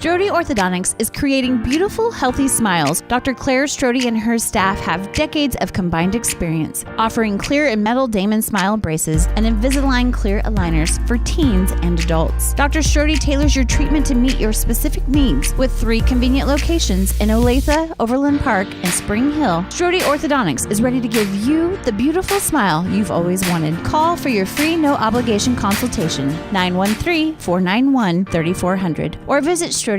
Strode Orthodontics is creating beautiful, healthy smiles. Dr. Claire Strode and her staff have decades of combined experience, offering clear and metal Damon smile braces and Invisalign clear aligners for teens and adults. Dr. Strode tailors your treatment to meet your specific needs with 3 convenient locations in Olathe, Overland Park, and Spring Hill. Strode Orthodontics is ready to give you the beautiful smile you've always wanted. Call for your free no-obligation consultation, 913-491-3400, or visit StrodeOrtho.com.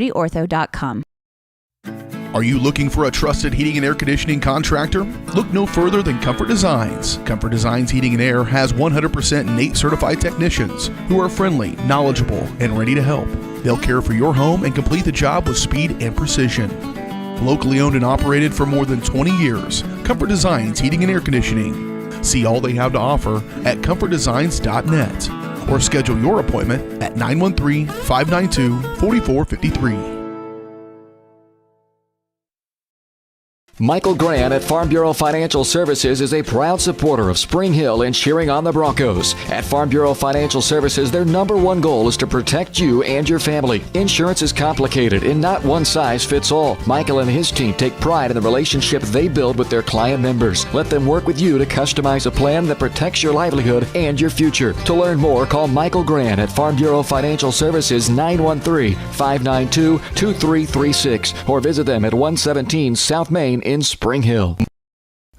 Are you looking for a trusted heating and air conditioning contractor? Look no further than Comfort Designs. Comfort Designs Heating and Air has 100% NATE certified technicians who are friendly, knowledgeable, and ready to help. They'll care for your home and complete the job with speed and precision. Locally owned and operated for more than 20 years, Comfort Designs Heating and Air Conditioning. See all they have to offer at comfortdesigns.net or schedule your appointment at 913-592-4453. Michael Grant at Farm Bureau Financial Services is a proud supporter of Spring Hill and cheering on the Broncos. At Farm Bureau Financial Services, their number one goal is to protect you and your family. Insurance is complicated and not one size fits all. Michael and his team take pride in the relationship they build with their client members. Let them work with you to customize a plan that protects your livelihood and your future. To learn more, call Michael Grant at Farm Bureau Financial Services 913-592-2336 or visit them at 117 South Main in Spring Hill.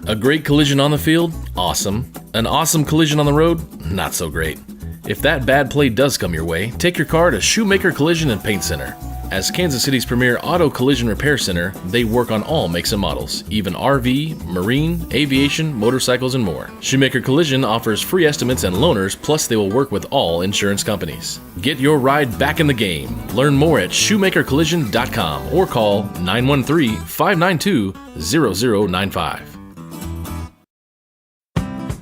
A great collision on the field? Awesome. An awesome collision on the road? Not so great. If that bad play does come your way, take your car to Shoemaker Collision and Paint Center. As Kansas City's premier auto collision repair center, they work on all makes and models, even RV, marine, aviation, motorcycles, and more. Shoemaker Collision offers free estimates and loaners, plus they will work with all insurance companies. Get your ride back in the game. Learn more at shoemakercollision.com or call 913-592-0095.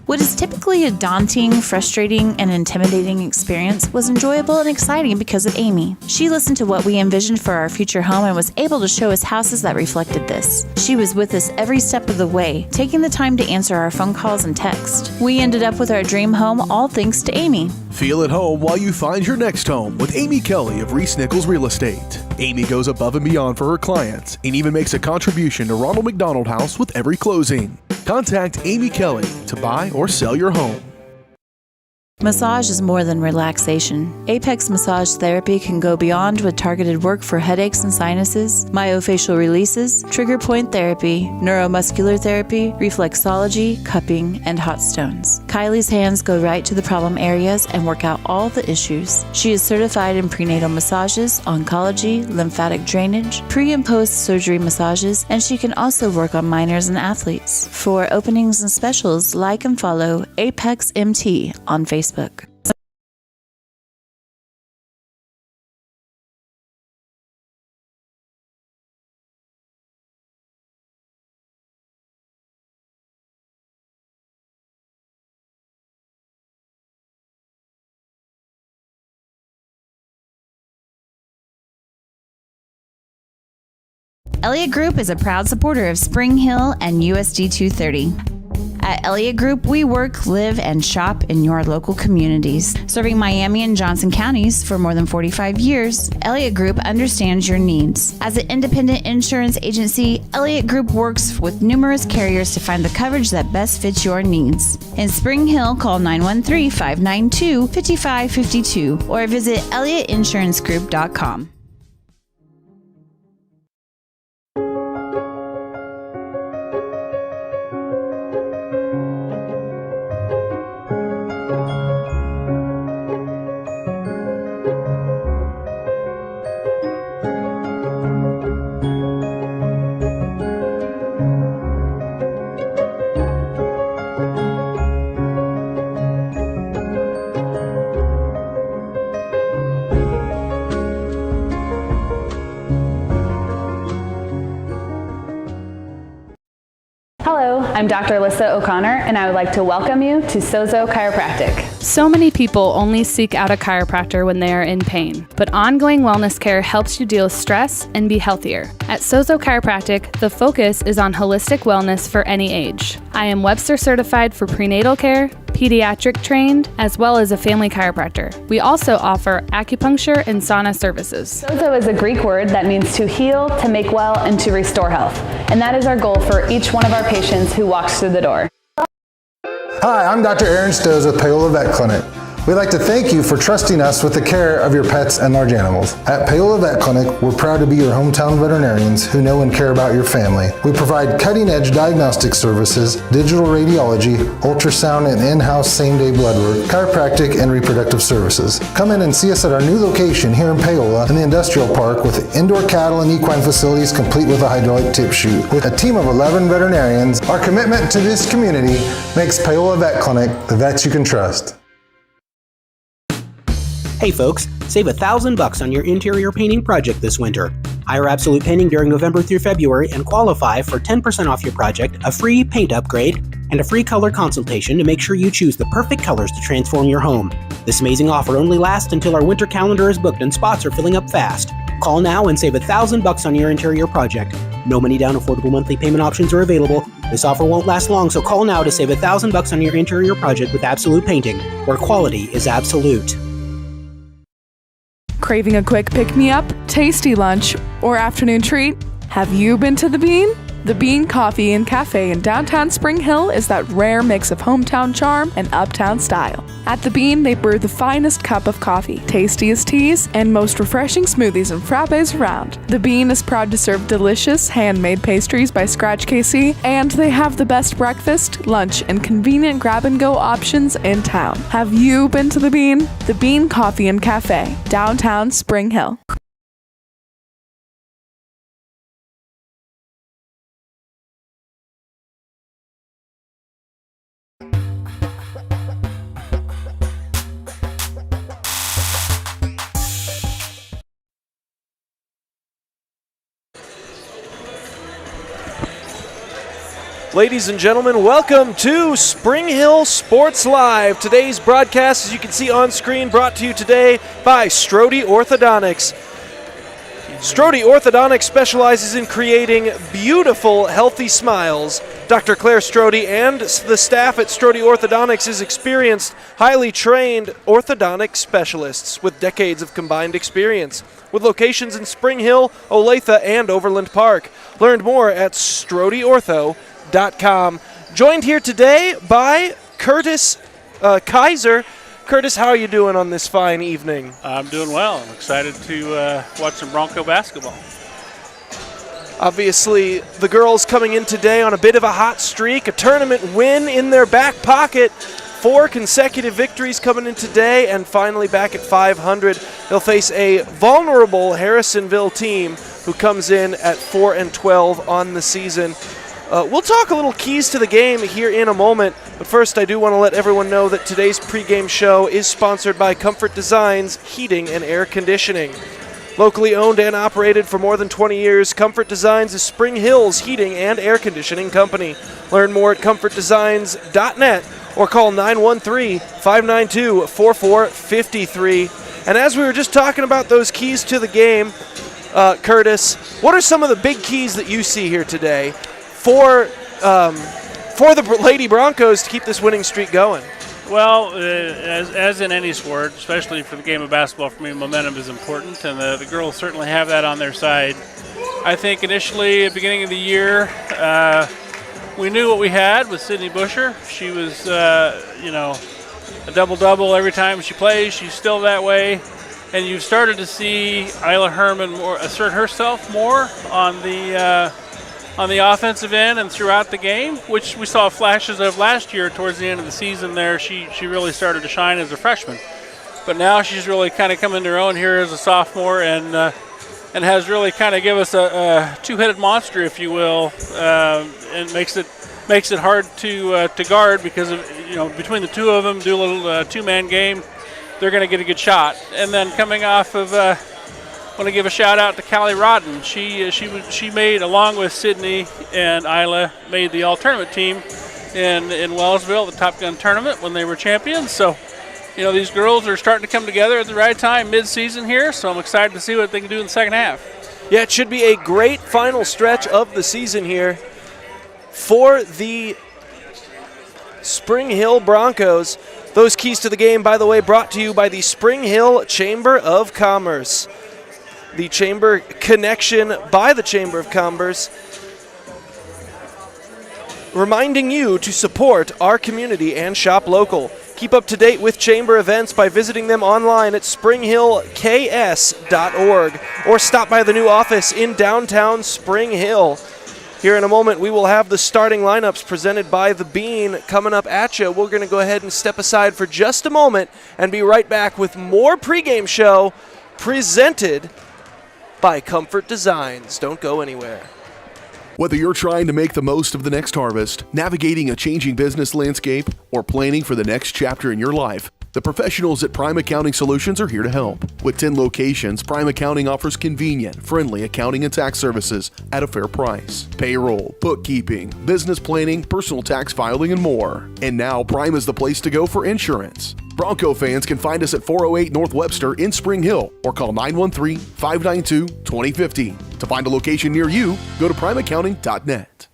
What is typically a daunting, frustrating, and intimidating experience was enjoyable and exciting because of Amy. She listened to what we envisioned for our future home and was able to show us houses that reflected this. She was with us every step of the way, taking the time to answer our phone calls and text. We ended up with our dream home, all thanks to Amy. Feel at home while you find your next home with Amy Kelly of Reese Nichols Real Estate. Amy goes above and beyond for her clients and even makes a contribution to Ronald McDonald House with every closing. Contact Amy Kelly to buy or sell your home. Massage is more than relaxation. Apex Massage Therapy can go beyond with targeted work for headaches and sinuses, myofascial releases, trigger point therapy, neuromuscular therapy, reflexology, cupping, and hot stones. Kylie's hands go right to the problem areas and work out all the issues. She is certified in prenatal massages, oncology, lymphatic drainage, pre- and post-surgery massages, and she can also work on minors and athletes. For openings and specials, like and follow Apex MT on Facebook. Elliott Group is a proud supporter of Spring Hill and USD 230. At Elliott Group, we work, live, and shop in your local communities. Serving Miami and Johnson counties for more than 45 years, Elliott Group understands your needs. As an independent insurance agency, Elliott Group works with numerous carriers to find the coverage that best fits your needs. In Spring Hill, call 913-592-5552 or visit ElliottInsuranceGroup.com. Hello, I'm Dr. Alyssa O'Connor, and I would like to welcome you to Sozo Chiropractic. So many people only seek out a chiropractor when they are in pain, but ongoing wellness care helps you deal with stress and be healthier. At Sozo Chiropractic, the focus is on holistic wellness for any age. I am Webster certified for prenatal care, pediatric trained, as well as a family chiropractor. We also offer acupuncture and sauna services. Sozo is a Greek word that means to heal, to make well, and to restore health. And that is our goal for each one of our patients who walks through the door. Hi, I'm Dr. Aaron Stoes with Paola Vet Clinic. We'd like to thank you for trusting us with the care of your pets and large animals. At Paola Vet Clinic, we're proud to be your hometown veterinarians who know and care about your family. We provide cutting-edge diagnostic services, digital radiology, ultrasound, and in-house same-day blood work, chiropractic, and reproductive services. Come in and see us at our new location here in Paola in the Industrial Park with indoor cattle and equine facilities complete with a hydraulic tip chute. With a team of 11 veterinarians, our commitment to this community makes Paola Vet Clinic the vets you can trust. Hey folks, save $1,000 on your interior painting project this winter. Hire Absolute Painting during November through February and qualify for 10% off your project, a free paint upgrade, and a free color consultation to make sure you choose the perfect colors to transform your home. This amazing offer only lasts until our winter calendar is booked and spots are filling up fast. Call now and save $1,000 on your interior project. No money down, affordable monthly payment options are available. This offer won't last long, so call now to save $1,000 on your interior project with Absolute Painting, where quality is absolute. Craving a quick pick-me-up, tasty lunch, or afternoon treat? Have you been to The Bean? The Bean Coffee and Cafe in downtown Spring Hill is that rare mix of hometown charm and uptown style. At The Bean, they brew the finest cup of coffee, tastiest teas, and most refreshing smoothies and frappes around. The Bean is proud to serve delicious, handmade pastries by Scratch KC, and they have the best breakfast, lunch, and convenient grab-and-go options in town. Have you been to The Bean? The Bean Coffee and Cafe, downtown Spring Hill. Ladies and gentlemen, welcome to Spring Hill Sports Live. Today's broadcast, as you can see on screen, brought to you today by Strode Orthodontics. Strode Orthodontics specializes in creating beautiful, healthy smiles. Dr. Claire Strode and the staff at Strode Orthodontics is experienced, highly trained orthodontic specialists with decades of combined experience, with locations in Spring Hill, Olathe, and Overland Park. Learn more at StrodeOrtho.com. Joined here today by Curtis Kaiser. Curtis, how are you doing on this fine evening? I'm doing well. I'm excited to watch some Bronco basketball. Obviously, the girls coming in today on a bit of a hot streak, a tournament win in their back pocket. 4 consecutive victories coming in today, and finally back at 500. They'll face a vulnerable Harrisonville team who comes in at 4-12 on the season. We'll talk a little keys to the game here in a moment, but first I do want to let everyone know that today's pregame show is sponsored by Comfort Designs Heating and Air Conditioning. Locally owned and operated for more than 20 years, Comfort Designs is Spring Hill's heating and air conditioning company. Learn more at comfortdesigns.net or call 913-592-4453. And as we were just talking about those keys to the game, Curtis, what are some of the big keys that you see here today for the Lady Broncos to keep this winning streak going? Well, as in any sport, especially for the game of basketball, for me, momentum is important, and the girls certainly have that on their side. I think initially, at the beginning of the year, we knew what we had with Sydney Busher. She was, a double-double every time she plays. She's still that way. And you've started to see Isla Herman assert herself more on the offensive end and throughout the game, which we saw flashes of last year towards the end of the season there. She really started to shine as a freshman. But now she's really kind of coming to her own here as a sophomore and has really kind of given us a two-headed monster, if you will, and makes it hard to guard because of, between the two of them, do a little two-man game, they're going to get a good shot. And then coming off of I want to give a shout out to Callie Rodden. She made, along with Sydney and Isla, made the all-tournament team in Wellsville, the Top Gun tournament, when they were champions. So these girls are starting to come together at the right time mid-season here, so I'm excited to see what they can do in the second half. Yeah, it should be a great final stretch of the season here for the Spring Hill Broncos. Those keys to the game, by the way, brought to you by the Spring Hill Chamber of Commerce. The Chamber connection by the Chamber of Commerce, reminding you to support our community and shop local. Keep up to date with Chamber events by visiting them online at springhillks.org or stop by the new office in downtown Spring Hill. Here in a moment, we will have the starting lineups presented by The Bean coming up at you. We're going to go ahead and step aside for just a moment and be right back with more pregame show presented by Comfort Designs. Don't go anywhere. Whether you're trying to make the most of the next harvest, navigating a changing business landscape, or planning for the next chapter in your life, the professionals at Prime Accounting Solutions are here to help. With 10 locations, Prime Accounting offers convenient, friendly accounting and tax services at a fair price. Payroll, bookkeeping, business planning, personal tax filing, and more. And now Prime is the place to go for insurance. Bronco fans can find us at 408 North Webster in Spring Hill or call 913-592-2050. To find a location near you, go to primeaccounting.net.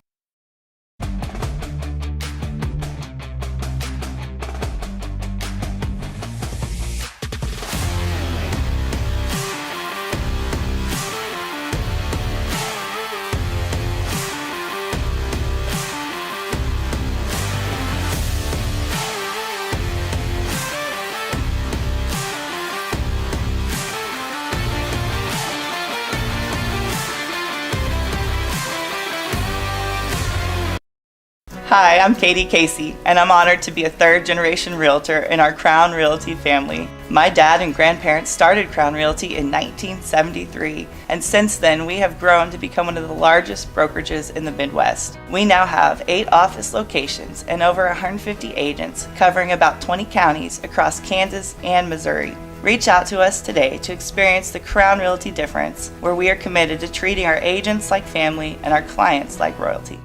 Hi, I'm Katie Casey, and I'm honored to be a third-generation realtor in our Crown Realty family. My dad and grandparents started Crown Realty in 1973, and since then we have grown to become one of the largest brokerages in the Midwest. We now have 8 office locations and over 150 agents covering about 20 counties across Kansas and Missouri. Reach out to us today to experience the Crown Realty difference, where we are committed to treating our agents like family and our clients like royalty.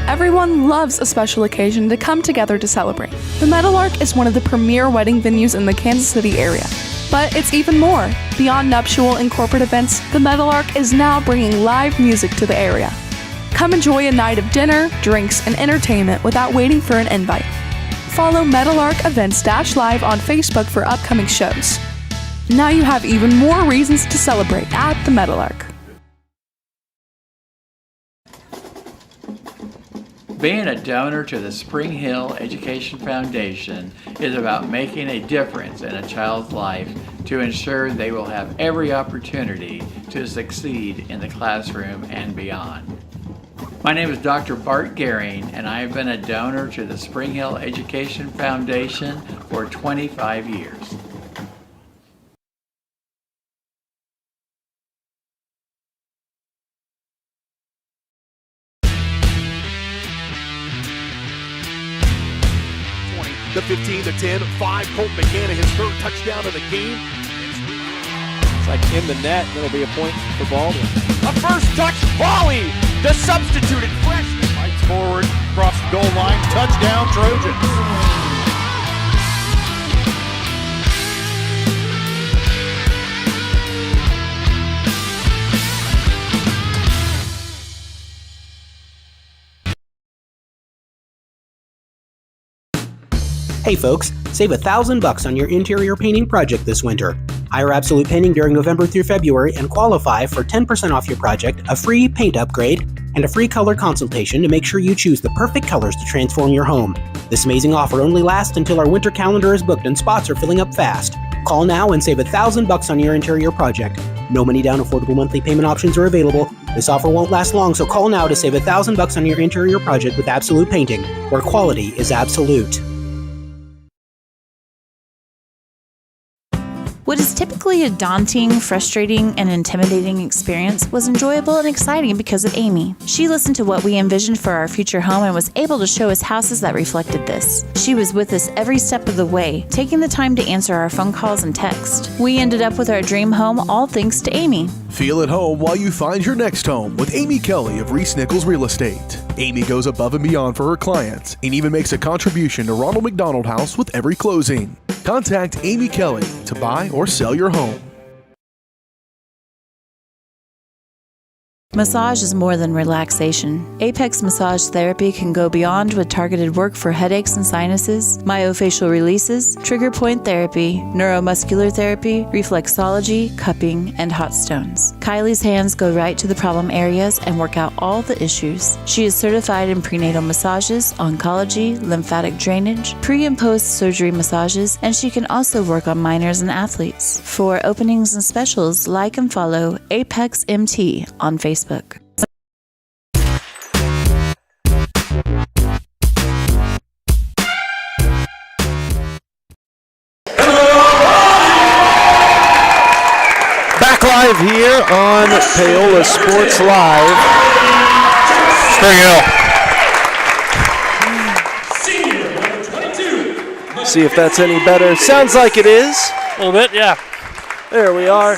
Everyone loves a special occasion to come together to celebrate. The Meadowlark is one of the premier wedding venues in the Kansas City area. But it's even more. Beyond nuptial and corporate events, the Meadowlark is now bringing live music to the area. Come enjoy a night of dinner, drinks, and entertainment without waiting for an invite. Follow Meadowlark Events-Live on Facebook for upcoming shows. Now you have even more reasons to celebrate at the Meadowlark. Being a donor to the Spring Hill Education Foundation is about making a difference in a child's life to ensure they will have every opportunity to succeed in the classroom and beyond. My name is Dr. Bart Gehring, and I have been a donor to the Spring Hill Education Foundation for 25 years. The 15-10, 5, Colt McCann, his third touchdown of the game. It's like in the net, that'll be a point for Baldwin. A first touch volley, the substituted freshman. Fights forward, across the goal line, touchdown Trojans. Hey folks, save $1,000 on your interior painting project this winter. Hire Absolute Painting during November through February and qualify for 10% off your project, a free paint upgrade, and a free color consultation to make sure you choose the perfect colors to transform your home. This amazing offer only lasts until our winter calendar is booked and spots are filling up fast. Call now and save $1,000 on your interior project. No money down, affordable monthly payment options are available. This offer won't last long, so call now to save $1,000 on your interior project with Absolute Painting, where quality is absolute. What is typically a daunting, frustrating, and intimidating experience was enjoyable and exciting because of Amy. She listened to what we envisioned for our future home and was able to show us houses that reflected this. She was with us every step of the way, taking the time to answer our phone calls and text. We ended up with our dream home all thanks to Amy. Feel at home while you find your next home with Amy Kelly of Reese Nichols Real Estate. Amy goes above and beyond for her clients and even makes a contribution to Ronald McDonald House with every closing. Contact Amy Kelly to buy or sell your home. Massage is more than relaxation. Apex Massage Therapy can go beyond with targeted work for headaches and sinuses, myofacial releases, trigger point therapy, neuromuscular therapy, reflexology, cupping, and hot stones. Kylie's hands go right to the problem areas and work out all the issues. She is certified in prenatal massages, oncology, lymphatic drainage, pre- and post-surgery massages, and she can also work on minors and athletes. For openings and specials, like and follow Apex MT on Facebook. Back live here on Paola Sports Live. Spring Hill. See if that's any better. Sounds like it is. A little bit, yeah. There we are.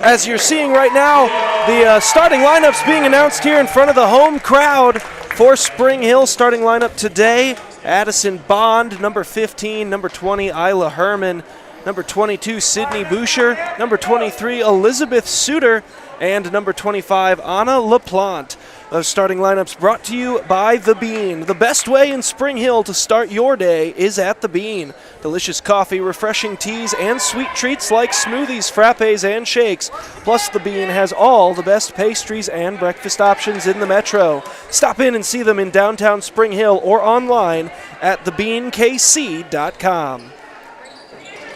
As you're seeing right now, the starting lineups being announced here in front of the home crowd for Spring Hill. Starting lineup today: Addison Bond, number 15, number 20, Isla Herman, number 22, Sydney Boucher, number 23, Elizabeth Suter, and number 25, Anna LaPlante. Those starting lineups brought to you by The Bean. The best way in Spring Hill to start your day is at The Bean. Delicious coffee, refreshing teas, and sweet treats like smoothies, frappes, and shakes. Plus, The Bean has all the best pastries and breakfast options in the metro. Stop in and see them in downtown Spring Hill or online at thebeankc.com.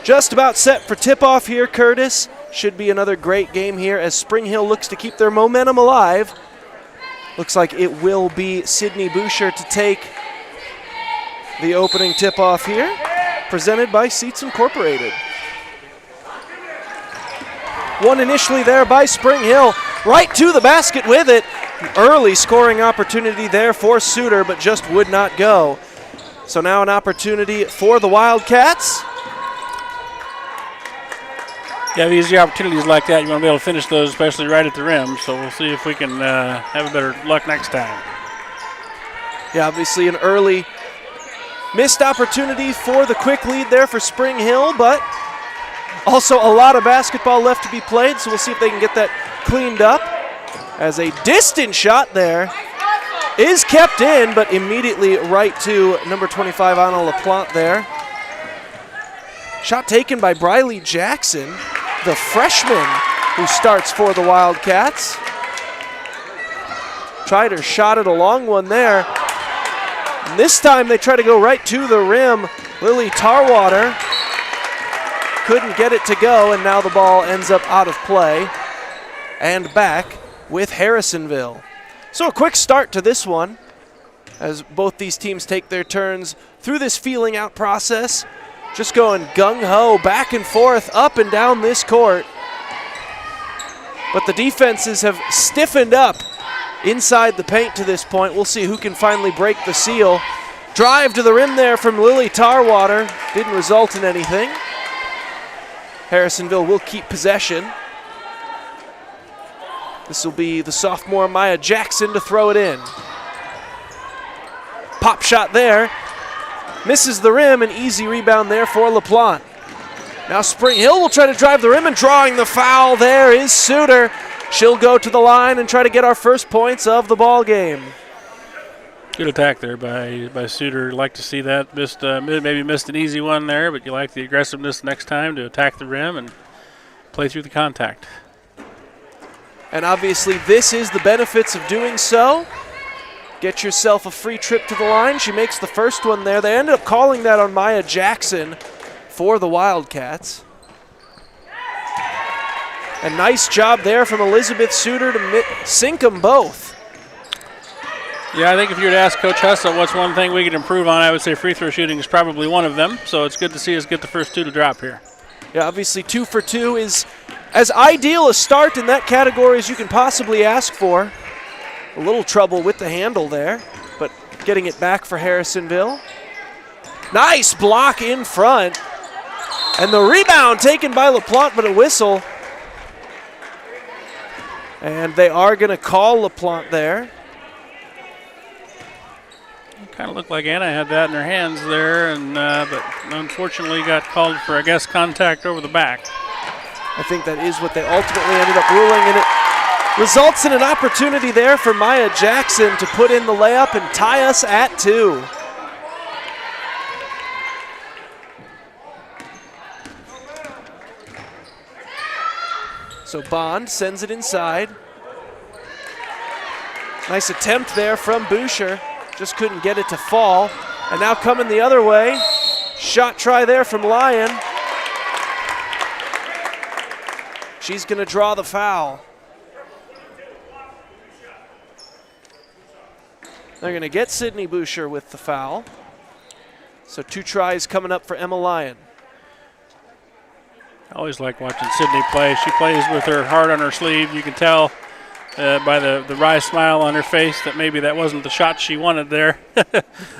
Just about set for tip-off here, Curtis. Should be another great game here as Spring Hill looks to keep their momentum alive. Looks like it will be Sydney Boucher to take the opening tip-off here, presented by Seats Incorporated. One initially there by Spring Hill, right to the basket with it. Early scoring opportunity there for Suter, but just would not go. So now an opportunity for the Wildcats. Yeah, easy opportunities like that, you want to be able to finish those, especially right at the rim. So we'll see if we can have a better luck next time. Yeah, obviously an early missed opportunity for the quick lead there for Spring Hill, but also a lot of basketball left to be played, so we'll see if they can get that cleaned up. As a distant shot there is kept in, but immediately right to number 25, Anna LaPlante there. Shot taken by Briley Jackson, the freshman who starts for the Wildcats. Tried her shot at a long one there. And this time they try to go right to the rim. Lily Tarwater couldn't get it to go, and now the ball ends up out of play and back with Harrisonville. So a quick start to this one as both these teams take their turns through this feeling out process. Just going gung-ho, back and forth, up and down this court. But the defenses have stiffened up inside the paint to this point. We'll see who can finally break the seal. Drive to the rim there from Lily Tarwater. Didn't result in anything. Harrisonville will keep possession. This will be the sophomore Maya Jackson to throw it in. Pop shot there. Misses the rim, an easy rebound there for LaPlante. Now Spring Hill will try to drive the rim, and drawing the foul there is Suter. She'll go to the line and try to get our first points of the ball game. Good attack there by Suter. Like to see that. Maybe missed an easy one there, but you like the aggressiveness next time to attack the rim and play through the contact. And obviously this is the benefits of doing so. Get yourself a free trip to the line. She makes the first one there. They ended up calling that on Maya Jackson for the Wildcats. A nice job there from Elizabeth Suter to sink them both. Yeah, I think if you were to ask Coach Hussle what's one thing we could improve on, I would say free throw shooting is probably one of them. So it's good to see us get the first two to drop here. Yeah, obviously 2 for 2 is as ideal a start in that category as you can possibly ask for. A little trouble with the handle there, but getting it back for Harrisonville. Nice block in front. And the rebound taken by LaPlante, but a whistle. And they are going to call LaPlante there. Kind of looked like Anna had that in her hands there, and but unfortunately got called for, I guess, contact over the back. I think that is what they ultimately ended up ruling, and it results in an opportunity there for Maya Jackson to put in the layup and tie us at 2. So Bond sends it inside. Nice attempt there from Boucher. Just couldn't get it to fall. And now coming the other way. Shot try there from Lyon. She's going to draw the foul. They're going to get Sydney Boucher with the foul. So 2 tries coming up for Emma Lyon. I always like watching Sydney play. She plays with her heart on her sleeve. You can tell by the wry smile on her face that maybe that wasn't the shot she wanted there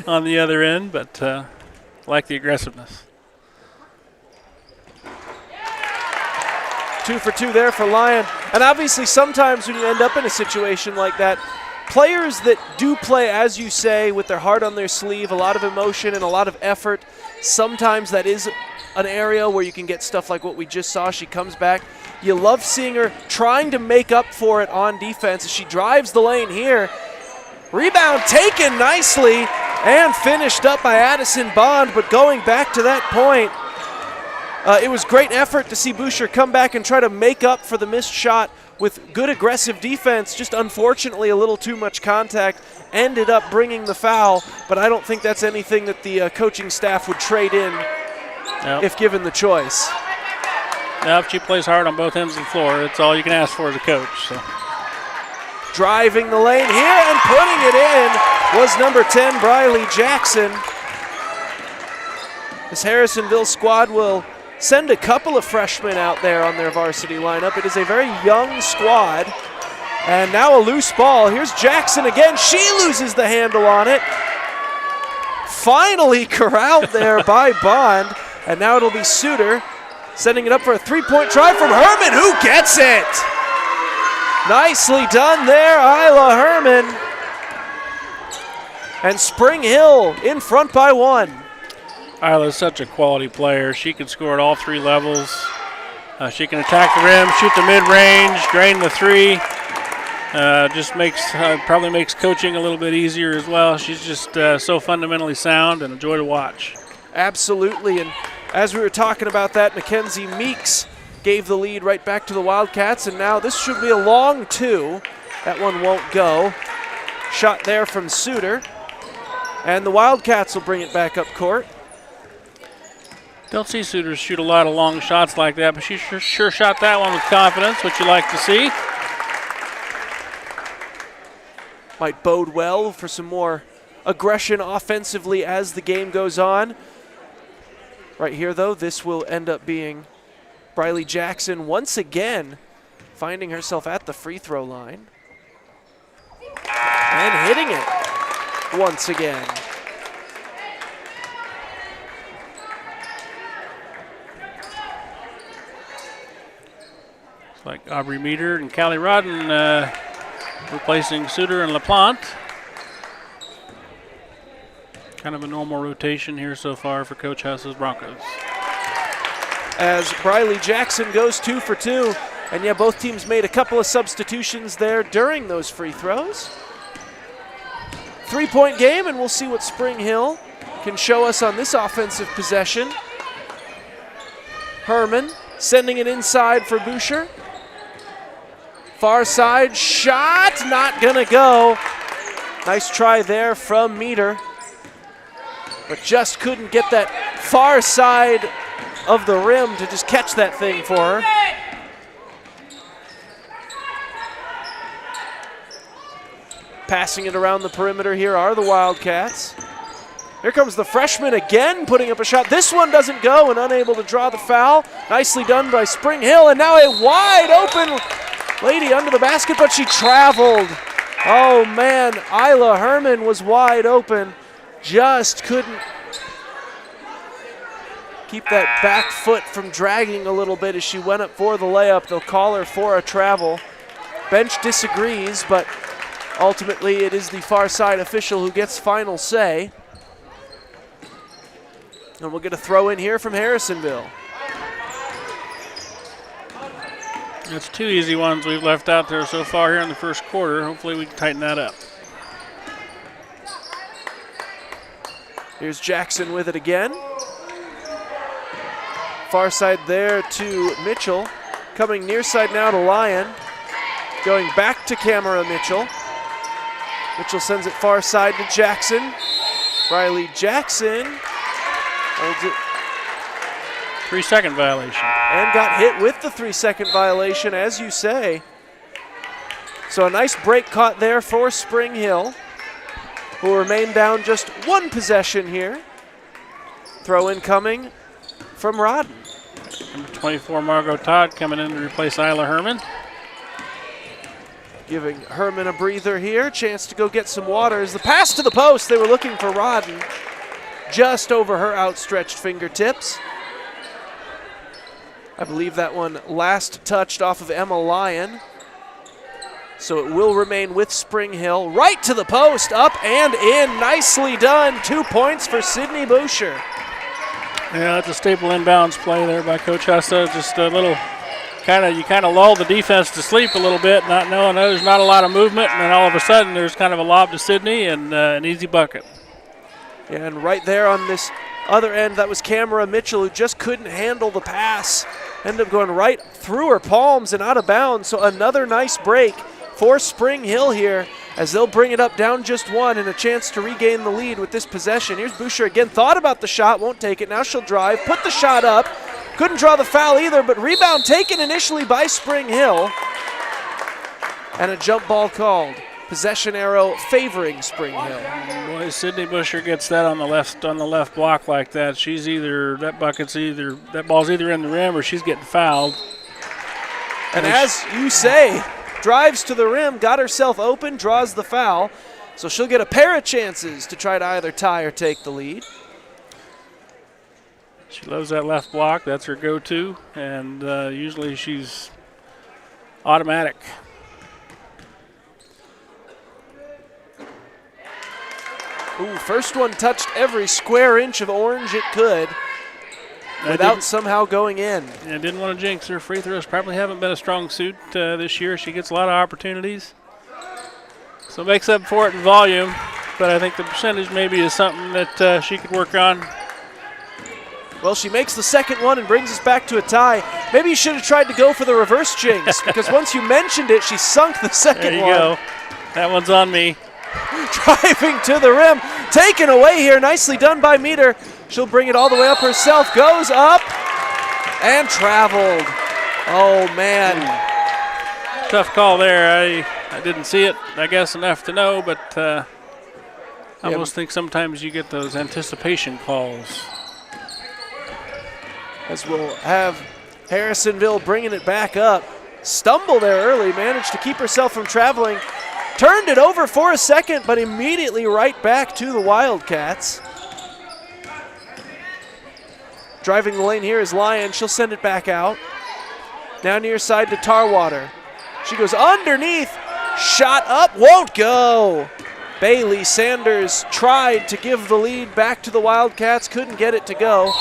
on the other end, but like the aggressiveness. 2 for 2 there for Lyon. And obviously sometimes when you end up in a situation like that, players that do play, as you say, with their heart on their sleeve, a lot of emotion and a lot of effort, sometimes that is an area where you can get stuff like what we just saw. She comes back. You love seeing her trying to make up for it on defense as she drives the lane here. Rebound taken nicely and finished up by Addison Bond, but going back to that point, it was great effort to see Boucher come back and try to make up for the missed shot with good aggressive defense. Just unfortunately a little too much contact. Ended up bringing the foul, but I don't think that's anything that the coaching staff would trade in if given the choice. If she plays hard on both ends of the floor, it's all you can ask for as a coach. So. Driving the lane here and putting it in was number 10, Briley Jackson. This Harrisonville squad will send a couple of freshmen out there on their varsity lineup. It is a very young squad. And now a loose ball. Here's Jackson again. She loses the handle on it. Finally corralled there by Bond. And now it'll be Suter sending it up for a three-point try from Herman, who gets it. Nicely done there, Isla Herman. And Spring Hill in front by 1. Isla's such a quality player. She can score at all 3 levels. She can attack the rim, shoot the mid-range, drain the 3. Just probably makes coaching a little bit easier as well. She's just so fundamentally sound and a joy to watch. Absolutely, and as we were talking about that, Mackenzie Meeks gave the lead right back to the Wildcats, and now this should be a long 2. That one won't go. Shot there from Suter, and the Wildcats will bring it back up court. Don't see Suter shoot a lot of long shots like that, but she sure shot that one with confidence, which you like to see. Might bode well for some more aggression offensively as the game goes on. Right here, though, this will end up being Briley Jackson once again finding herself at the free throw line. And hitting it once again. It's like Aubrey Meter and Callie Rodden replacing Suter and LaPlante. Kind of a normal rotation here so far for Coach Hussle's Broncos. As Briley Jackson goes 2 for 2. And yeah, both teams made a couple of substitutions there during those free throws. 3-point game, and we'll see what Spring Hill can show us on this offensive possession. Herman sending it inside for Boucher. Far side shot, not gonna go. Nice try there from Meter, but just couldn't get that far side of the rim to just catch that thing for her. Passing it around the perimeter here are the Wildcats. Here comes the freshman again, putting up a shot. This one doesn't go and unable to draw the foul. Nicely done by Spring Hill, and now a wide open lady under the basket, but she traveled. Oh man, Isla Herman was wide open. Just couldn't keep that back foot from dragging a little bit as she went up for the layup. They'll call her for a travel. Bench disagrees, but ultimately it is the far side official who gets final say. And we'll get a throw in here from Harrisonville. That's 2 easy ones we've left out there so far here in the first quarter. Hopefully we can tighten that up. Here's Jackson with it again. Far side there to Mitchell. Coming near side now to Lyon. Going back to Camera Mitchell. Mitchell sends it far side to Jackson. Riley Jackson holds it. 3-second violation. And got hit with the 3-second violation, as you say. So a nice break caught there for Spring Hill, who will remain down just one possession here. Throw in coming from Rodden. Number 24, Margot Todd, coming in to replace Isla Herman. Giving Herman a breather here. Chance to go get some water. As the pass to the post, they were looking for Rodden. Just over her outstretched fingertips. I believe that one last touched off of Emma Lyon. So it will remain with Spring Hill. Right to the post, up and in. Nicely done. 2 points for Sydney Boucher. Yeah, that's a staple inbounds play there by Coach Hussa. Just a little, you kind of lull the defense to sleep a little bit, not knowing there's not a lot of movement, and then all of a sudden there's kind of a lob to Sydney and an easy bucket. Yeah, and right there on this other end, that was Camera Mitchell, who just couldn't handle the pass. Ended up going right through her palms and out of bounds. So another nice break for Spring Hill here as they'll bring it up down just one and a chance to regain the lead with this possession. Here's Boucher again, thought about the shot, won't take it. Now she'll drive, put the shot up. Couldn't draw the foul either, but rebound taken initially by Spring Hill. And a jump ball called. Possession arrow favoring Spring Hill. Boy, Sydney Boucher gets that on the left block like that. That ball's either in the rim or she's getting fouled. And as you say, drives to the rim, got herself open, draws the foul. So she'll get a pair of chances to try to either tie or take the lead. She loves that left block. That's her go-to, and usually she's automatic. Ooh, first one touched every square inch of orange it could without somehow going in. Yeah, didn't want to jinx her. Free throws probably haven't been a strong suit this year. She gets a lot of opportunities. So makes up for it in volume, but I think the percentage maybe is something that she could work on. Well, she makes the second one and brings us back to a tie. Maybe you should have tried to go for the reverse jinx because once you mentioned it, she sunk the second one. There you go. That one's on me. Driving to the rim, taken away here, nicely done by Meter. She'll bring it all the way up herself, goes up, and traveled. Oh, man. Tough call there. I didn't see it, I guess, enough to know, but I almost think sometimes you get those anticipation calls. As we'll have Harrisonville bringing it back up. Stumble there early, managed to keep herself from traveling. Turned it over for a second, but immediately right back to the Wildcats. Driving the lane here is Lyon. She'll send it back out. Now near side to Tarwater. She goes underneath. Shot up, won't go. Bailey Sanders tried to give the lead back to the Wildcats, couldn't get it to go.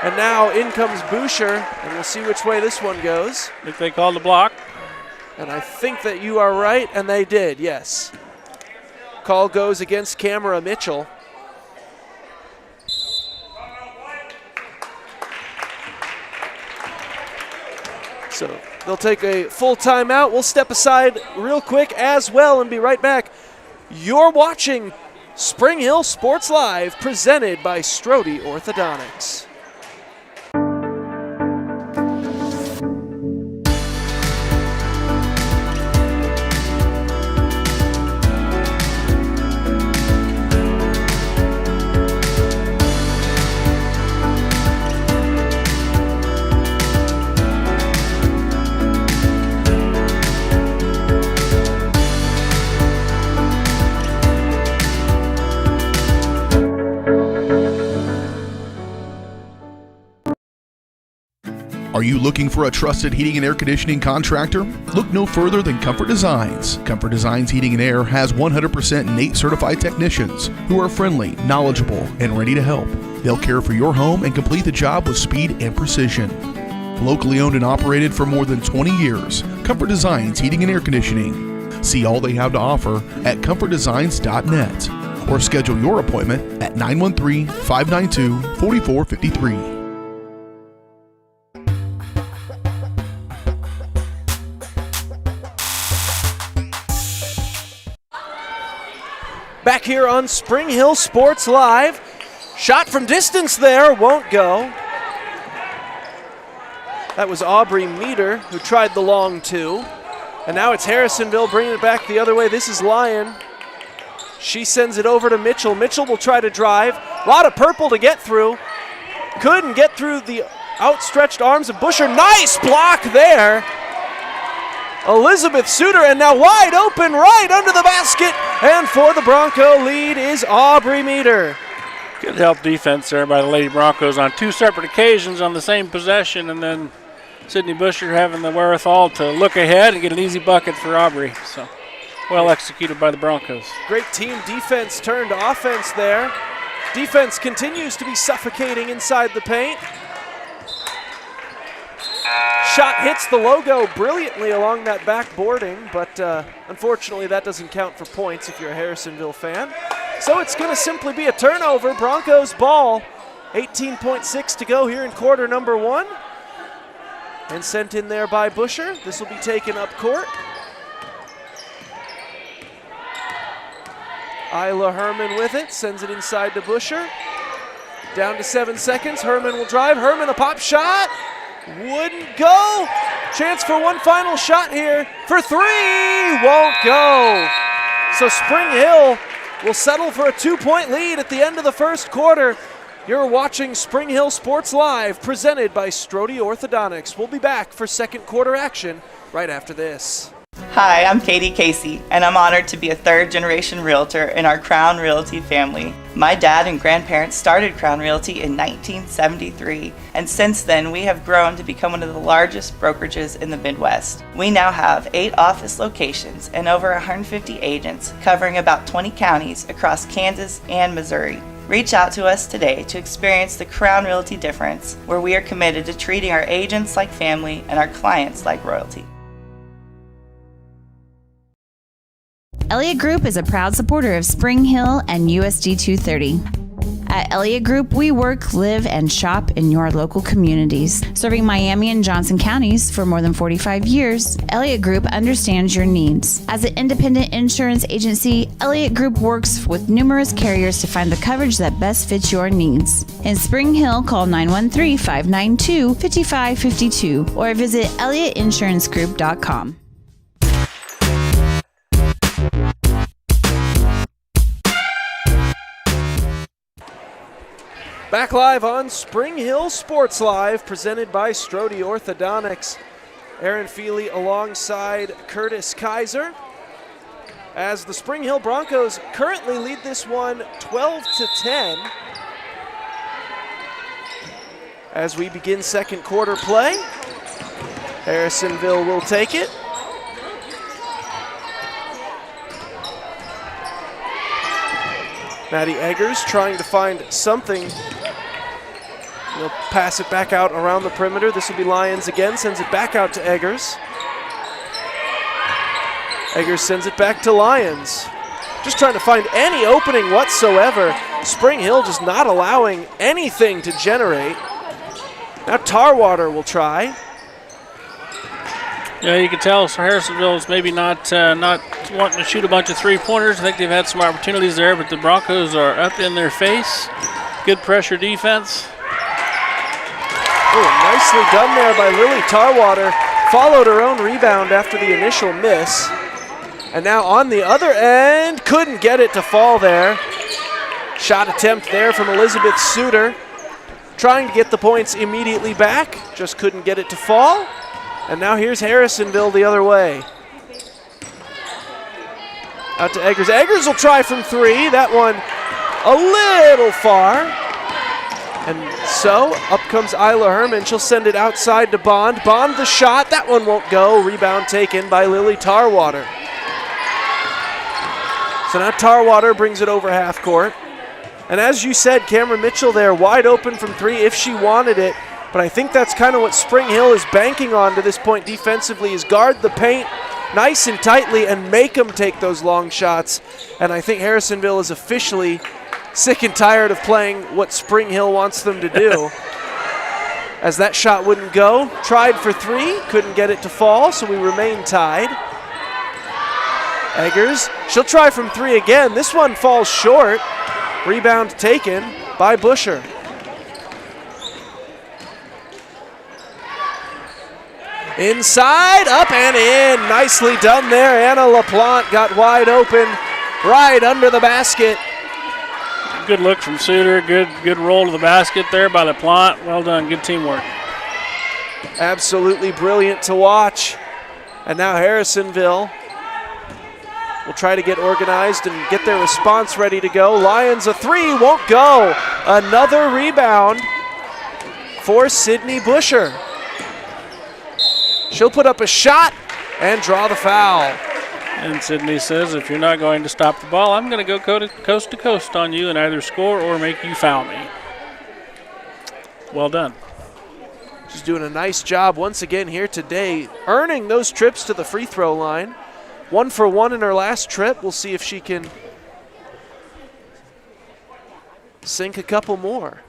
And now in comes Boucher, and we'll see which way this one goes. I think they called the block. And I think that you are right, and they did, yes. Call goes against Camera Mitchell. So they'll take a full timeout. We'll step aside real quick as well and be right back. You're watching Spring Hill Sports Live, presented by Strode Orthodontics. Are you looking for a trusted heating and air conditioning contractor? Look no further than Comfort Designs. Comfort Designs Heating and Air has 100% NATE certified technicians who are friendly, knowledgeable, and ready to help. They'll care for your home and complete the job with speed and precision. Locally owned and operated for more than 20 years, Comfort Designs Heating and Air Conditioning. See all they have to offer at comfortdesigns.net or schedule your appointment at 913-592-4453. Back here on Spring Hill Sports Live. Shot from distance there, won't go. That was Aubrey Meter who tried the long two. And now it's Harrisonville bringing it back the other way. This is Lyon. She sends it over to Mitchell. Mitchell will try to drive. A lot of purple to get through. Couldn't get through the outstretched arms of Busher. Nice block there. Elizabeth Suter, and now wide open right under the basket. And for the Bronco lead is Aubrey Meter. Good help defense there by the Lady Broncos on two separate occasions on the same possession, and then Sydney Busher having the wherewithal to look ahead and get an easy bucket for Aubrey. So well executed by the Broncos. Great team defense turned offense there. Defense continues to be suffocating inside the paint. Shot hits the logo brilliantly along that backboarding, but unfortunately that doesn't count for points if you're a Harrisonville fan. So it's going to simply be a turnover. Broncos ball. 18.6 to go here in quarter number one. And sent in there by Busher. This will be taken up court. Isla Herman with it, sends it inside to Busher. Down to 7 seconds, Herman will drive. Herman, a pop shot. Wouldn't go. Chance for one final shot here for three. Won't go. So Spring Hill will settle for a 2-point lead at the end of the first quarter. You're watching Spring Hill Sports Live, presented by Strode Orthodontics. We'll be back for second quarter action right after this. Hi, I'm Katie Casey, and I'm honored to be a third-generation realtor in our Crown Realty family. My dad and grandparents started Crown Realty in 1973, and since then we have grown to become one of the largest brokerages in the Midwest. We now have 8 office locations and over 150 agents covering about 20 counties across Kansas and Missouri. Reach out to us today to experience the Crown Realty difference, where we are committed to treating our agents like family and our clients like royalty. Elliott Group is a proud supporter of Spring Hill and USD 230. At Elliott Group, we work, live, and shop in your local communities. Serving Miami and Johnson counties for more than 45 years, Elliott Group understands your needs. As an independent insurance agency, Elliott Group works with numerous carriers to find the coverage that best fits your needs. In Spring Hill, call 913-592-5552 or visit ElliottInsuranceGroup.com. Back live on Spring Hill Sports Live, presented by Strode Orthodontics. Aaron Feely alongside Curtis Kaiser. As the Spring Hill Broncos currently lead this one 12-10. As we begin second quarter play, Harrisonville will take it. Maddie Eggers trying to find something. He'll pass it back out around the perimeter. This will be Lyons again, sends it back out to Eggers. Eggers sends it back to Lyons. Just trying to find any opening whatsoever. Spring Hill just not allowing anything to generate. Now Tarwater will try. Yeah, you can tell Harrisonville is maybe not wanting to shoot a bunch of three-pointers. I think they've had some opportunities there, but the Broncos are up in their face. Good pressure defense. Oh, nicely done there by Lily Tarwater. Followed her own rebound after the initial miss. And now on the other end, couldn't get it to fall there. Shot attempt there from Elizabeth Suter. Trying to get the points immediately back, just couldn't get it to fall. And now here's Harrisonville the other way. Out to Eggers. Eggers will try from three. That one a little far. And so up comes Isla Herman. She'll send it outside to Bond. Bond the shot. That one won't go. Rebound taken by Lily Tarwater. So now Tarwater brings it over half court. And as you said, Cameron Mitchell there wide open from three if she wanted it. But I think that's kind of what Spring Hill is banking on to this point defensively, is guard the paint nice and tightly and make them take those long shots. And I think Harrisonville is officially sick and tired of playing what Spring Hill wants them to do. As that shot wouldn't go. Tried for three, couldn't get it to fall, so we remain tied. Eggers, she'll try from three again. This one falls short. Rebound taken by Busher. Inside, up and in. Nicely done there. Anna LaPlante got wide open right under the basket. Good look from Suter. Good roll to the basket there by LaPlante. Well done. Good teamwork. Absolutely brilliant to watch. And now Harrisonville will try to get organized and get their response ready to go. Lions a three, won't go. Another rebound for Sydney Busher. She'll put up a shot and draw the foul. And Sydney says, if you're not going to stop the ball, I'm going to go coast to coast on you and either score or make you foul me. Well done. She's doing a nice job once again here today, earning those trips to the free throw line. 1 for 1 in her last trip. We'll see if she can sink a couple more.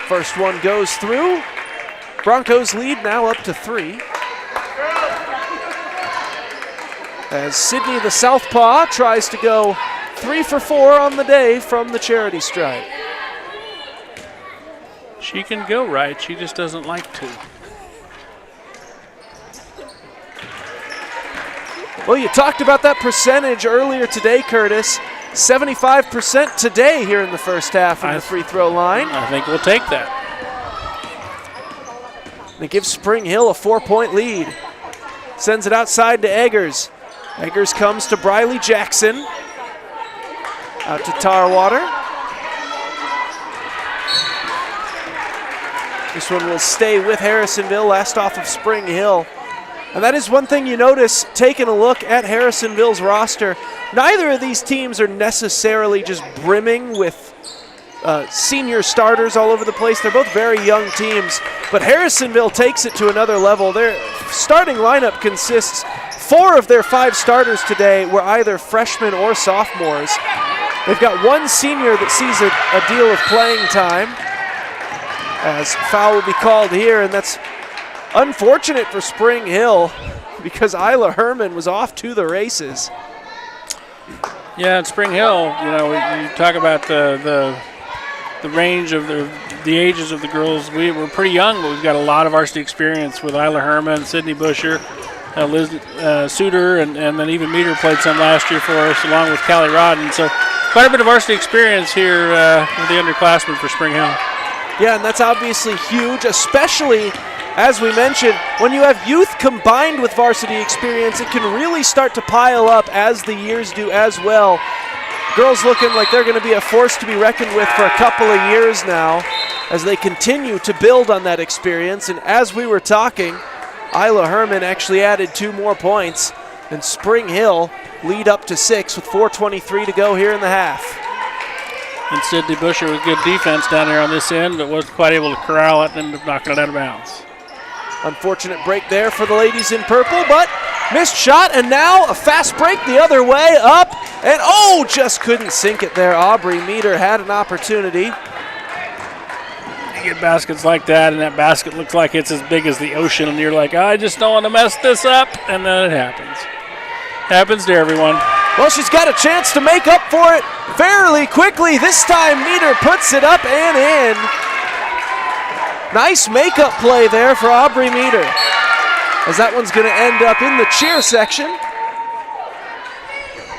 First one goes through. Broncos lead now up to 3. As Sydney the Southpaw tries to go 3 for 4 on the day from the charity stripe. She can go right, she just doesn't like to. Well, you talked about that percentage earlier today, Curtis. 75% today here in the first half from the free throw line. I think we'll take that. And it gives Spring Hill a 4-point lead. Sends it outside to Eggers. Eggers comes to Briley Jackson. Out to Tarwater. This one will stay with Harrisonville, last off of Spring Hill. And that is one thing you notice taking a look at Harrisonville's roster. Neither of these teams are necessarily just brimming with senior starters all over the place. They're both very young teams, but Harrisonville takes it to another level. Their starting lineup consists 4 of their 5 starters today were either freshmen or sophomores. They've got one senior that sees a deal of playing time, as foul will be called here, and that's unfortunate for Spring Hill because Isla Herman was off to the races. Yeah, at Spring Hill, you know, you talk about the range of the ages of the girls. We were pretty young, but we've got a lot of varsity experience with Isla Herman, Sydney Busher, Liz Suter, and then even Meter played some last year for us, along with Callie Rodden. So quite a bit of varsity experience here with the underclassmen for Spring Hill. Yeah, and that's obviously huge, especially, as we mentioned, when you have youth combined with varsity experience, it can really start to pile up as the years do as well. Girls looking like they're going to be a force to be reckoned with for a couple of years now as they continue to build on that experience. And as we were talking, Isla Herman actually added 2 more points, and Spring Hill lead up to 6 with 4:23 to go here in the half. And Sydney Busher with good defense down there on this end, but wasn't quite able to corral it and ended up knocking it out of bounds. Unfortunate break there for the ladies in purple, but missed shot, and now a fast break the other way, up, and just couldn't sink it there. Aubrey Meter had an opportunity. You get baskets like that, and that basket looks like it's as big as the ocean, and you're like, I just don't want to mess this up, and then it happens. Happens to everyone. Well, she's got a chance to make up for it fairly quickly. This time, Meter puts it up and in. Nice makeup play there for Aubrey Meter, as that one's going to end up in the cheer section.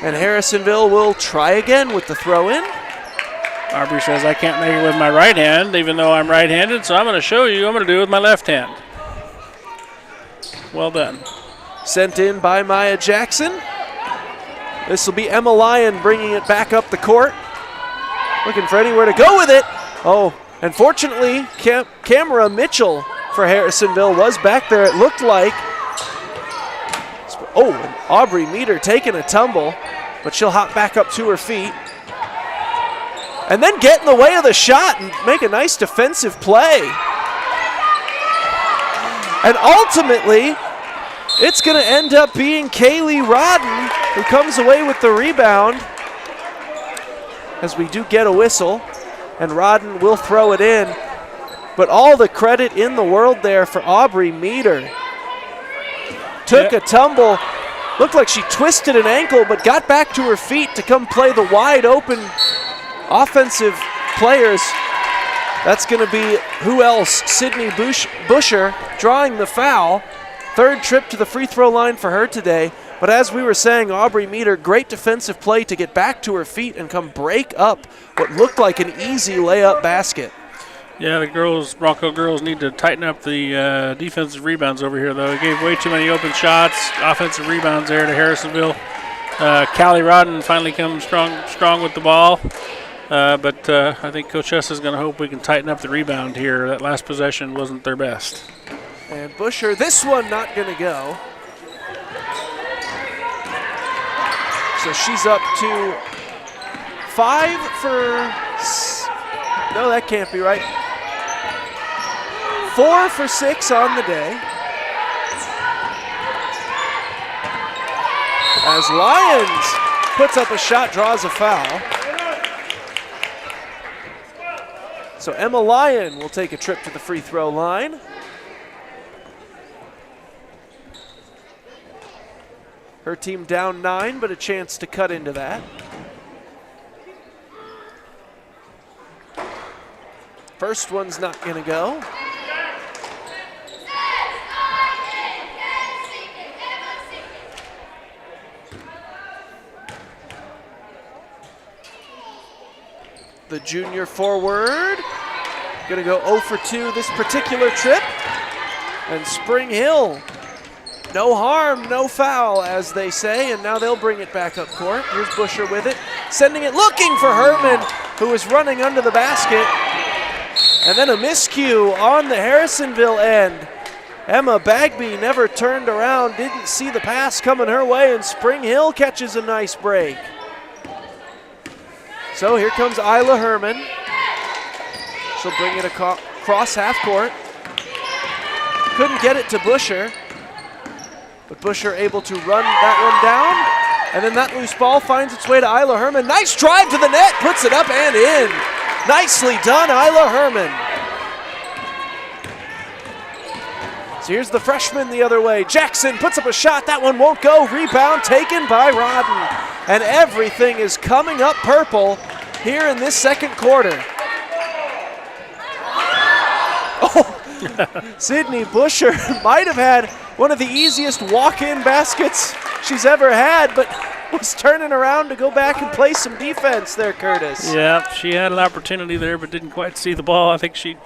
And Harrisonville will try again with the throw-in. Aubrey says, I can't make it with my right hand, even though I'm right-handed, so I'm going to show you I'm going to do it with my left hand. Well done. Sent in by Maya Jackson. This will be Emma Lyon bringing it back up the court. looking for anywhere to go with it. Oh, and fortunately, Camera Mitchell for Harrisonville was back there, it looked like. Oh, and Aubrey Meter taking a tumble, but she'll hop back up to her feet. And then get in the way of the shot and make a nice defensive play. And ultimately, it's going to end up being Kaylee Rodden who comes away with the rebound, as we do get a whistle, and Rodden will throw it in. But all the credit in the world there for Aubrey Meter. Took a tumble, looked like she twisted an ankle, but got back to her feet to come play the wide open offensive players. That's going to be, who else? Sydney Busher drawing the foul. Third trip to the free throw line for her today. But as we were saying, Aubrey Meter, great defensive play to get back to her feet and come break up what looked like an easy layup basket. Yeah, the Bronco girls need to tighten up the defensive rebounds over here, though. They gave way too many open shots, offensive rebounds there to Harrisonville. Callie Rodden finally comes strong with the ball. But I think Coach Hess is going to hope we can tighten up the rebound here. That last possession wasn't their best. And Busher, this one not going to go. So she's up to 5 for, no, that can't be right. 4 for 6 on the day. As Lyons puts up a shot, draws a foul. So Emma Lyon will take a trip to the free throw line. Her team down 9, but a chance to cut into that. First one's not going to go. The junior forward going to go 0 for 2 this particular trip. And Spring Hill, no harm, no foul, as they say, and now they'll bring it back up court. Here's Busher with it, sending it, looking for Herman, who is running under the basket. And then a miscue on the Harrisonville end. Emma Bagby never turned around, didn't see the pass coming her way, and Spring Hill catches a nice break. So here comes Isla Herman. She'll bring it across half court. Couldn't get it to Busher, but Busher able to run that one down. And then that loose ball finds its way to Isla Herman. Nice drive to the net, puts it up and in. Nicely done, Isla Herman. So here's the freshman the other way. Jackson puts up a shot, that one won't go. Rebound taken by Rodden. And everything is coming up purple here in this second quarter. Oh, Sydney Busher might have had one of the easiest walk-in baskets she's ever had, but was turning around to go back and play some defense there, Curtis. Yeah, she had an opportunity there, but didn't quite see the ball. I think she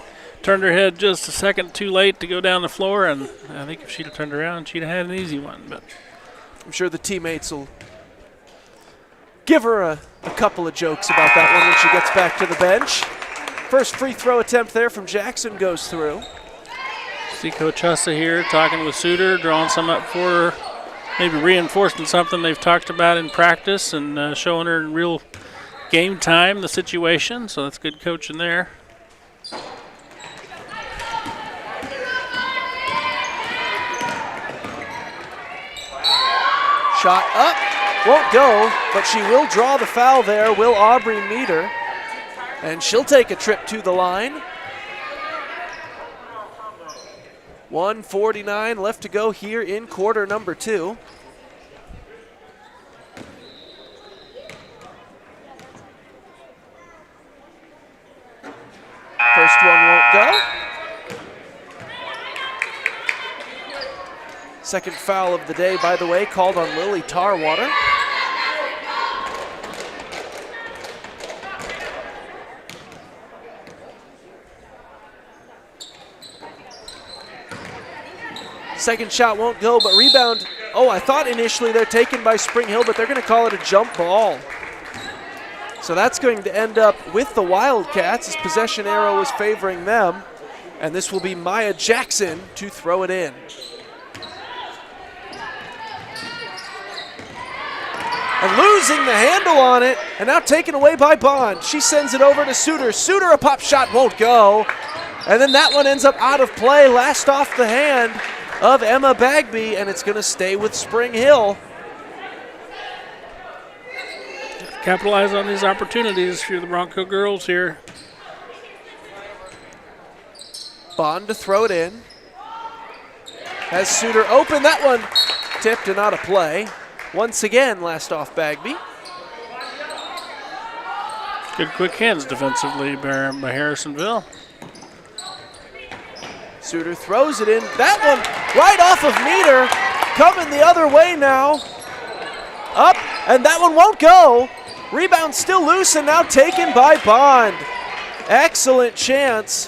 turned her head just a second too late to go down the floor, and I think if she'd have turned around, she'd have had an easy one. But I'm sure the teammates will give her a couple of jokes about that one when she gets back to the bench. First free throw attempt there from Jackson goes through. See Coach Hussa here talking with Suter, drawing some up for her, maybe reinforcing something they've talked about in practice and showing her in real game time the situation. So that's good coaching there. Shot up, won't go, but she will draw the foul there, will Aubrey Meter. And she'll take a trip to the line. 1:49 left to go here in quarter number 2. First one won't go. Second foul of the day, by the way, called on Lily Tarwater. Second shot won't go, but rebound. Oh, I thought initially they're taken by Spring Hill, but they're going to call it a jump ball. So that's going to end up with the Wildcats as possession arrow is favoring them. And this will be Maya Jackson to throw it in. And losing the handle on it, and now taken away by Bond. She sends it over to Suter. Suter, a pop shot won't go. And then that one ends up out of play, last off the hand of Emma Bagby, and it's going to stay with Spring Hill. Capitalize on these opportunities for the Bronco girls here. Bond to throw it in. Has Suter open. That one tipped and out of play. Once again, last off Bagby. Good quick hands defensively by Harrisonville. Suter throws it in. That one right off of Meter. Coming the other way now. Up, and that one won't go. Rebound still loose and now taken by Bond. Excellent chance.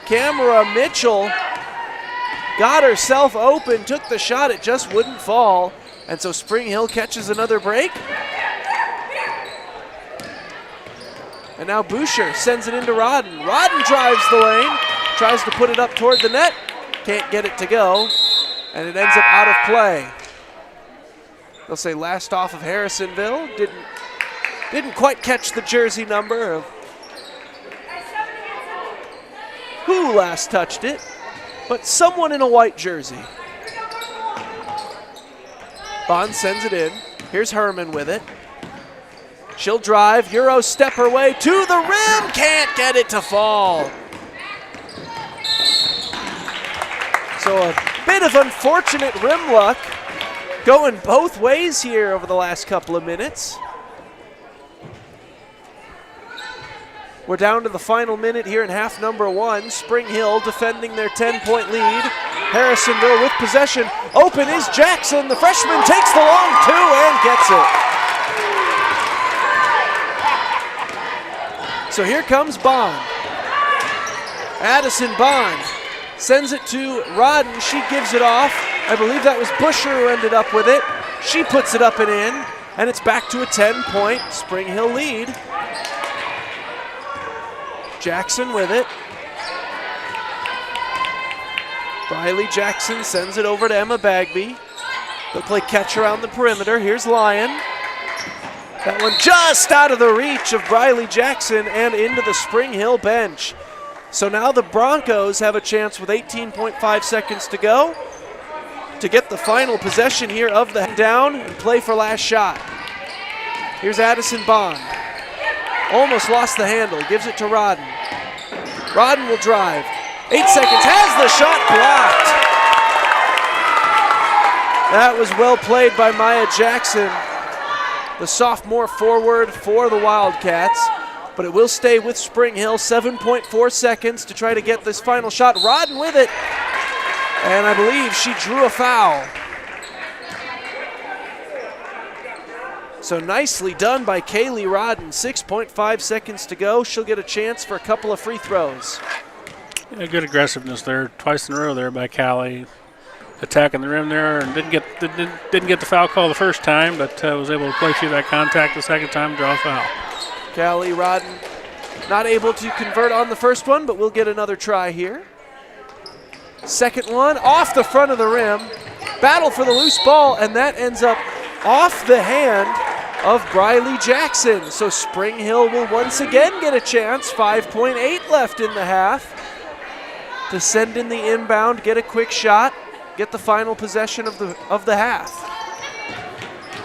Camera Mitchell got herself open, took the shot, it just wouldn't fall. And so Spring Hill catches another break. And now Boucher sends it into Rodden. Rodden drives the lane, tries to put it up toward the net, can't get it to go, and it ends up out of play. They'll say last off of Harrisonville, didn't quite catch the jersey number of who last touched it, but someone in a white jersey. Bond sends it in. Here's Herman with it. She'll drive, Euro step her way to the rim, can't get it to fall. So a bit of unfortunate rim luck going both ways here over the last couple of minutes. We're down to the final minute here in half number one. Spring Hill defending their 10-point lead. Harrisonville with possession. Open is Jackson. The freshman takes the long two and gets it. So here comes Bond. Addison Bond sends it to Rodden. She gives it off. I believe that was Busher who ended up with it. She puts it up and in, and it's back to a 10-point Spring Hill lead. Jackson with it. Riley Jackson sends it over to Emma Bagby. They'll play catch around the perimeter. Here's Lyon. That one just out of the reach of Riley Jackson and into the Spring Hill bench. So now the Broncos have a chance with 18.5 seconds to go to get the final possession here of the down and play for last shot. Here's Addison Bond. Almost lost the handle, gives it to Rodden. Rodden will drive. 8 seconds, has the shot blocked. That was well played by Maya Jackson, the sophomore forward for the Wildcats. But it will stay with Spring Hill. 7.4 seconds to try to get this final shot. Rodden with it. And I believe she drew a foul. So nicely done by Kaylee Rodden. 6.5 seconds to go. She'll get a chance for a couple of free throws. Yeah, good aggressiveness there, twice in a row there by Callie, attacking the rim there, and didn't get the foul call the first time, but was able to play through that contact the second time, draw a foul. Callie Rodden not able to convert on the first one, but we'll get another try here. Second one off the front of the rim, battle for the loose ball, and that ends up off the hand of Briley Jackson. So Spring Hill will once again get a chance. 5.8 left in the half to send in the inbound, get a quick shot, get the final possession of the half.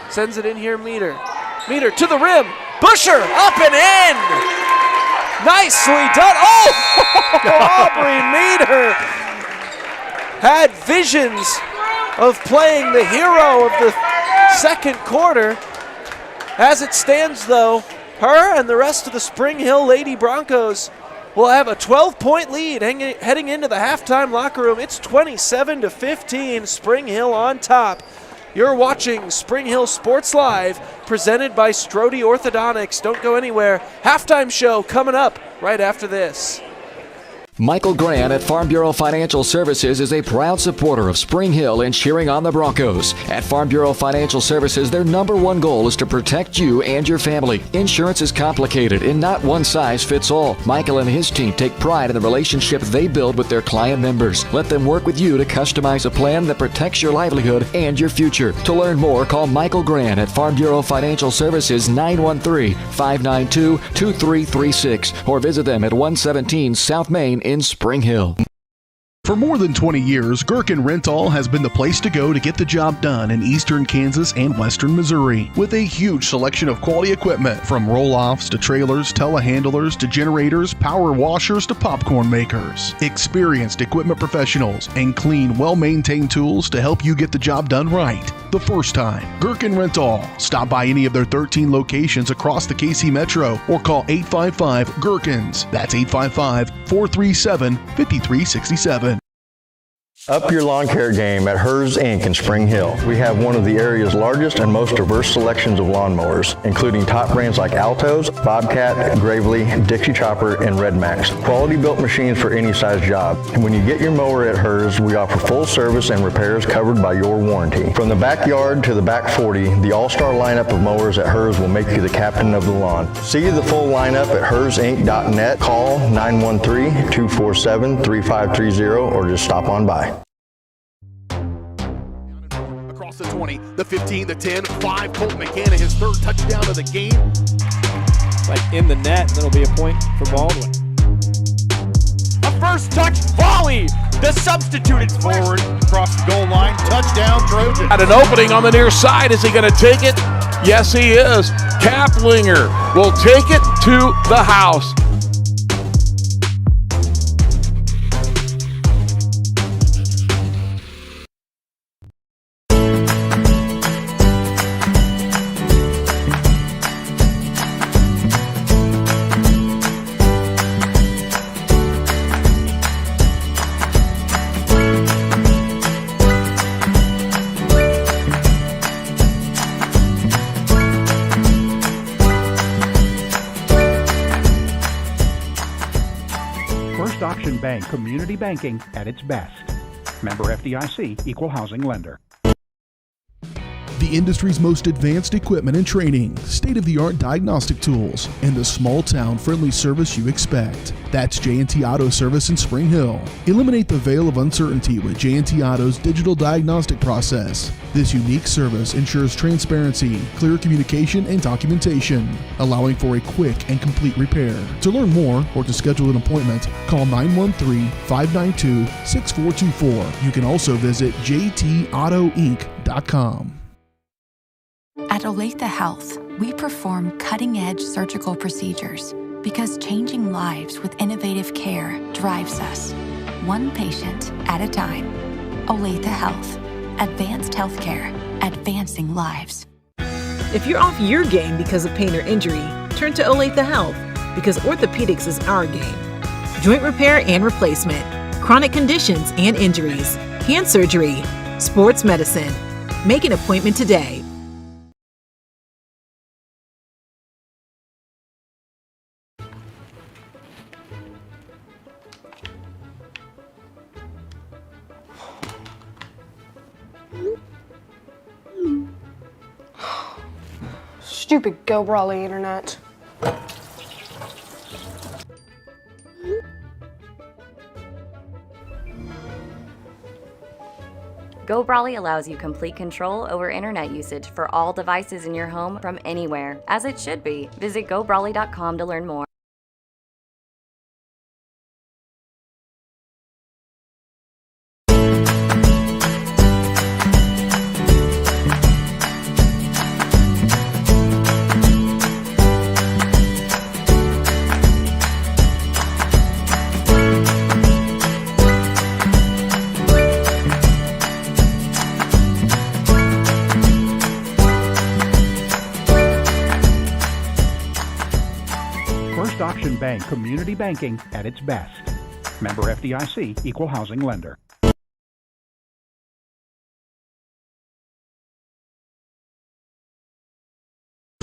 Sends it in here, Meter. Meter to the rim. Busher up and in. Nicely done. Oh, Aubrey Meter had visions of playing the hero of the second quarter. As it stands, though, her and the rest of the Spring Hill Lady Broncos will have a 12-point lead heading into the halftime locker room. It's 27-15, Spring Hill on top. You're watching Spring Hill Sports Live, presented by Strode Orthodontics. Don't go anywhere. Halftime show coming up right after this. Michael Grant at Farm Bureau Financial Services is a proud supporter of Spring Hill and cheering on the Broncos. At Farm Bureau Financial Services, their number one goal is to protect you and your family. Insurance is complicated and not one size fits all. Michael and his team take pride in the relationship they build with their client members. Let them work with you to customize a plan that protects your livelihood and your future. To learn more, call Michael Grant at Farm Bureau Financial Services 913-592-2336 or visit them at 117 South Main in Spring Hill. For more than 20 years, Gherkin Rental has been the place to go to get the job done in eastern Kansas and western Missouri. With a huge selection of quality equipment, from roll-offs to trailers, telehandlers to generators, power washers to popcorn makers. Experienced equipment professionals and clean, well-maintained tools to help you get the job done right the first time. Gherkin Rental. Stop by any of their 13 locations across the KC Metro or call 855-GHERKINS. That's 855-437-5367. Up your lawn care game at Hers Inc. in Spring Hill. We have one of the area's largest and most diverse selections of lawnmowers, including top brands like Altos, Bobcat, Gravely, Dixie Chopper, and Red Max. Quality built machines for any size job. And when you get your mower at Hers, we offer full service and repairs covered by your warranty. From the backyard to the back 40, the all-star lineup of mowers at Hers will make you the captain of the lawn. See the full lineup at hersinc.net. Call 913-247-3530 or just stop on by. The 20, the 15, the 10, 5. Colton McCann, his third touchdown of the game. Like in the net, and it'll be a point for Baldwin. A first touch volley. The substituted forward across the goal line. Touchdown, Trojan. At an opening on the near side. Is he going to take it? Yes, he is. Kaplinger will take it to the house. Bank community banking at its best. Member FDIC, equal housing lender. The industry's most advanced equipment and training, state-of-the-art diagnostic tools, and the small-town friendly service you expect. That's J&T Auto Service in Spring Hill. Eliminate the veil of uncertainty with J&T Auto's digital diagnostic process. This unique service ensures transparency, clear communication, and documentation, allowing for a quick and complete repair. To learn more or to schedule an appointment, call 913-592-6424. You can also visit jtautoinc.com. At Olathe Health, we perform cutting-edge surgical procedures because changing lives with innovative care drives us, one patient at a time. Olathe Health. Advanced healthcare. Advancing lives. If you're off your game because of pain or injury, turn to Olathe Health because orthopedics is our game. Joint repair and replacement, chronic conditions and injuries, hand surgery, sports medicine. Make an appointment today. Stupid Go Brawly internet. Go Brawly allows you complete control over internet usage for all devices in your home from anywhere, as it should be. Visit gobrawly.com to learn more. Bank community banking at its best. Member FDIC, equal housing lender.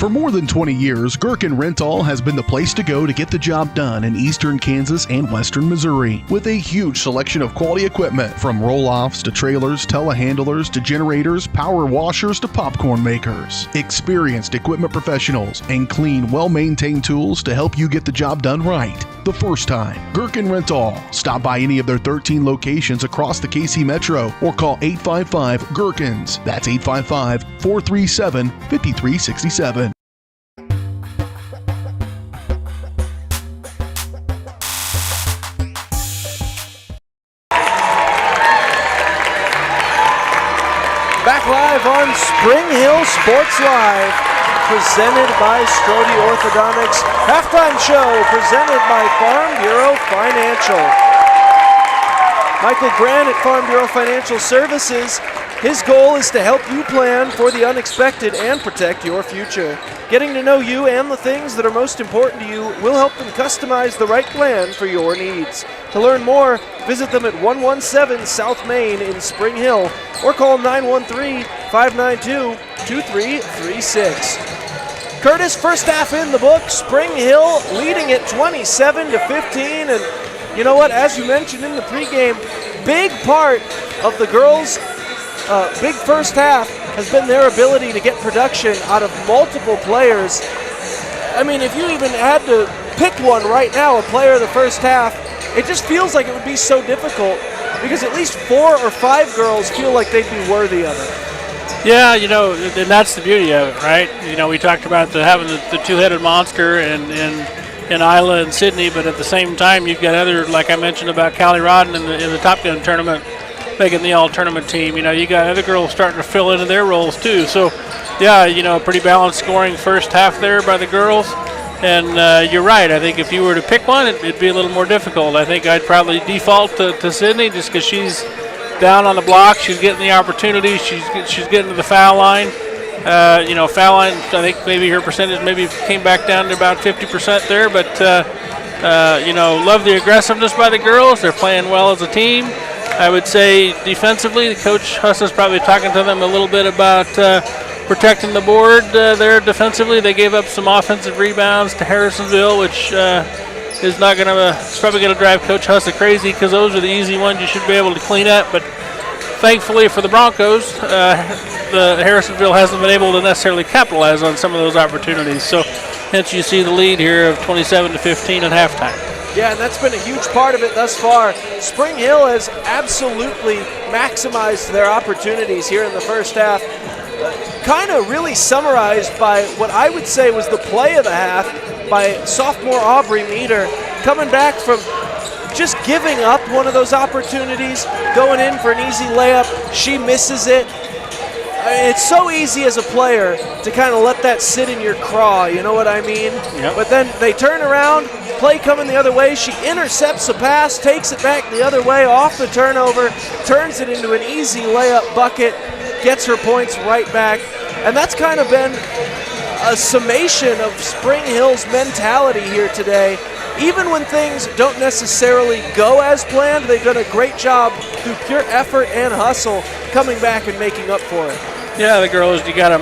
For more than 20 years, Gherkin Rental has been the place to go to get the job done in eastern Kansas and western Missouri. With a huge selection of quality equipment, from roll-offs to trailers, telehandlers to generators, power washers to popcorn makers. Experienced equipment professionals and clean, well-maintained tools to help you get the job done right the first time. Gherkin Rental. Stop by any of their 13 locations across the KC Metro or call 855-GHERKINS. That's 855-437-5367. Back live on Spring Hill Sports Live, presented by Strode Orthodontics. Halftime show presented by Farm Bureau Financial. Michael Grant at Farm Bureau Financial Services. His goal is to help you plan for the unexpected and protect your future. Getting to know you and the things that are most important to you will help them customize the right plan for your needs. To learn more, visit them at 117 South Main in Spring Hill or call 913-592-2336. Curtis, first half in the book. Spring Hill leading it 27-15. And you know what? As you mentioned in the pregame, big part of the girls' big first half has been their ability to get production out of multiple players. I mean, if you even had to pick one right now, a player of the first half, it just feels like it would be so difficult because at least 4 or 5 girls feel like they'd be worthy of it. Yeah, you know, and that's the beauty of it, right? You know, we talked about having the two-headed monster in Isla and Sydney, but at the same time, you've got other, like I mentioned about Callie Rodden in the Top Gun tournament, making the all-tournament team. You know, you got other girls starting to fill into their roles too. So, yeah, you know, pretty balanced scoring first half there by the girls. And you're right. I think if you were to pick one, it'd be a little more difficult. I think I'd probably default to Sydney just because she's down on the block. She's getting the opportunity. She's getting to the foul line. You know, foul line, I think maybe her percentage maybe came back down to about 50% there. But, you know, love the aggressiveness by the girls. They're playing well as a team. I would say defensively, Coach Huss is probably talking to them a little bit about protecting the board there defensively. They gave up some offensive rebounds to Harrisonville, which is not going to, it's probably going to drive Coach Huss crazy because those are the easy ones you should be able to clean up. But thankfully for the Broncos, the Harrisonville hasn't been able to necessarily capitalize on some of those opportunities. So hence you see the lead here of 27-15 at halftime. Yeah, and that's been a huge part of it thus far. Spring Hill has absolutely maximized their opportunities here in the first half. Kind of really summarized by what I would say was the play of the half by sophomore Aubrey Meter, coming back from just giving up one of those opportunities, going in for an easy layup. She misses it. It's so easy as a player to kind of let that sit in your craw, you know what I mean? Yep. But then they turn around, play coming the other way, she intercepts a pass, takes it back the other way off the turnover, turns it into an easy layup bucket, gets her points right back. And that's kind of been a summation of Spring Hill's mentality here today. Even when things don't necessarily go as planned, they've done a great job through pure effort and hustle coming back and making up for it. Yeah, the girls, you gotta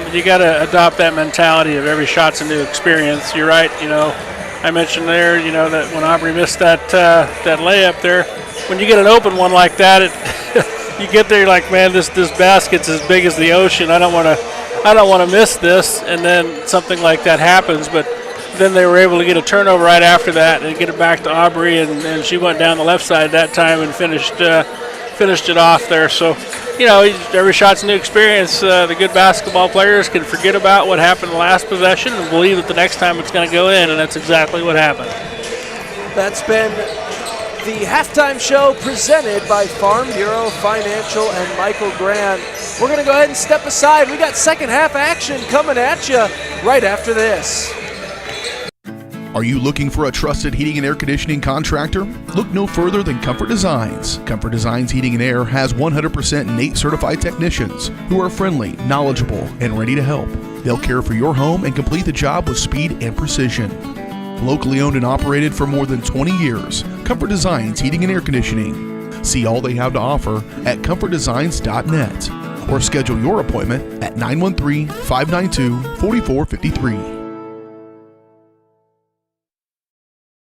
adopt that mentality of every shot's a new experience. You're right. You know, I mentioned there, you know, that when Aubrey missed that layup there, when you get an open one like that, you get there, you're like, man, this basket's as big as the ocean. I don't want to miss this. And then something like that happens, but then they were able to get a turnover right after that and get it back to Aubrey, and she went down the left side that time and finished it off there. So, you know, every shot's a new experience. The good basketball players can forget about what happened in the last possession and believe that the next time it's going to go in, and that's exactly what happened. That's been the halftime show presented by Farm Bureau Financial and Michael Grant. We're going to go ahead and step aside. We got second half action coming at you right after this. Are you looking for a trusted heating and air conditioning contractor? Look no further than Comfort Designs. Comfort Designs Heating and Air has 100% NATE certified technicians who are friendly, knowledgeable, and ready to help. They'll care for your home and complete the job with speed and precision. Locally owned and operated for more than 20 years, Comfort Designs Heating and Air Conditioning. See all they have to offer at comfortdesigns.net. or schedule your appointment at 913-592-4453.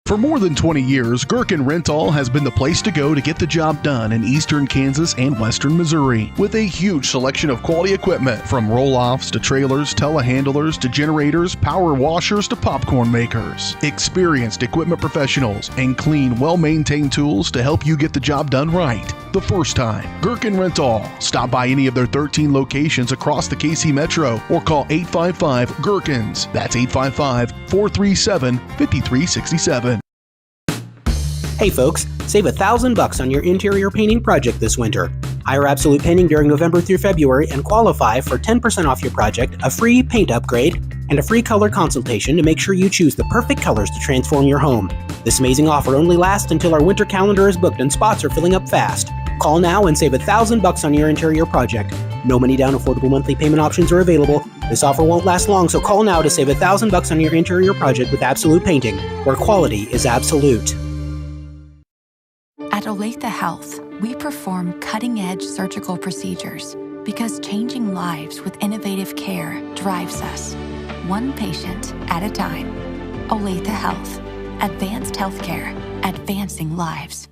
For more than 20 years, Gherkin Rental has been the place to go to get the job done in eastern Kansas and western Missouri. With a huge selection of quality equipment, from roll-offs to trailers, telehandlers to generators, power washers to popcorn makers. Experienced equipment professionals and clean, well-maintained tools to help you get the job done right the first time. Gherkin Rental. Stop by any of their 13 locations across the KC Metro or call 855-GHERKINS. That's 855-437-5367. Hey folks, save $1,000 on your interior painting project this winter. Hire Absolute Painting during November through February and qualify for 10% off your project, a free paint upgrade, and a free color consultation to make sure you choose the perfect colors to transform your home. This amazing offer only lasts until our winter calendar is booked and spots are filling up fast. Call now and save $1,000 on your interior project. No money down, affordable monthly payment options are available. This offer won't last long, so call now to save $1,000 on your interior project with Absolute Painting, where quality is absolute. At Olathe Health, we perform cutting-edge surgical procedures because changing lives with innovative care drives us, one patient at a time. Olathe Health. Advanced healthcare, advancing lives.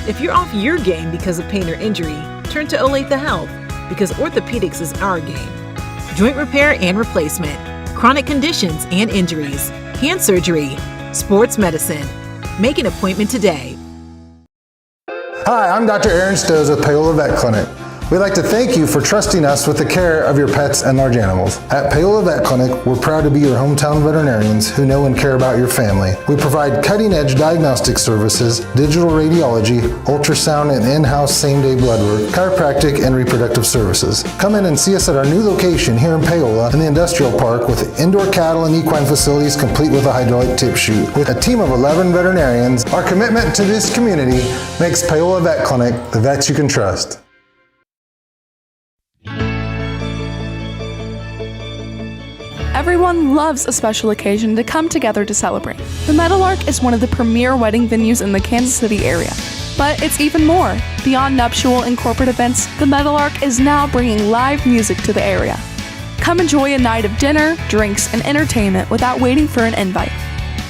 If you're off your game because of pain or injury, turn to Olathe Health because orthopedics is our game. Joint repair and replacement, chronic conditions and injuries, hand surgery, sports medicine. Make an appointment today. Hi, I'm Dr. Aaron Stos with Paola Vet Clinic. We'd like to thank you for trusting us with the care of your pets and large animals. At Paola Vet Clinic, we're proud to be your hometown veterinarians who know and care about your family. We provide cutting-edge diagnostic services, digital radiology, ultrasound, and in-house same-day blood work, chiropractic, and reproductive services. Come in and see us at our new location here in Paola in the Industrial Park with indoor cattle and equine facilities complete with a hydraulic tip chute. With a team of 11 veterinarians, our commitment to this community makes Paola Vet Clinic the vets you can trust. Everyone loves a special occasion to come together to celebrate. The Meadowlark is one of the premier wedding venues in the Kansas City area. But it's even more. Beyond nuptial and corporate events, the Meadowlark is now bringing live music to the area. Come enjoy a night of dinner, drinks, and entertainment without waiting for an invite.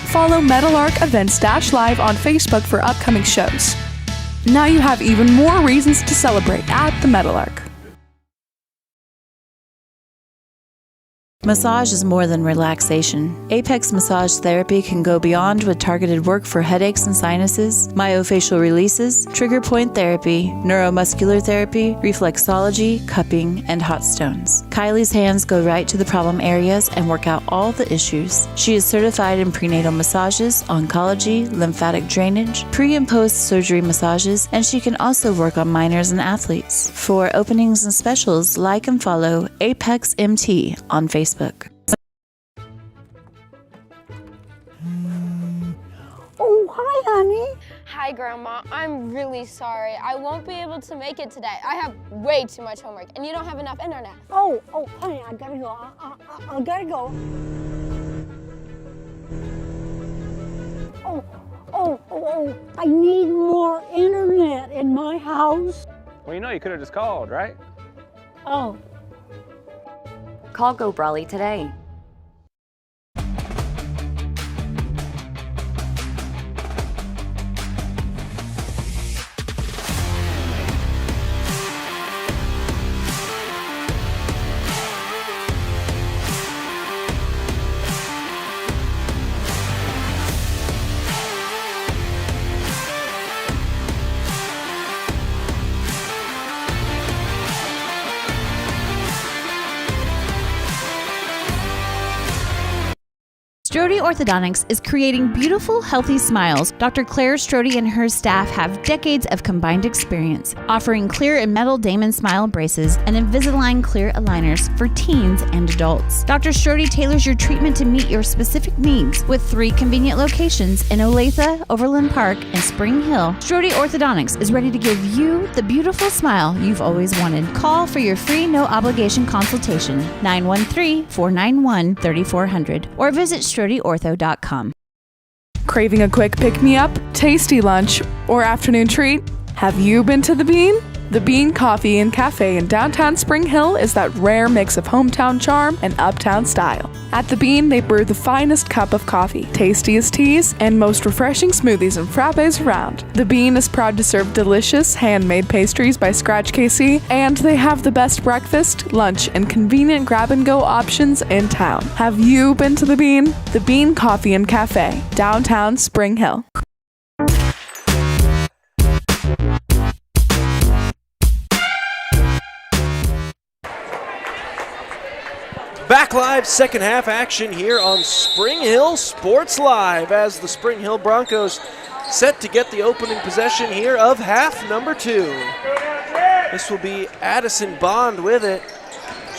Follow Meadowlark Events-Live on Facebook for upcoming shows. Now you have even more reasons to celebrate at the Meadowlark. Massage is more than relaxation. Apex Massage Therapy can go beyond with targeted work for headaches and sinuses, myofascial releases, trigger point therapy, neuromuscular therapy, reflexology, cupping, and hot stones. Kylie's hands go right to the problem areas and work out all the issues. She is certified in prenatal massages, oncology, lymphatic drainage, pre- and post-surgery massages, and she can also work on minors and athletes. For openings and specials, like and follow Apex MT on Facebook. Oh, hi, honey. Hi, Grandma. I'm really sorry. I won't be able to make it today. I have way too much homework, and you don't have enough internet. Oh, honey, I gotta go. I gotta go. Oh, I need more internet in my house. Well, you know, you could have just called, right? Oh. Call Go Brawley today. Strode Orthodontics is creating beautiful, healthy smiles. Dr. Claire Strode and her staff have decades of combined experience, offering clear and metal Damon smile braces and Invisalign clear aligners for teens and adults. Dr. Strode tailors your treatment to meet your specific needs with 3 convenient locations in Olathe, Overland Park, and Spring Hill. Strode Orthodontics is ready to give you the beautiful smile you've always wanted. Call for your free no-obligation consultation, 913-491-3400, or visit StrodeOrtho.com. Craving a quick pick-me-up, tasty lunch, or afternoon treat? Have you been to the Bean? The Bean Coffee and Cafe in downtown Spring Hill is that rare mix of hometown charm and uptown style. At The Bean, they brew the finest cup of coffee, tastiest teas, and most refreshing smoothies and frappes around. The Bean is proud to serve delicious, handmade pastries by Scratch KC, and they have the best breakfast, lunch, and convenient grab-and-go options in town. Have you been to The Bean? The Bean Coffee and Cafe, downtown Spring Hill. Back live, second half action here on Spring Hill Sports Live as the Spring Hill Broncos set to get the opening possession here of half number 2. This will be Addison Bond with it.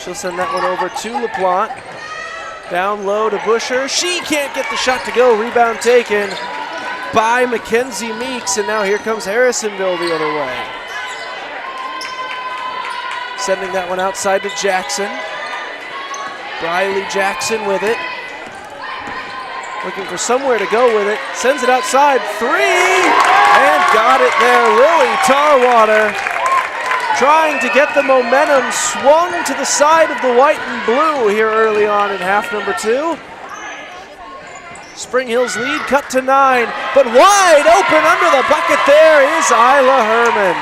She'll send that one over to LaPlante. Down low to Busher. She can't get the shot to go. Rebound taken by Mackenzie Meeks, and now here comes Harrisonville the other way. Sending that one outside to Jackson. Briley Jackson with it. Looking for somewhere to go with it. Sends it outside. 3! And got it there. Lily Tarwater trying to get the momentum swung to the side of the white and blue here early on in half number 2. Spring Hill's lead cut to 9, but wide open under the bucket there is Isla Herman.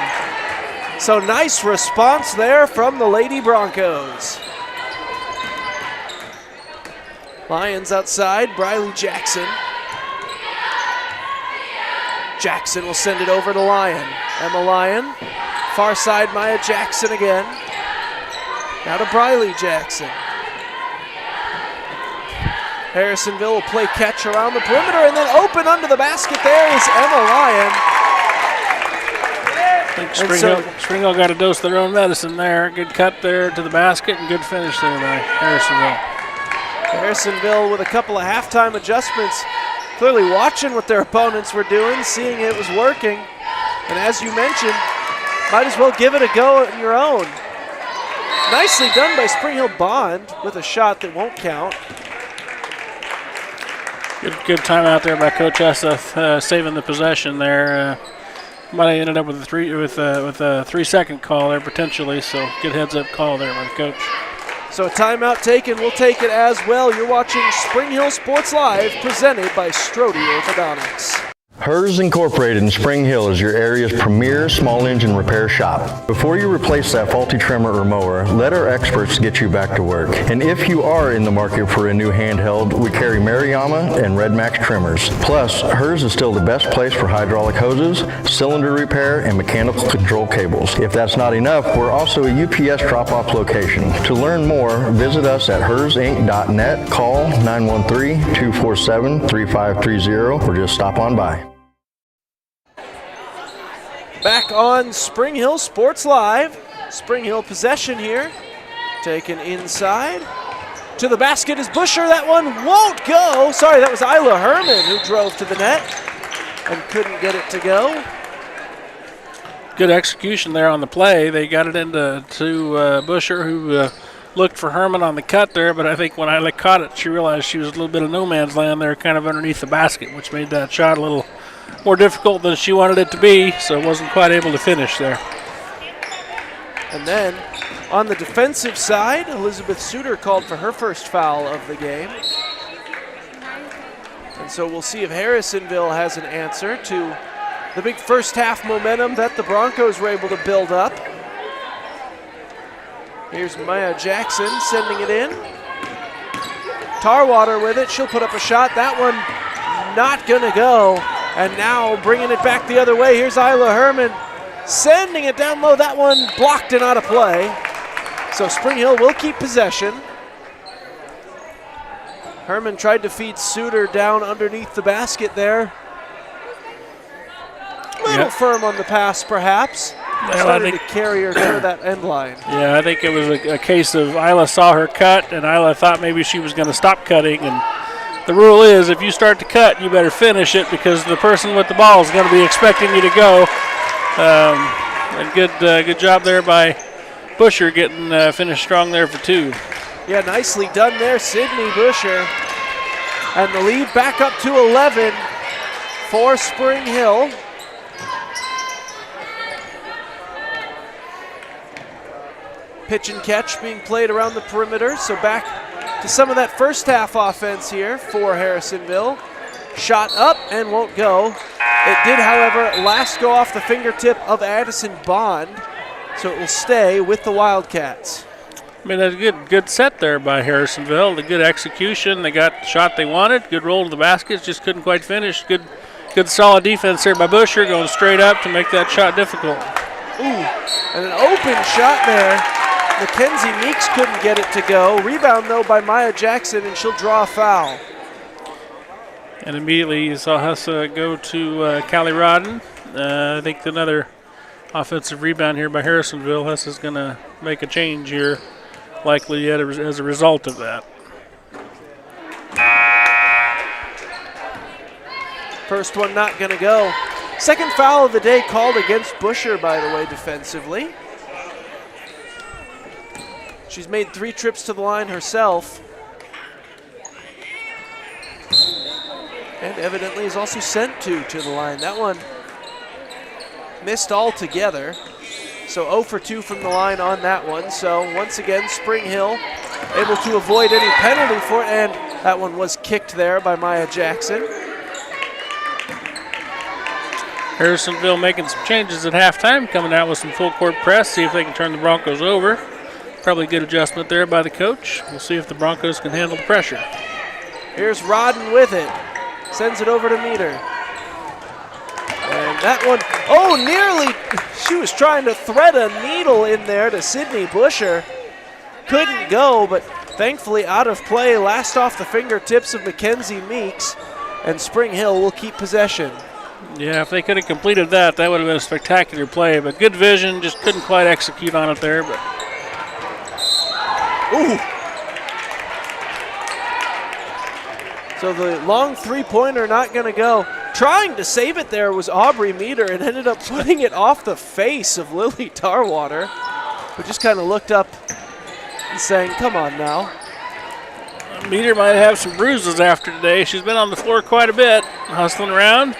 So nice response there from the Lady Broncos. Lions outside, Briley Jackson. Jackson will send it over to Lyon. Emma Lyon, far side Maya Jackson again. Now to Briley Jackson. Harrisonville will play catch around the perimeter and then open under the basket there is Emma Lyon. I think Spring Hill got a dose of their own medicine there. Good cut there to the basket and good finish there by Harrisonville. Harrisonville with a couple of halftime adjustments, clearly watching what their opponents were doing, seeing it was working. And as you mentioned, might as well give it a go on your own. Nicely done by Spring Hill Bond with a shot that won't count. Good timeout there by Coach Eseth, saving the possession there. Might have ended up with a 3-second call there potentially, so good heads-up call there by the coach. So a timeout taken, we'll take it as well. You're watching Spring Hill Sports Live, presented by Strode Orthodontics. Hers Incorporated in Spring Hill is your area's premier small engine repair shop. Before you replace that faulty trimmer or mower, let our experts get you back to work. And if you are in the market for a new handheld, we carry Maruyama and Red Max trimmers. Plus, Hers is still the best place for hydraulic hoses, cylinder repair, and mechanical control cables. If that's not enough, we're also a UPS drop-off location. To learn more, visit us at hersinc.net, call 913-247-3530, or just stop on by. Back on Spring Hill Sports Live. Spring Hill possession here. Taken inside. To the basket is Busher. That one won't go. Sorry, that was Isla Herman who drove to the net and couldn't get it to go. Good execution there on the play. They got it into Busher, who looked for Herman on the cut there, but I think when Isla caught it, she realized she was a little bit of no man's land there, kind of underneath the basket, which made that shot a little more difficult than she wanted it to be, so wasn't quite able to finish there. And then on the defensive side, Elizabeth Suter called for her first foul of the game. And so we'll see if Harrisonville has an answer to the big first half momentum that the Broncos were able to build up. Here's Maya Jackson sending it in. Tarwater with it, she'll put up a shot. That one not gonna go. And now bringing it back the other way, here's Isla Herman sending it down low. That one blocked and out of play. So Spring Hill will keep possession. Herman tried to feed Suter down underneath the basket there. Little firm on the pass, perhaps. Started to carry her to that end line. Yeah, I think it was a case of Isla saw her cut, and Isla thought maybe she was going to stop cutting. And the rule is, if you start to cut, you better finish it, because the person with the ball is going to be expecting you to go. And good job there by Busher, getting finished strong there for 2. Yeah, nicely done there, Sydney Busher. And the lead back up to 11 for Spring Hill. pitch and catch being played around the perimeter. So back to some of that first half offense here for Harrisonville. Shot up and won't go. It did, however, last go off the fingertip of Addison Bond, so it will stay with the Wildcats. I mean, that's a good set there by Harrisonville. The good execution. They got the shot they wanted. Good roll to the basket. Just couldn't quite finish. Good solid defense there by Busher, going straight up to make that shot difficult. Ooh, and an open shot there. Mackenzie Meeks couldn't get it to go. Rebound, though, by Maya Jackson, and she'll draw a foul. And immediately you saw Hussa go to Callie Rodden. I think another offensive rebound here by Harrisonville. Hussa's going to make a change here, likely as a result of that. First one not going to go. Second foul of the day called against Busher, by the way, defensively. She's made 3 trips to the line herself. And evidently is also sent to the line. That one missed altogether. So 0 for 2 from the line on that one. So once again, Spring Hill able to avoid any penalty for it. And that one was kicked there by Maya Jackson. Harrisonville making some changes at halftime, coming out with some full court press, see if they can turn the Broncos over. Probably a good adjustment there by the coach. We'll see if the Broncos can handle the pressure. Here's Rodden with it. Sends it over to Meter. And that one, nearly, she was trying to thread a needle in there to Sydney Busher. Couldn't go, but thankfully out of play, last off the fingertips of Mackenzie Meeks, and Spring Hill will keep possession. Yeah, if they could have completed that, that would have been a spectacular play, but good vision, just couldn't quite execute on it there. But ooh. So the long three-pointer not going to go. Trying to save it there was Aubrey Meter and ended up putting it off the face of Lily Tarwater, who just kind of looked up and saying, come on now. Meter might have some bruises after today. She's been on the floor quite a bit, hustling around,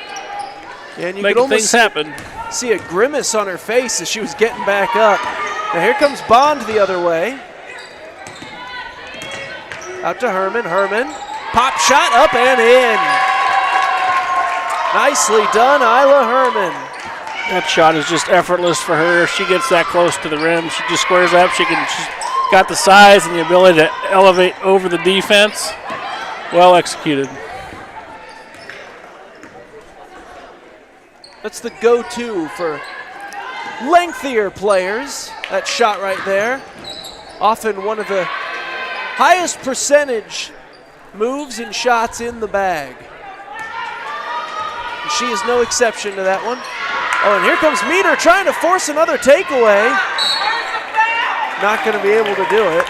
and you making things happen. See a grimace on her face as she was getting back up. Now here comes Bond the other way. Out to Herman. Herman. Pop shot up and in. Nicely done, Isla Herman. That shot is just effortless for her. She gets that close to the rim. She just squares up. She's got the size and the ability to elevate over the defense. Well executed. That's the go-to for lengthier players. That shot right there. Often one of the highest percentage moves and shots in the bag. And she is no exception to that one. Oh, and here comes Meter trying to force another takeaway. Not going to be able to do it.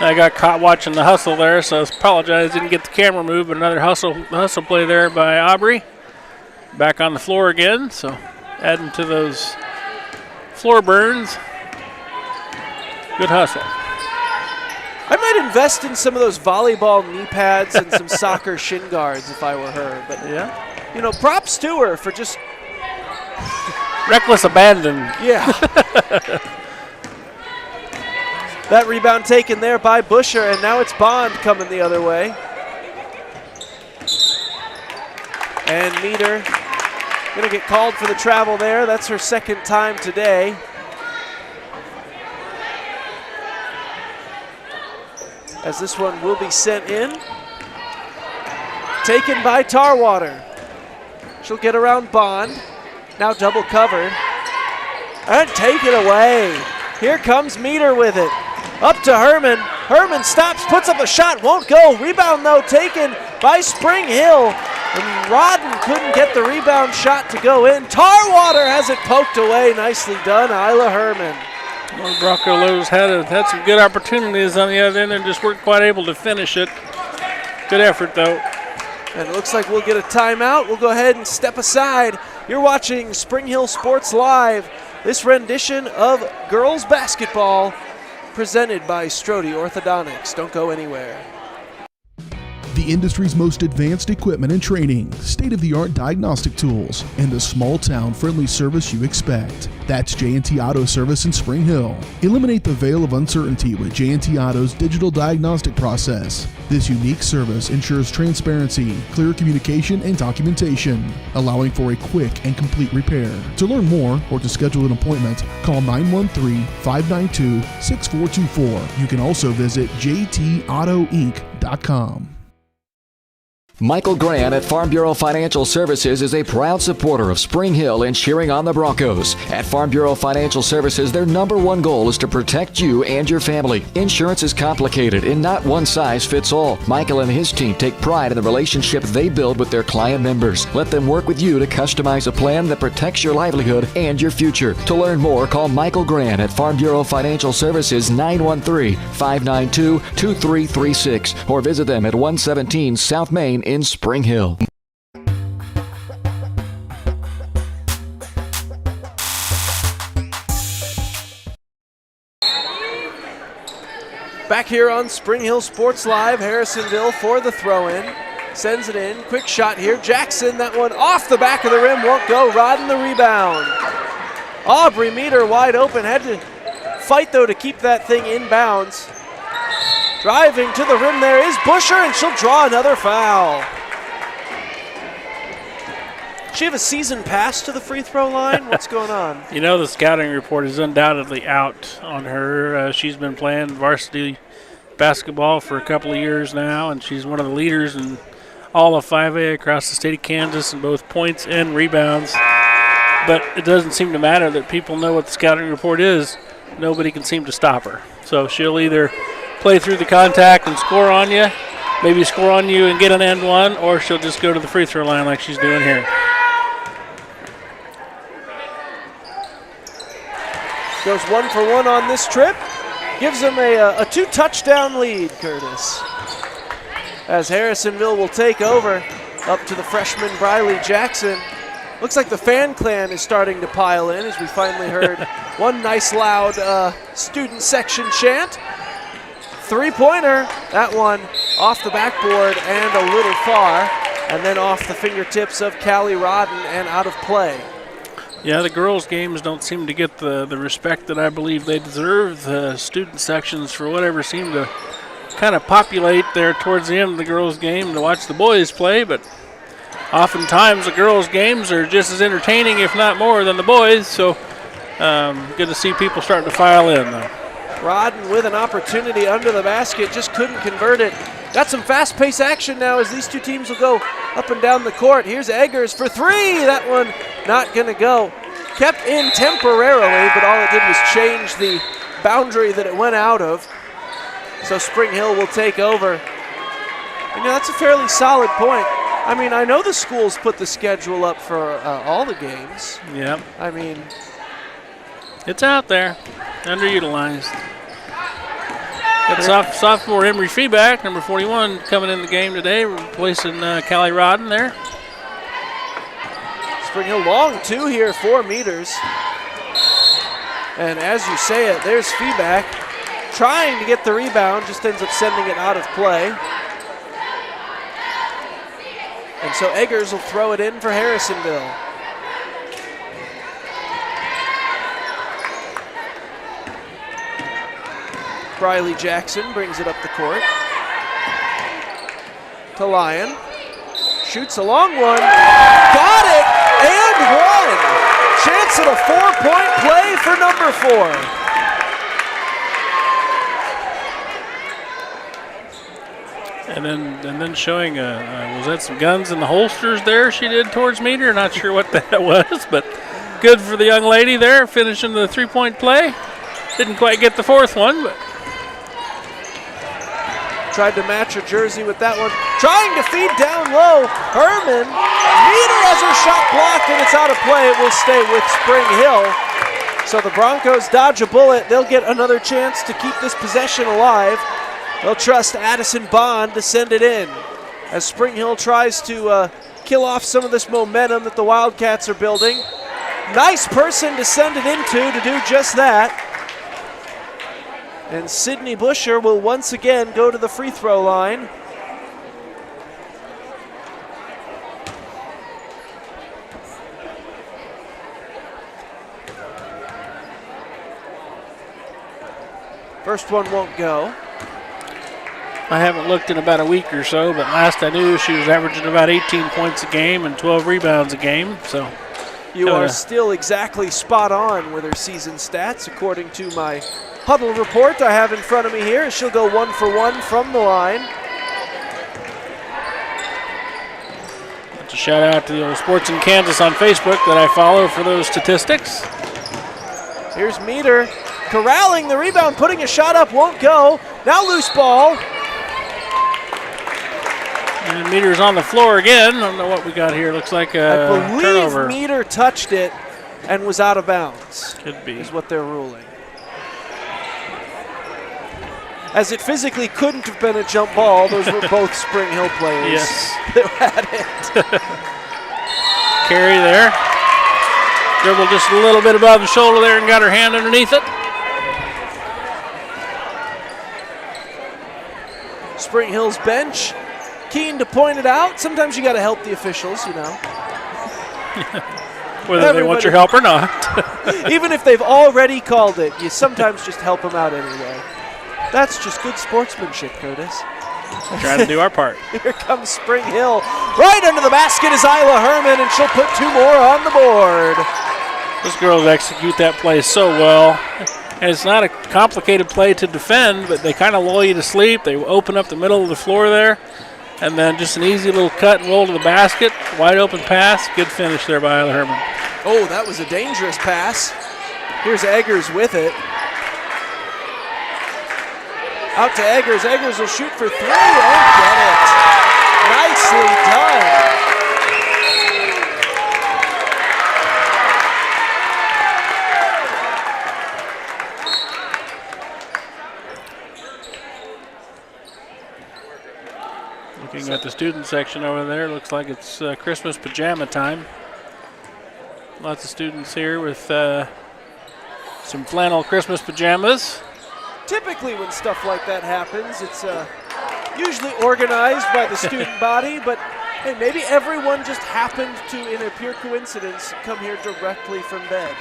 I got caught watching the hustle there, so I apologize. Didn't get the camera move, but another hustle play there by Aubrey. Back on the floor again, so adding to those floor burns. Good hustle. I might invest in some of those volleyball knee pads and some soccer shin guards if I were her. But, yeah, you know, props to her for just reckless abandon. Yeah. That rebound taken there by Busher, and now it's Bond coming the other way. And Meter going to get called for the travel there. That's her second time today. As this one will be sent in. Taken by Tarwater. She'll get around Bond. Now double covered. And take it away. Here comes Meter with it. Up to Herman. Herman stops, puts up a shot, won't go. Rebound, though, taken by Spring Hill. And Rodden couldn't get the rebound shot to go in. Tarwater has it poked away. Nicely done, Isla Herman. Well, Bronco Lowe's had some good opportunities on the other end and just weren't quite able to finish it. Good effort, though. And it looks like we'll get a timeout. We'll go ahead and step aside. You're watching Spring Hill Sports Live. This rendition of girls basketball presented by Strode Orthodontics. Don't go anywhere. The industry's most advanced equipment and training, state-of-the-art diagnostic tools, and the small-town friendly service you expect. That's J&T Auto Service in Spring Hill. Eliminate the veil of uncertainty with J&T Auto's digital diagnostic process. This unique service ensures transparency, clear communication, and documentation, allowing for a quick and complete repair. To learn more or to schedule an appointment, call 913-592-6424. You can also visit jtautoinc.com. Michael Grant at Farm Bureau Financial Services is a proud supporter of Spring Hill and cheering on the Broncos. At Farm Bureau Financial Services, their number one goal is to protect you and your family. Insurance is complicated and not one size fits all. Michael and his team take pride in the relationship they build with their client members. Let them work with you to customize a plan that protects your livelihood and your future. To learn more, call Michael Grant at Farm Bureau Financial Services 913-592-2336 or visit them at 117 South Main in Spring Hill. Back here on Spring Hill Sports Live, Harrisonville for the throw-in. Sends it in. Quick shot here. Jackson, that one off the back of the rim. Won't go. Rodden the rebound. Aubrey Meter wide open. Had to fight, though, to keep that thing in bounds. Driving to the rim there is Busher, and she'll draw another foul. Does she have a season pass to the free throw line? What's going on? You know, the scouting report is undoubtedly out on her. She's been playing varsity basketball for a couple of years now, and she's one of the leaders in all of 5A across the state of Kansas in both points and rebounds. But it doesn't seem to matter that people know what the scouting report is. Nobody can seem to stop her. So she'll either play through the contact and score on you, maybe score on you and get an end one, or she'll just go to the free throw line like she's doing here. Goes 1 for 1 on this trip. Gives them a 2-touchdown lead, Curtis. As Harrisonville will take over up to the freshman Briley Jackson. Looks like the fan clan is starting to pile in as we finally heard one nice loud student section chant. Three-pointer, that one off the backboard and a little far, and then off the fingertips of Callie Rodden and out of play. Yeah, the girls' games don't seem to get the respect that I believe they deserve. The student sections, for whatever, seem to kind of populate there towards the end of the girls' game to watch the boys play, but oftentimes the girls' games are just as entertaining, if not more, than the boys, so good to see people starting to file in, though. Rodden with an opportunity under the basket, just couldn't convert it. Got some fast-paced action now as these two teams will go up and down the court. Here's Eggers for three. That one not going to go. Kept in temporarily, but all it did was change the boundary that it went out of. So Spring Hill will take over. And that's a fairly solid point. I mean, I know the schools put the schedule up for all the games. Yep. I mean, it's out there, underutilized. Got sophomore Emery Feeback, number 41, coming in the game today, replacing Callie Rodden there. Spring Hill long two here, 4 meters. And as you say it, there's Feeback trying to get the rebound, just ends up sending it out of play. And so Eggers will throw it in for Harrisonville. Briley Jackson brings it up the court to Lyon. Shoots a long one. Got it and one. Chance at a 4-point play for number 4. And then showing, was that some guns in the holsters there she did towards Meter? Not sure what that was, but good for the young lady there, finishing the 3-point play. Didn't quite get the 4th one, but tried to match her jersey with that one. Trying to feed down low. Herman. Meter has her shot blocked and it's out of play. It will stay with Spring Hill. So the Broncos dodge a bullet. They'll get another chance to keep this possession alive. They'll trust Addison Bond to send it in as Spring Hill tries to kill off some of this momentum that the Wildcats are building. Nice person to send it into to do just that. And Sydney Busher will once again go to the free throw line. First one won't go. I haven't looked in about a week or so, but last I knew she was averaging about 18 points a game and 12 rebounds a game. So you are still exactly spot on with her season stats, according to my huddle report I have in front of me here. She'll go 1 for 1 from the line. That's a shout out to the old Sports in Kansas on Facebook that I follow for those statistics. Here's Meter corralling the rebound, putting a shot up, won't go. Now loose ball. And Meter's on the floor again. I don't know what we got here. Looks like a turnover. I believe Meter touched it and was out of bounds. Could be. Is what they're ruling. As it physically couldn't have been a jump ball. Those were both Spring Hill players that had it. Carry there. Dribbled just a little bit above the shoulder there and got her hand underneath it. Spring Hill's bench, keen to point it out. Sometimes you got to help the officials, you know. Whether they want your help or not. Even if they've already called it, you sometimes just help them out anyway. That's just good sportsmanship, Curtis. Trying to do our part. Here comes Spring Hill. Right under the basket is Isla Herman, and she'll put 2 more on the board. Those girls execute that play so well. And it's not a complicated play to defend, but they kind of lull you to sleep. They open up the middle of the floor there, and then just an easy little cut and roll to the basket. Wide open pass. Good finish there by Isla Herman. Oh, that was a dangerous pass. Here's Eggers with it. Out to Eggers. Eggers will shoot for 3 and get it. Nicely done. Looking at the student section over there, looks like it's Christmas pajama time. Lots of students here with some flannel Christmas pajamas. Typically when stuff like that happens, it's usually organized by the student body, but hey, maybe everyone just happened to, in a pure coincidence, come here directly from bed.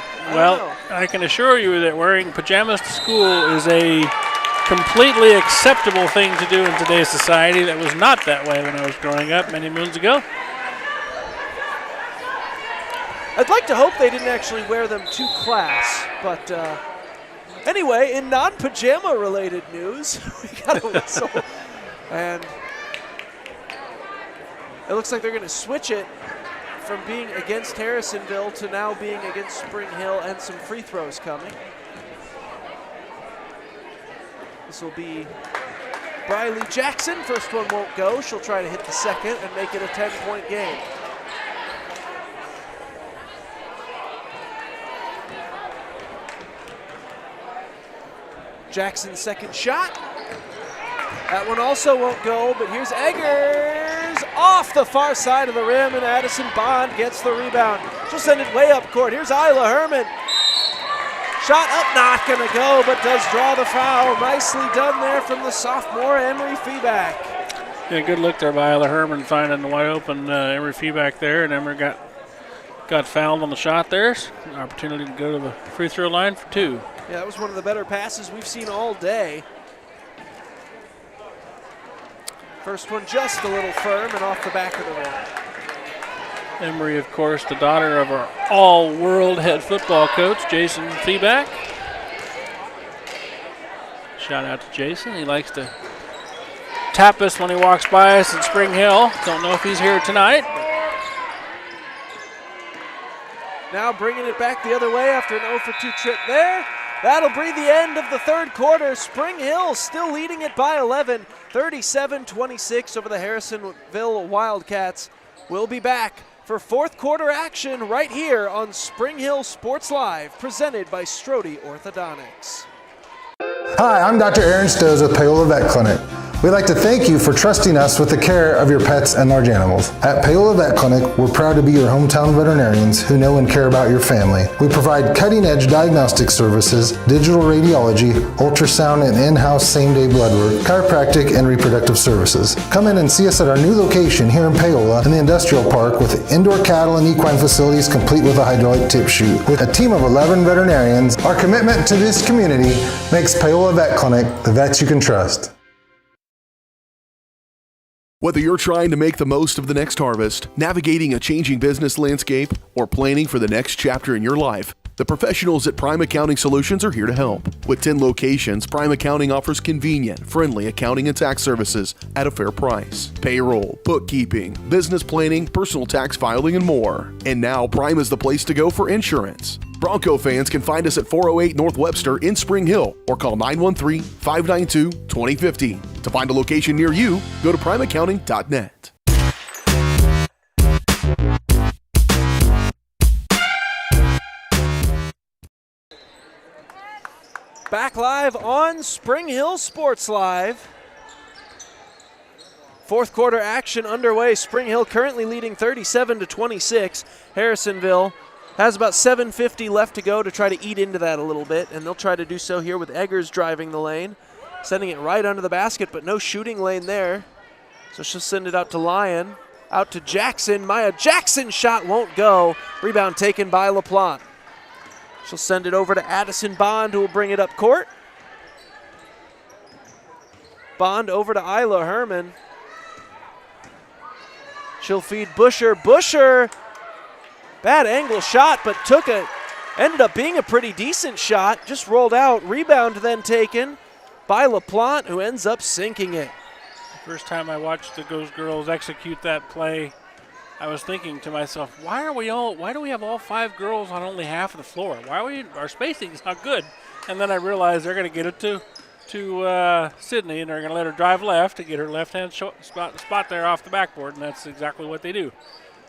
I can assure you that wearing pajamas to school is a completely acceptable thing to do in today's society. That was not that way when I was growing up many moons ago. I'd like to hope they didn't actually wear them to class, but anyway, in non-pajama related news, we got a whistle, and it looks like they're going to switch it from being against Harrisonville to now being against Spring Hill, and some free throws coming. This will be Briley Jackson. First one won't go. She'll try to hit the second and make it a 10-point game. Jackson's second shot. That one also won't go, but here's Eggers off the far side of the rim, and Addison Bond gets the rebound. She'll send it way up court. Here's Isla Herman. Shot up, not gonna go, but does draw the foul. Nicely done there from the sophomore, Emery Feeback. Yeah, good look there by Isla Herman finding the wide open Emery Feeback there, and Emery got fouled on the shot there. An opportunity to go to the free throw line for 2. Yeah, that was one of the better passes we've seen all day. First one just a little firm and off the back of the rim. Emery, of course, the daughter of our all-world head football coach, Jason Feeback. Shout out to Jason. He likes to tap us when he walks by us in Spring Hill. Don't know if he's here tonight. Now bringing it back the other way after an 0 for 2 trip there. That'll be the end of the third quarter. Spring Hill still leading it by 11, 37-26 over the Harrisonville Wildcats. We'll be back for fourth quarter action right here on Spring Hill Sports Live, presented by Strode Orthodontics. Hi, I'm Dr. Aaron Stos with Payola Vet Clinic. We'd like to thank you for trusting us with the care of your pets and large animals. At Paola Vet Clinic, we're proud to be your hometown veterinarians who know and care about your family. We provide cutting-edge diagnostic services, digital radiology, ultrasound, and in-house same-day blood work, chiropractic, and reproductive services. Come in and see us at our new location here in Paola in the Industrial Park with indoor cattle and equine facilities complete with a hydraulic tip chute. With a team of 11 veterinarians, our commitment to this community makes Paola Vet Clinic the vets you can trust. Whether you're trying to make the most of the next harvest, navigating a changing business landscape, or planning for the next chapter in your life, the professionals at Prime Accounting Solutions are here to help. With 10 locations, Prime Accounting offers convenient, friendly accounting and tax services at a fair price. Payroll, bookkeeping, business planning, personal tax filing, and more. And now Prime is the place to go for insurance. Bronco fans can find us at 408 North Webster in Spring Hill or call 913-592-2050. To find a location near you, go to primeaccounting.net. Back live on Spring Hill Sports Live. Fourth quarter action underway. Spring Hill currently leading 37-26. Harrisonville has about 7:50 left to go to try to eat into that a little bit, and they'll try to do so here with Eggers driving the lane, sending it right under the basket, but no shooting lane there. So she'll send it out to Lyon, out to Jackson. Maya Jackson's shot won't go. Rebound taken by LaPlante. She'll send it over to Addison Bond, who will bring it up court. Bond over to Isla Herman. She'll feed Busher. Busher, bad angle shot, but ended up being a pretty decent shot. Just rolled out. Rebound then taken by LaPlante, who ends up sinking it. First time I watched the Ghost Girls execute that play, I was thinking to myself, why do we have all 5 girls on only half of the floor? Our spacing is not good. And then I realized they're going to get it to Sydney, and they're going to let her drive left to get her left-hand spot there off the backboard, and that's exactly what they do.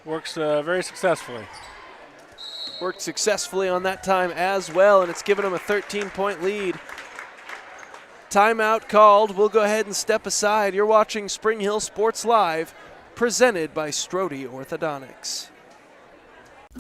Works very successfully. Worked successfully on that time as well, and it's given them a 13-point lead. Timeout called. We'll go ahead and step aside. You're watching Spring Hill Sports Live, presented by Strode Orthodontics.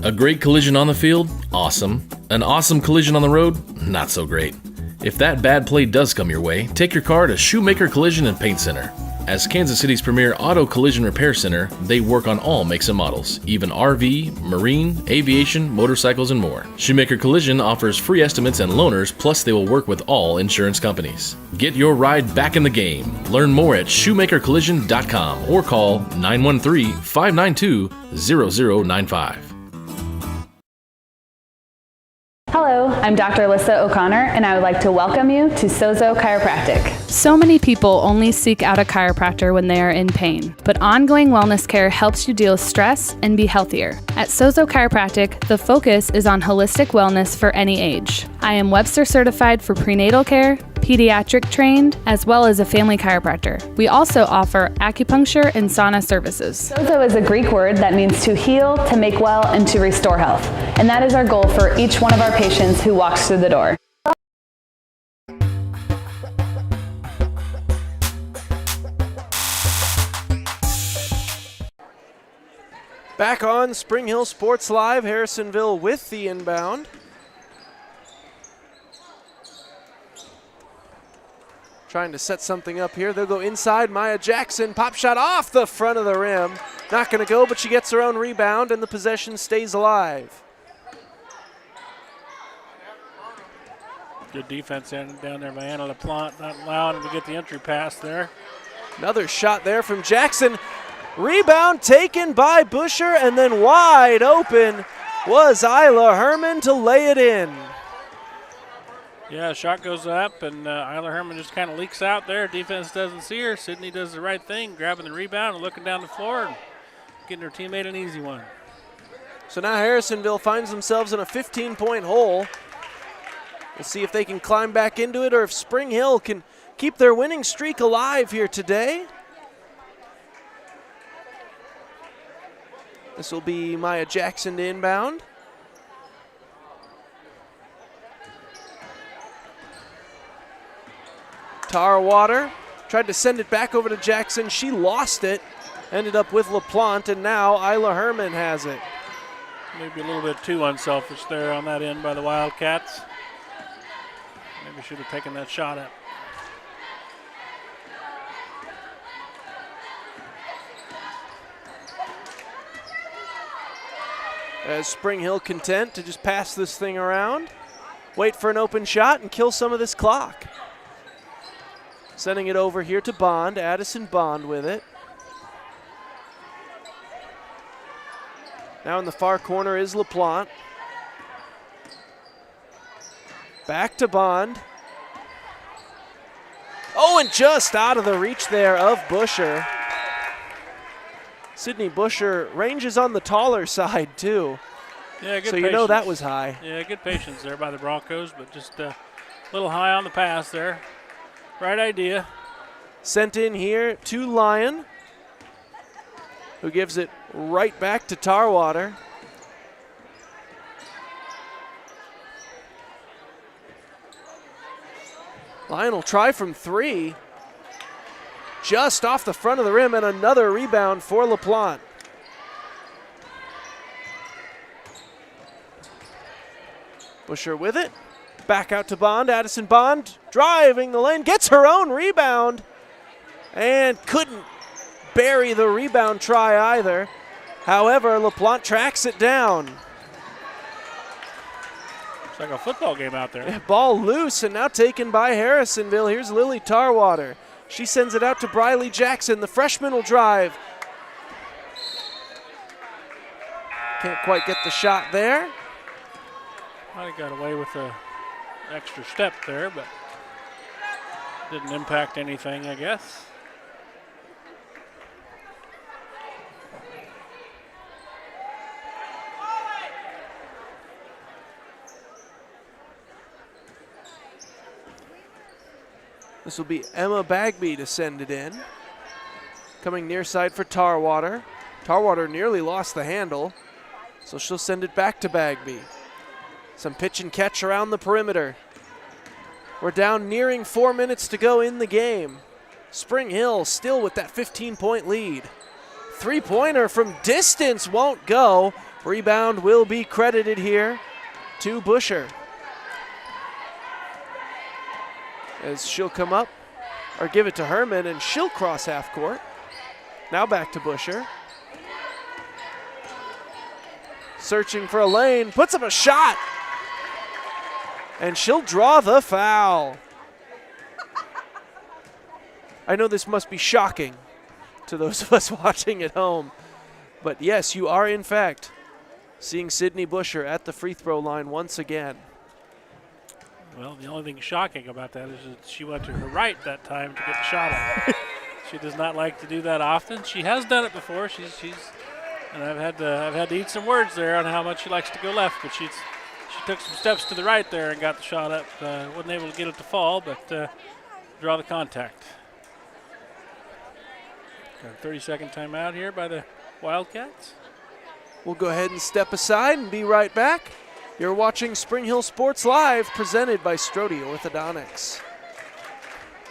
A great collision on the field? Awesome. An awesome collision on the road? Not so great. If that bad play does come your way, take your car to Shoemaker Collision and Paint Center. As Kansas City's premier auto collision repair center, they work on all makes and models, even RV, marine, aviation, motorcycles, and more. Shoemaker Collision offers free estimates and loaners, plus they will work with all insurance companies. Get your ride back in the game. Learn more at shoemakercollision.com or call 913-592-0095. Hello, I'm Dr. Alyssa O'Connor, and I would like to welcome you to Sozo Chiropractic. So many people only seek out a chiropractor when they are in pain, but ongoing wellness care helps you deal with stress and be healthier. At Sozo Chiropractic, the focus is on holistic wellness for any age. I am Webster certified for prenatal care, pediatric trained, as well as a family chiropractor. We also offer acupuncture and sauna services. Sozo is a Greek word that means to heal, to make well, and to restore health. And that is our goal for each one of our patients who walks through the door. Back on Spring Hill Sports Live, Harrisonville with the inbound. Trying to set something up here. They'll go inside. Maya Jackson, pop shot off the front of the rim. Not going to go, but she gets her own rebound, and the possession stays alive. Good defense down there by Anna LaPlante, not allowing him to get the entry pass there. Another shot there from Jackson. Rebound taken by Busher, and then wide open was Isla Herman to lay it in. Yeah, shot goes up, and Isla Herman just kind of leaks out there. Defense doesn't see her. Sydney does the right thing, grabbing the rebound and looking down the floor and getting her teammate an easy one. So now Harrisonville finds themselves in a 15-point hole. We'll see if they can climb back into it or if Spring Hill can keep their winning streak alive here today. This will be Maya Jackson to inbound. Tarwater Tried to send it back over to Jackson. She lost it. Ended up with LaPlante, and now Isla Herman has it. Maybe a little bit too unselfish there on that end by the Wildcats. Maybe should have taken that shot at. As Spring Hill content to just pass this thing around, wait for an open shot, and kill some of this clock. Sending it over here to Bond. Addison Bond with it. Now in the far corner is LaPlante. Back to Bond. Oh, and just out of the reach there of Busher. Sydney Busher ranges on the taller side, too. Yeah, good so patience. You know that was high. Yeah, good patience there by the Broncos, but just a little high on the pass there. Right idea. Sent in here to Lyon, who gives it right back to Tarwater. Lyon will try from 3. Just off the front of the rim, and another rebound for LaPlante. Busher with it. Back out to Bond. Addison Bond driving the lane. Gets her own rebound. And couldn't bury the rebound try either. However, LaPlante tracks it down. It's like a football game out there. Yeah, ball loose and now taken by Harrisonville. Here's Lily Tarwater. She sends it out to Briley Jackson. The freshman will drive. Can't quite get the shot there. Might have got away with an extra step there, but didn't impact anything, I guess. This will be Emma Bagby to send it in. Coming near side for Tarwater. Tarwater nearly lost the handle, so she'll send it back to Bagby. Some pitch and catch around the perimeter. We're down nearing 4 minutes to go in the game. Spring Hill still with that 15-point lead. Three-pointer from distance won't go. Rebound will be credited here to Busher. As she'll come up, or give it to Herman, and she'll cross half court. Now back to Busher. Searching for a lane, puts up a shot. And she'll draw the foul. I know this must be shocking to those of us watching at home, but yes, you are in fact seeing Sydney Busher at the free throw line once again. Well, the only thing shocking about that is that she went to her right that time to get the shot out. She does not like to do that often. She has done it before. And I've had to eat some words there on how much she likes to go left, but she took some steps to the right there and got the shot up. Wasn't able to get it to fall, but draw the contact. Got a 30-second timeout here by the Wildcats. We'll go ahead and step aside and be right back. You're watching Spring Hill Sports Live, presented by Strode Orthodontics.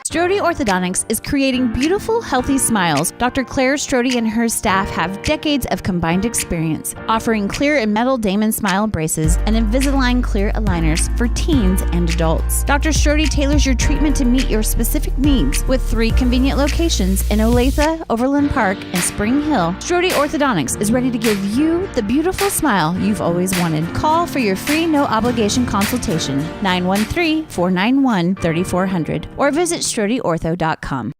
Strode Orthodontics is creating beautiful, healthy smiles. Dr. Claire Strode and her staff have decades of combined experience, offering clear and metal Damon Smile braces and Invisalign clear aligners for teens and adults. Dr. Strode tailors your treatment to meet your specific needs with 3 convenient locations in Olathe, Overland Park, and Spring Hill. Strode Orthodontics is ready to give you the beautiful smile you've always wanted. Call for your free no-obligation consultation, 913-491-3400, or visit StrodeOrtho.com.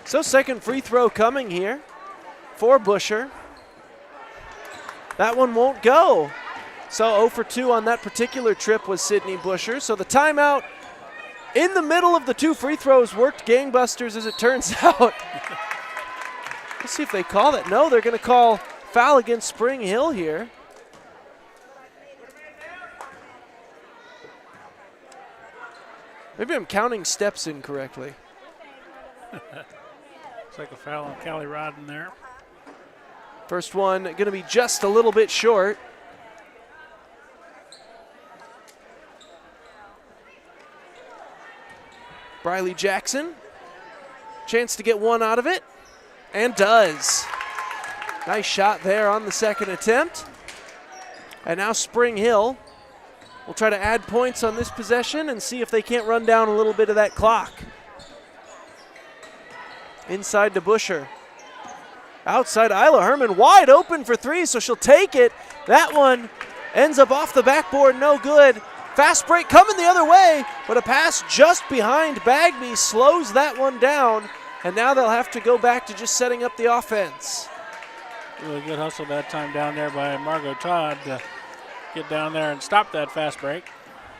So second free throw coming here for Busher. That one won't go. So 0 for 2 on that particular trip was Sydney Busher. So the timeout in the middle of the 2 free throws worked gangbusters, as it turns out. Let's see if they call it. No, they're going to call foul against Spring Hill here. Maybe I'm counting steps incorrectly. Looks like a foul on Callie Rodden there. First one going to be just a little bit short. Briley Jackson, chance to get one out of it, and does. Nice shot there on the second attempt. And now Spring Hill will try to add points on this possession and see if they can't run down a little bit of that clock. Inside to Busher. Outside, Isla Herman wide open for three, so she'll take it. That one ends up off the backboard, no good. Fast break coming the other way, but a pass just behind Bagby slows that one down, and now they'll have to go back to just setting up the offense. Really good hustle that time down there by Margot Todd to get down there and stop that fast break.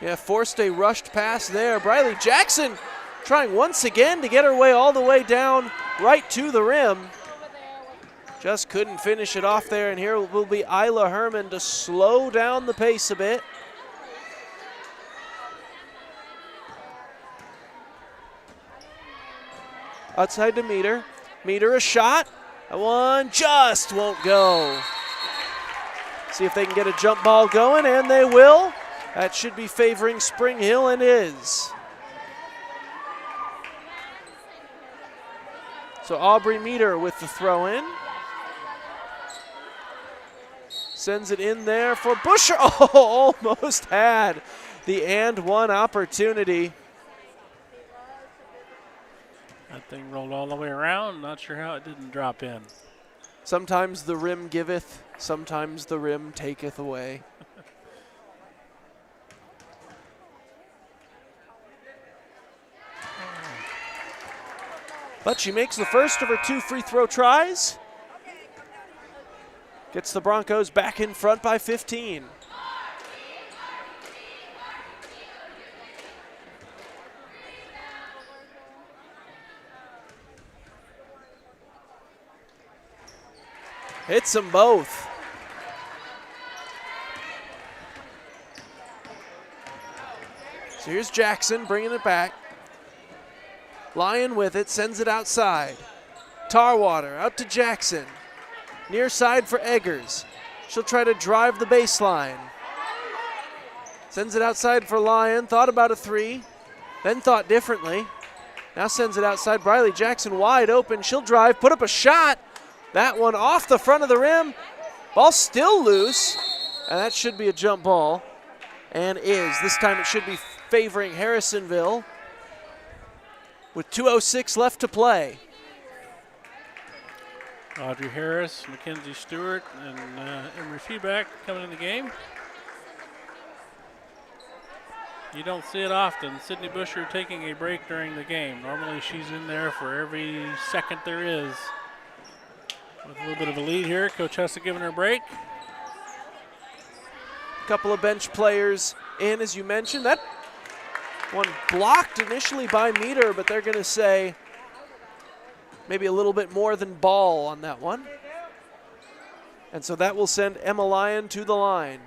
Yeah, forced a rushed pass there. Briley Jackson trying once again to get her way all the way down right to the rim. Just couldn't finish it off there, and here will be Isla Herman to slow down the pace a bit. Outside to Meter. Meter a shot. That one just won't go. See if they can get a jump ball going, and they will. That should be favoring Spring Hill, and is. So Aubrey Meter with the throw in. Sends it in there for Busher. Oh, almost had the and one opportunity. That thing rolled all the way around. Not sure how it didn't drop in. Sometimes the rim giveth, sometimes the rim taketh away. But she makes the first of her 2 free throw tries. Gets the Broncos back in front by 15. Hits them both. So here's Jackson bringing it back. Lyon with it, sends it outside. Tarwater out to Jackson. Near side for Eggers. She'll try to drive the baseline. Sends it outside for Lyon. Thought about a three, then thought differently. Now sends it outside. Briley Jackson wide open. She'll drive, put up a shot. That one off the front of the rim. Ball still loose, and that should be a jump ball, and is. This time it should be favoring Harrisonville with 2:06 left to play. Audrey Harris, Mackenzie Stewart, and Emery Feedback coming in the game. You don't see it often. Sydney Busher taking a break during the game. Normally she's in there for every second there is. With a little bit of a lead here, Coach Hessa giving her a break. Couple of bench players in, as you mentioned. That one blocked initially by Meter, but they're going to say maybe a little bit more than ball on that one. And so that will send Emma Lyon to the line.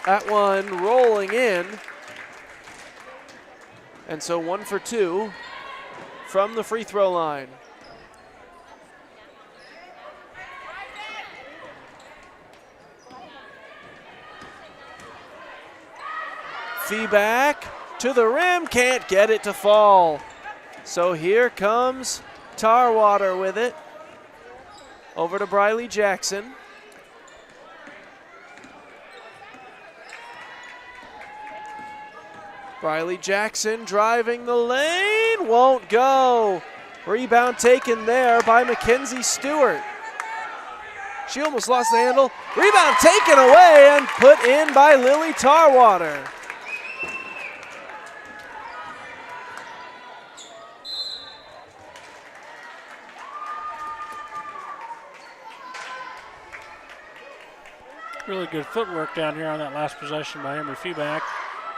That one rolling in. And so 1 for 2 from the free throw line. Feedback to the rim, can't get it to fall. So here comes Tarwater with it. Over to Briley Jackson. Briley Jackson driving the lane, won't go. Rebound taken there by Mackenzie Stewart. She almost lost the handle. Rebound taken away and put in by Lily Tarwater. Really good footwork down here on that last possession by Emery Feedback.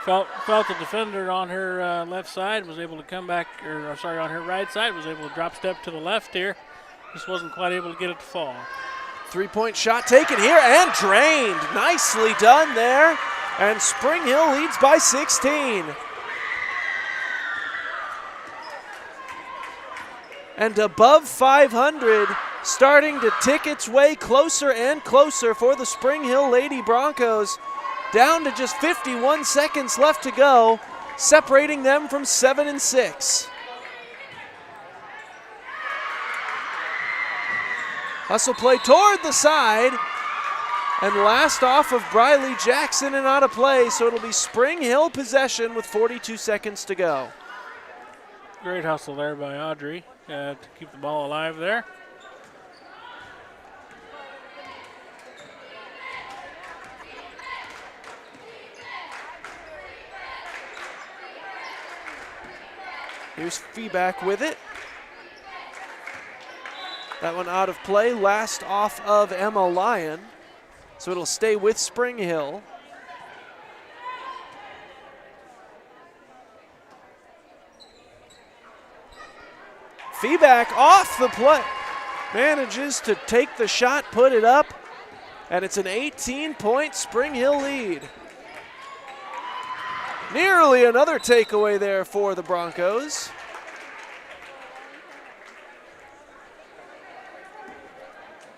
Felt the defender on her left side, was able to come back, on her right side, was able to drop step to the left here. Just wasn't quite able to get it to fall. 3-point shot taken here and drained. Nicely done there. And Spring Hill leads by 16. And above 500, starting to tick its way closer and closer for the Spring Hill Lady Broncos. Down to just 51 seconds left to go, separating them from 7 and 6. Hustle play toward the side, and last off of Briley Jackson and out of play, so it'll be Spring Hill possession with 42 seconds to go. Great hustle there by Audrey to keep the ball alive there. Here's Feeback with it. That one out of play, last off of Emma Lyon. So it'll stay with Spring Hill. Feeback off the play. Manages to take the shot, put it up, and it's an 18-point Spring Hill lead. Nearly another takeaway there for the Broncos.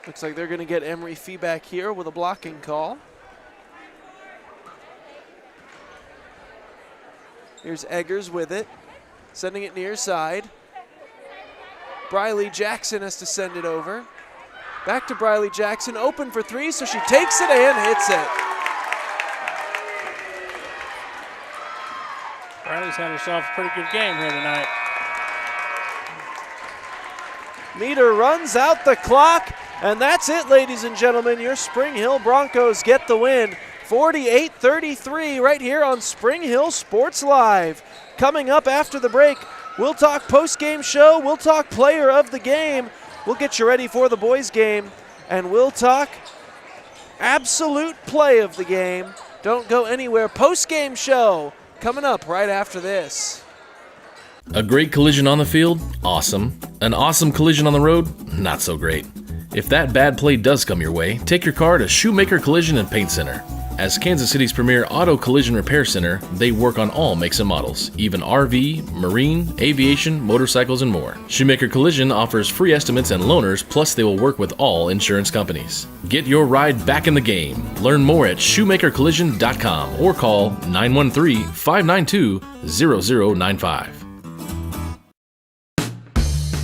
Looks like they're going to get Emery Feeback here with a blocking call. Here's Eggers with it, sending it near side. Briley Jackson has to send it over. Back to Briley Jackson, open for three, so she takes it and hits it. Briley's had herself a pretty good game here tonight. Meter runs out the clock, and that's it, ladies and gentlemen. Your Spring Hill Broncos get the win. 48-33 right here on Spring Hill Sports Live. Coming up after the break, we'll talk post-game show, we'll talk player of the game, we'll get you ready for the boys' game, and we'll talk absolute play of the game. Don't go anywhere. Post-game show coming up right after this. A great collision on the field? Awesome. An awesome collision on the road? Not so great. If that bad play does come your way, take your car to Shoemaker Collision and Paint Center. As Kansas City's premier auto collision repair center, they work on all makes and models, even RV, marine, aviation, motorcycles, and more. Shoemaker Collision offers free estimates and loaners, plus they will work with all insurance companies. Get your ride back in the game. Learn more at shoemakercollision.com or call 913-592-0095.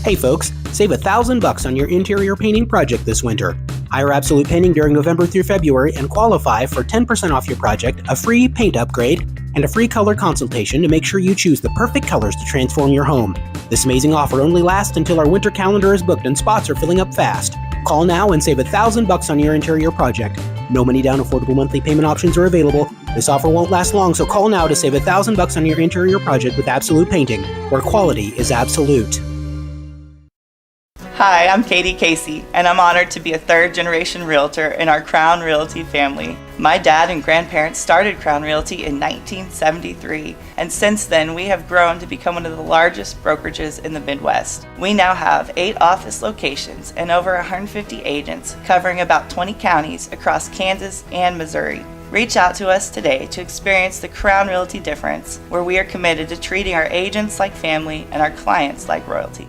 Hey folks, save $1,000 on your interior painting project this winter. Hire Absolute Painting during November through February and qualify for 10% off your project, a free paint upgrade, and a free color consultation to make sure you choose the perfect colors to transform your home. This amazing offer only lasts until our winter calendar is booked and spots are filling up fast. Call now and save $1,000 on your interior project. No money down, affordable monthly payment options are available. This offer won't last long, so call now to save $1,000 on your interior project with Absolute Painting, where quality is absolute. Hi, I'm Katie Casey, and I'm honored to be a third-generation realtor in our Crown Realty family. My dad and grandparents started Crown Realty in 1973, and since then we have grown to become one of the largest brokerages in the Midwest. We now have 8 office locations and over 150 agents covering about 20 counties across Kansas and Missouri. Reach out to us today to experience the Crown Realty difference, where we are committed to treating our agents like family and our clients like royalty.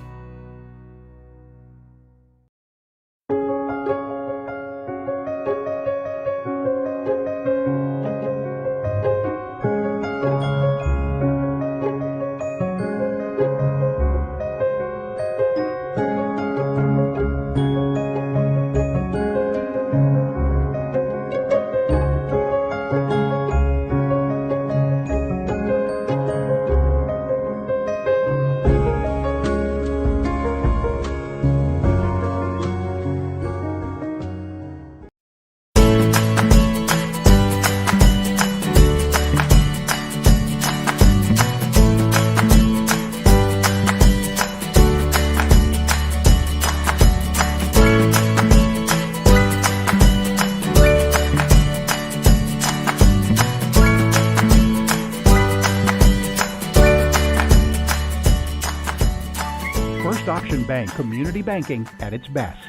First Option Bank, community banking at its best.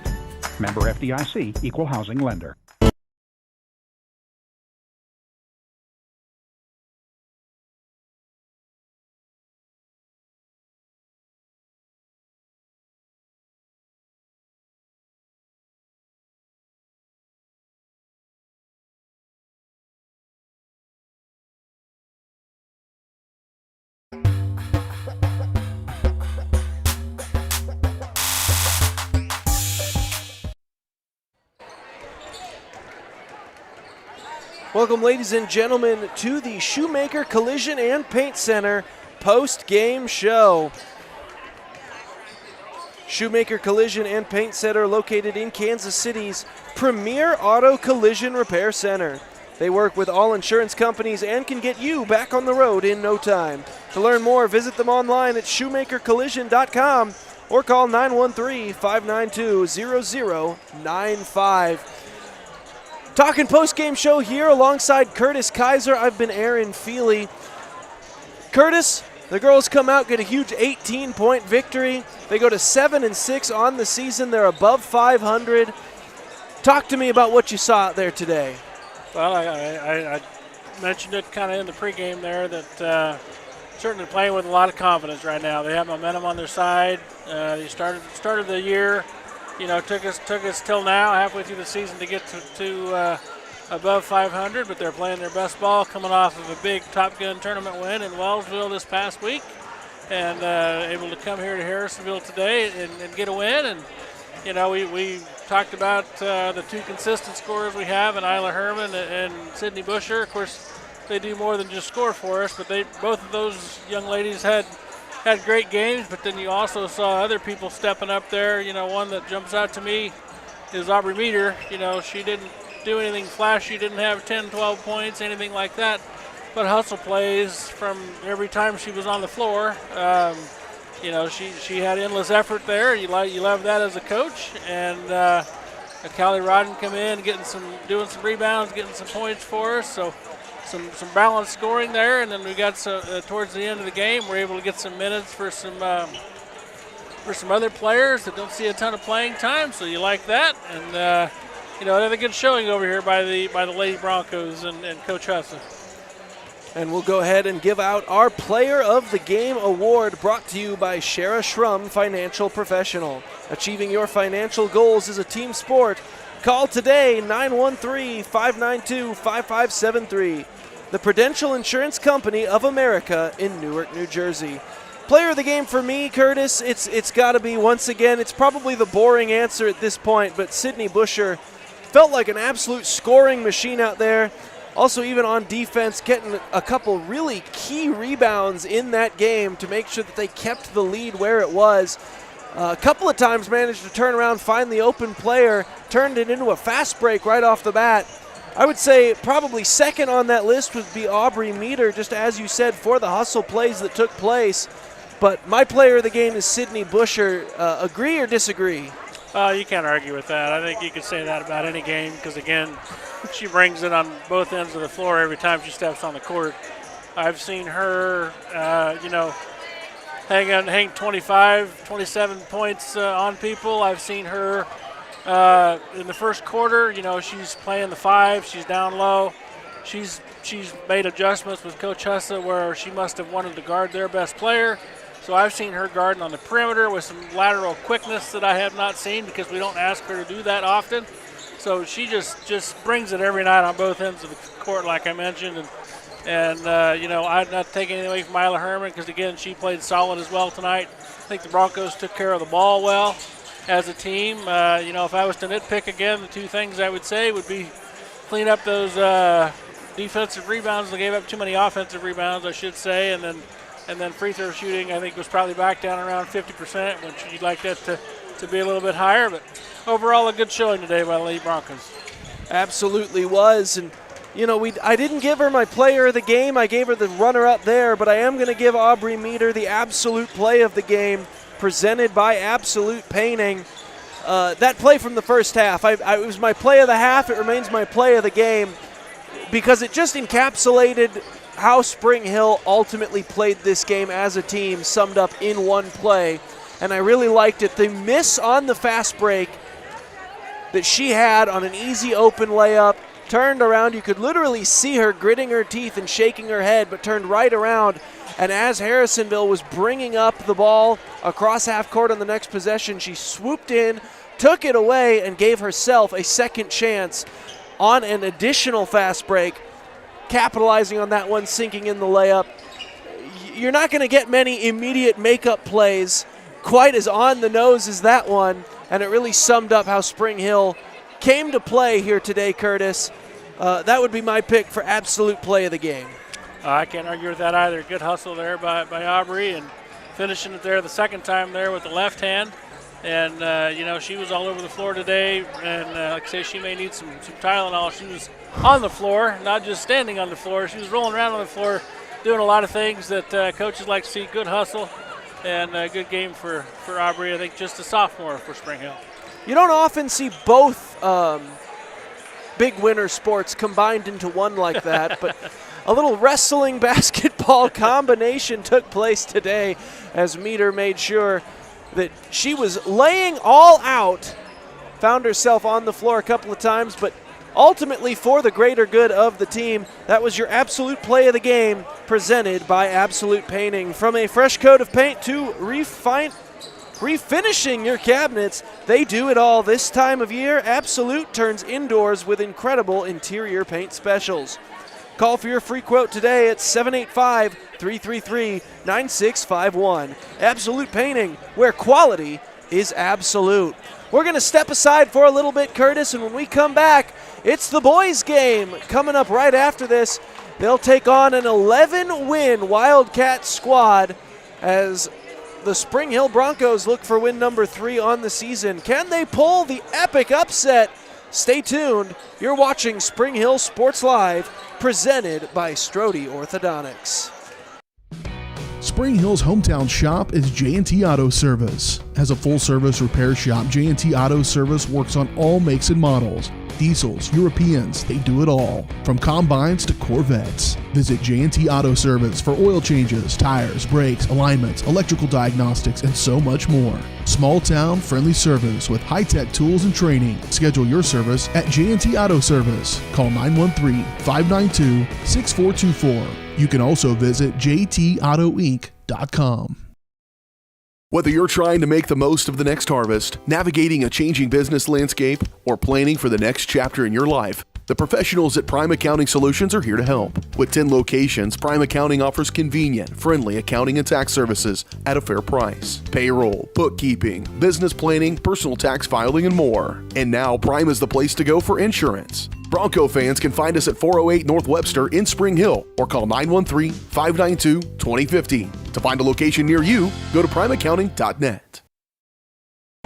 Member FDIC, Equal Housing Lender. Welcome, ladies and gentlemen, to the Shoemaker Collision and Paint Center post-game show. Shoemaker Collision and Paint Center, located in Kansas City's premier auto collision repair center. They work with all insurance companies and can get you back on the road in no time. To learn more, visit them online at shoemakercollision.com or call 913-592-0095. Talking post-game show here alongside Curtis Kaiser. I've been Aaron Feely. Curtis, the girls come out, get a huge 18-point victory. They go to 7-6 on the season. They're above 500. Talk to me about what you saw out there today. Well, I mentioned it kind of in the pregame there that certainly playing with a lot of confidence right now. They have momentum on their side. They started the year. You know, took us till now, halfway through the season, to get to above 500, but they're playing their best ball, coming off of a big Top Gun tournament win in Wellsville this past week, and able to come here to Harrisonville today and get a win. And you know, we talked about the two consistent scorers we have in Isla Herman and Sydney Busher. Of course, they do more than just score for us, but both of those young ladies had great games, but then you also saw other people stepping up there. You know, one that jumps out to me is Aubrey Meter. You know, she didn't do anything flashy, didn't have 10, 12 points, anything like that, but hustle plays from every time she was on the floor. You know, she had endless effort there. You love that as a coach. And Callie Rodden come in, doing some rebounds, getting some points for us. So some balanced scoring there, and then we got towards the end of the game, we're able to get some minutes for some other players that don't see a ton of playing time. So you like that, and you know, another good showing over here by the Lady Broncos and Coach Hussa. And we'll go ahead and give out our Player of the Game award, brought to you by Shara Shrum Financial Professional. Achieving your financial goals is a team sport. Call today, 913-592-5573. The Prudential Insurance Company of America in Newark, New Jersey. Player of the game for me, Curtis, it's got to be, once again, it's probably the boring answer at this point, but Sydney Busher felt like an absolute scoring machine out there. Also, even on defense, getting a couple really key rebounds in that game to make sure that they kept the lead where it was. A couple of times managed to turn around, find the open player, turned it into a fast break right off the bat. I would say probably second on that list would be Aubrey Meter, just as you said, for the hustle plays that took place. But my player of the game is Sydney Busher. Agree or disagree? You can't argue with that. I think you could say that about any game because, again, she brings it on both ends of the floor every time she steps on the court. I've seen her, you know, hang 25, 27 points on people. I've seen her in the first quarter. You know, she's playing the five. She's down low. She's made adjustments with Coach Hussa where she must have wanted to guard their best player. So I've seen her guarding on the perimeter with some lateral quickness that I have not seen because we don't ask her to do that often. So she just brings it every night on both ends of the court, like I mentioned. And you know, I'm not taking anything away from Isla Herman because, again, she played solid as well tonight. I think the Broncos took care of the ball well as a team. You know, if I was to nitpick again, the two things I would say would be clean up those defensive rebounds. They gave up too many offensive rebounds, I should say, and then free throw shooting, I think, was probably back down around 50%, which you'd like that to be a little bit higher. But overall, a good showing today by the Lady Broncos. Absolutely was. And, you know, I didn't give her my player of the game. I gave her the runner-up there, but I am going to give Aubrey Meter the absolute play of the game, presented by Absolute Painting. That play from the first half, it was my play of the half. It remains my play of the game because it just encapsulated how Spring Hill ultimately played this game as a team, summed up in one play. and I really liked it. The miss on the fast break that she had on an easy open layup, turned around. You could literally see her gritting her teeth and shaking her head, but turned right around. And as Harrisonville was bringing up the ball across half court on the next possession, she swooped in, took it away, and gave herself a second chance on an additional fast break, capitalizing on that one, sinking in the layup. You're not going to get many immediate makeup plays quite as on the nose as that one, and it really summed up how Spring Hill came to play here today, Curtis. That would be my pick for absolute play of the game. I can't argue with that either. Good hustle there by Aubrey, and finishing it there the second time there with the left hand. And, she was all over the floor today, and like I say, she may need some Tylenol. She was on the floor, not just standing on the floor. She was rolling around on the floor, doing a lot of things that coaches like to see. Good hustle and a good game for Aubrey. I think just a sophomore for Spring Hill. You don't often see both big winter sports combined into one like that, but a little wrestling basketball combination took place today as Meter made sure that she was laying all out, found herself on the floor a couple of times, but ultimately for the greater good of the team. That was your absolute play of the game, presented by Absolute Painting. From a fresh coat of paint to refinishing your cabinets, they do it all this time of year. Absolute turns indoors with incredible interior paint specials. Call for your free quote today at 785-333-9651. Absolute Painting, where quality is absolute. We're going to step aside for a little bit, Curtis, and when we come back, it's the boys' game coming up right after this. They'll take on an 11-win Wildcats squad as the Spring Hill Broncos look for win number 3 on the season. Can they pull the epic upset? Stay tuned. You're watching Spring Hill Sports Live, presented by Strode Orthodontics. Spring Hill's hometown shop is J&T Auto Service. As a full-service repair shop, J&T Auto Service works on all makes and models. Diesels, Europeans, they do it all. From combines to Corvettes. Visit J&T Auto Service for oil changes, tires, brakes, alignments, electrical diagnostics, and so much more. Small town, friendly service with high-tech tools and training. Schedule your service at J&T Auto Service. Call 913-592-6424. You can also visit jtautoinc.com. Whether you're trying to make the most of the next harvest, navigating a changing business landscape, or planning for the next chapter in your life, the professionals at Prime Accounting Solutions are here to help. With 10 locations, Prime Accounting offers convenient, friendly accounting and tax services at a fair price. Payroll, bookkeeping, business planning, personal tax filing, and more. And now Prime is the place to go for insurance. Bronco fans can find us at 408 North Webster in Spring Hill or call 913-592-2050. To find a location near you, go to primeaccounting.net.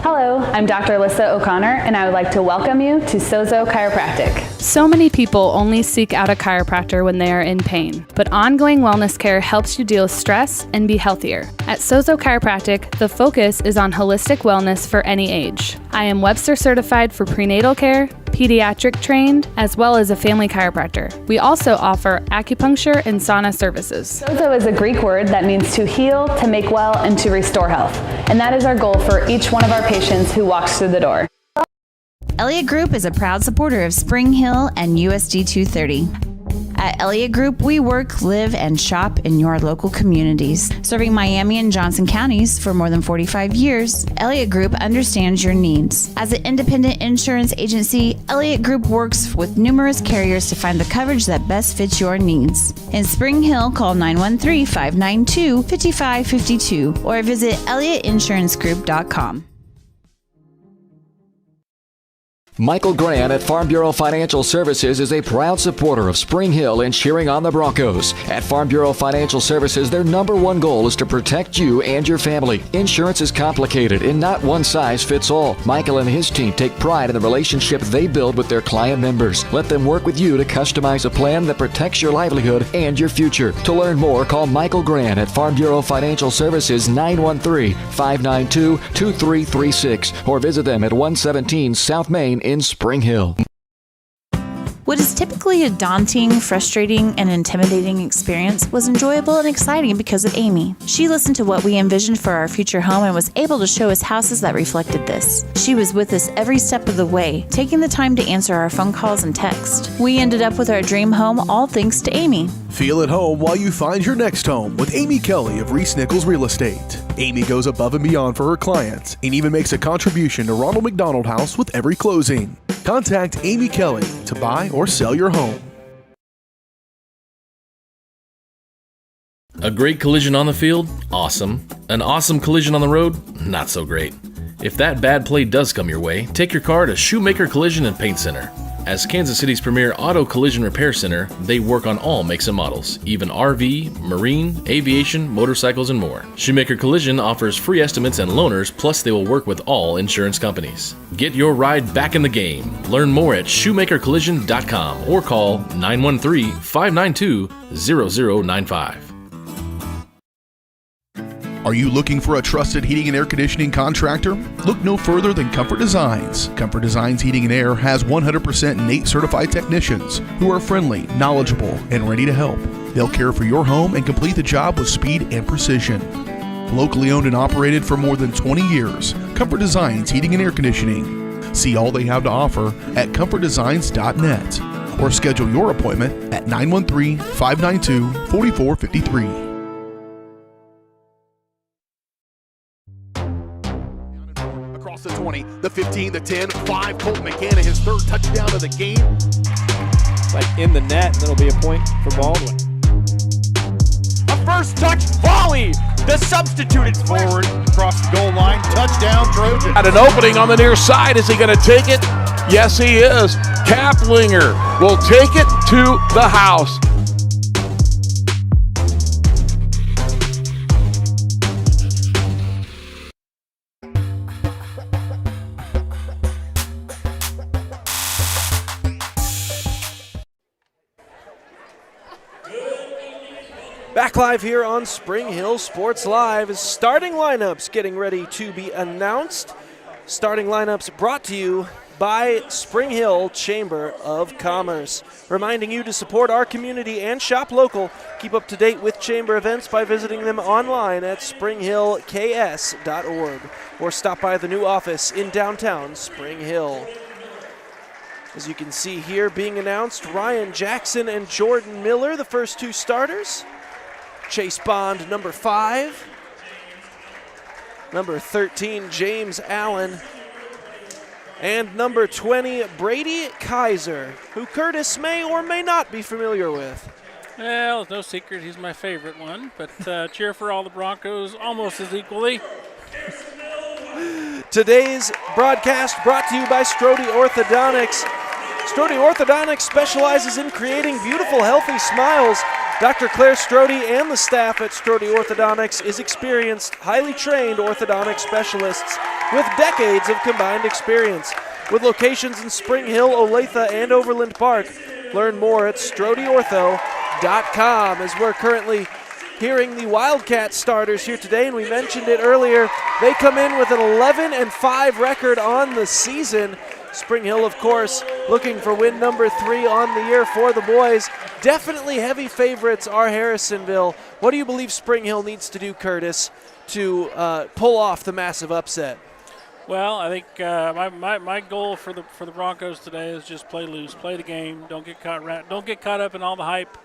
Hello, I'm Dr. Alyssa O'Connor, and I would like to welcome you to Sozo Chiropractic. So many people only seek out a chiropractor when they are in pain, but ongoing wellness care helps you deal with stress and be healthier. At Sozo Chiropractic, the focus is on holistic wellness for any age. I am Webster certified for prenatal care, pediatric trained, as well as a family chiropractor. We also offer acupuncture and sauna services. Sozo is a Greek word that means to heal, to make well, and to restore health. And that is our goal for each one of our patients who walks through the door. Elliott Group is a proud supporter of Spring Hill and USD 230. At Elliott Group, we work, live, and shop in your local communities. Serving Miami and Johnson counties for more than 45 years, Elliott Group understands your needs. As an independent insurance agency, Elliott Group works with numerous carriers to find the coverage that best fits your needs. In Spring Hill, call 913-592-5552 or visit ElliottInsuranceGroup.com. Michael Grant at Farm Bureau Financial Services is a proud supporter of Spring Hill and cheering on the Broncos. At Farm Bureau Financial Services, their number one goal is to protect you and your family. Insurance is complicated and not one size fits all. Michael and his team take pride in the relationship they build with their client members. Let them work with you to customize a plan that protects your livelihood and your future. To learn more, call Michael Grant at Farm Bureau Financial Services 913-592-2336 or visit them at 117 South Main in Spring Hill. What is typically a daunting, frustrating, and intimidating experience was enjoyable and exciting because of Amy. She listened to what we envisioned for our future home and was able to show us houses that reflected this. She was with us every step of the way, taking the time to answer our phone calls and text. We ended up with our dream home all thanks to Amy. Feel at home while you find your next home with Amy Kelly of Reese Nichols Real Estate. Amy goes above and beyond for her clients and even makes a contribution to Ronald McDonald House with every closing. Contact Amy Kelly to buy or sell your home. A great collision on the field? Awesome. An awesome collision on the road? Not so great. If that bad play does come your way, take your car to Shoemaker Collision and Paint Center. As Kansas City's premier auto collision repair center, they work on all makes and models, even RV, marine, aviation, motorcycles, and more. Shoemaker Collision offers free estimates and loaners, plus they will work with all insurance companies. Get your ride back in the game. Learn more at shoemakercollision.com or call 913-592-0095. Are you looking for a trusted heating and air conditioning contractor? Look no further than Comfort Designs. Comfort Designs Heating and Air has 100% NATE certified technicians who are friendly, knowledgeable, and ready to help. They'll care for your home and complete the job with speed and precision. Locally owned and operated for more than 20 years, Comfort Designs Heating and Air Conditioning. See all they have to offer at comfortdesigns.net or schedule your appointment at 913-592-4453. The 20, the 15, the 10, 5, Colton McCann, his third touchdown of the game. Like in the net, that'll be a point for Baldwin. A first touch volley. The substituted forward across the goal line. Touchdown, Trojan. At an opening on the near side. Is he going to take it? Yes, he is. Kaplinger will take it to the house. Back live here on Spring Hill Sports Live is starting lineups getting ready to be announced. Starting lineups brought to you by Spring Hill Chamber of Commerce. Reminding you to support our community and shop local. Keep up to date with Chamber events by visiting them online at springhillks.org or stop by the new office in downtown Spring Hill. As you can see here being announced, Ryan Jackson and Jordan Miller, the first two starters. Chase Bond, number 5. Number 13, James Allen. And number 20, Brady Kaiser, who Curtis may or may not be familiar with. Well, it's no secret he's my favorite one, but cheer for all the Broncos almost as equally. Today's broadcast brought to you by Strode Orthodontics. Strode Orthodontics specializes in creating beautiful, healthy smiles. Dr. Claire Strode and the staff at Strode Orthodontics is experienced, highly trained orthodontic specialists with decades of combined experience. With locations in Spring Hill, Olathe, and Overland Park. Learn more at StrodeOrtho.com. As we're currently hearing the Wildcats starters here today, and we mentioned it earlier, they come in with an 11-5 record on the season. Spring Hill, of course, looking for win number 3 on the year for the boys. Definitely heavy favorites are Harrisonville. What do you believe Spring Hill needs to do, Curtis, to pull off the massive upset? Well, I think my goal for the Broncos today is just play loose, play the game, don't get caught up in all the hype.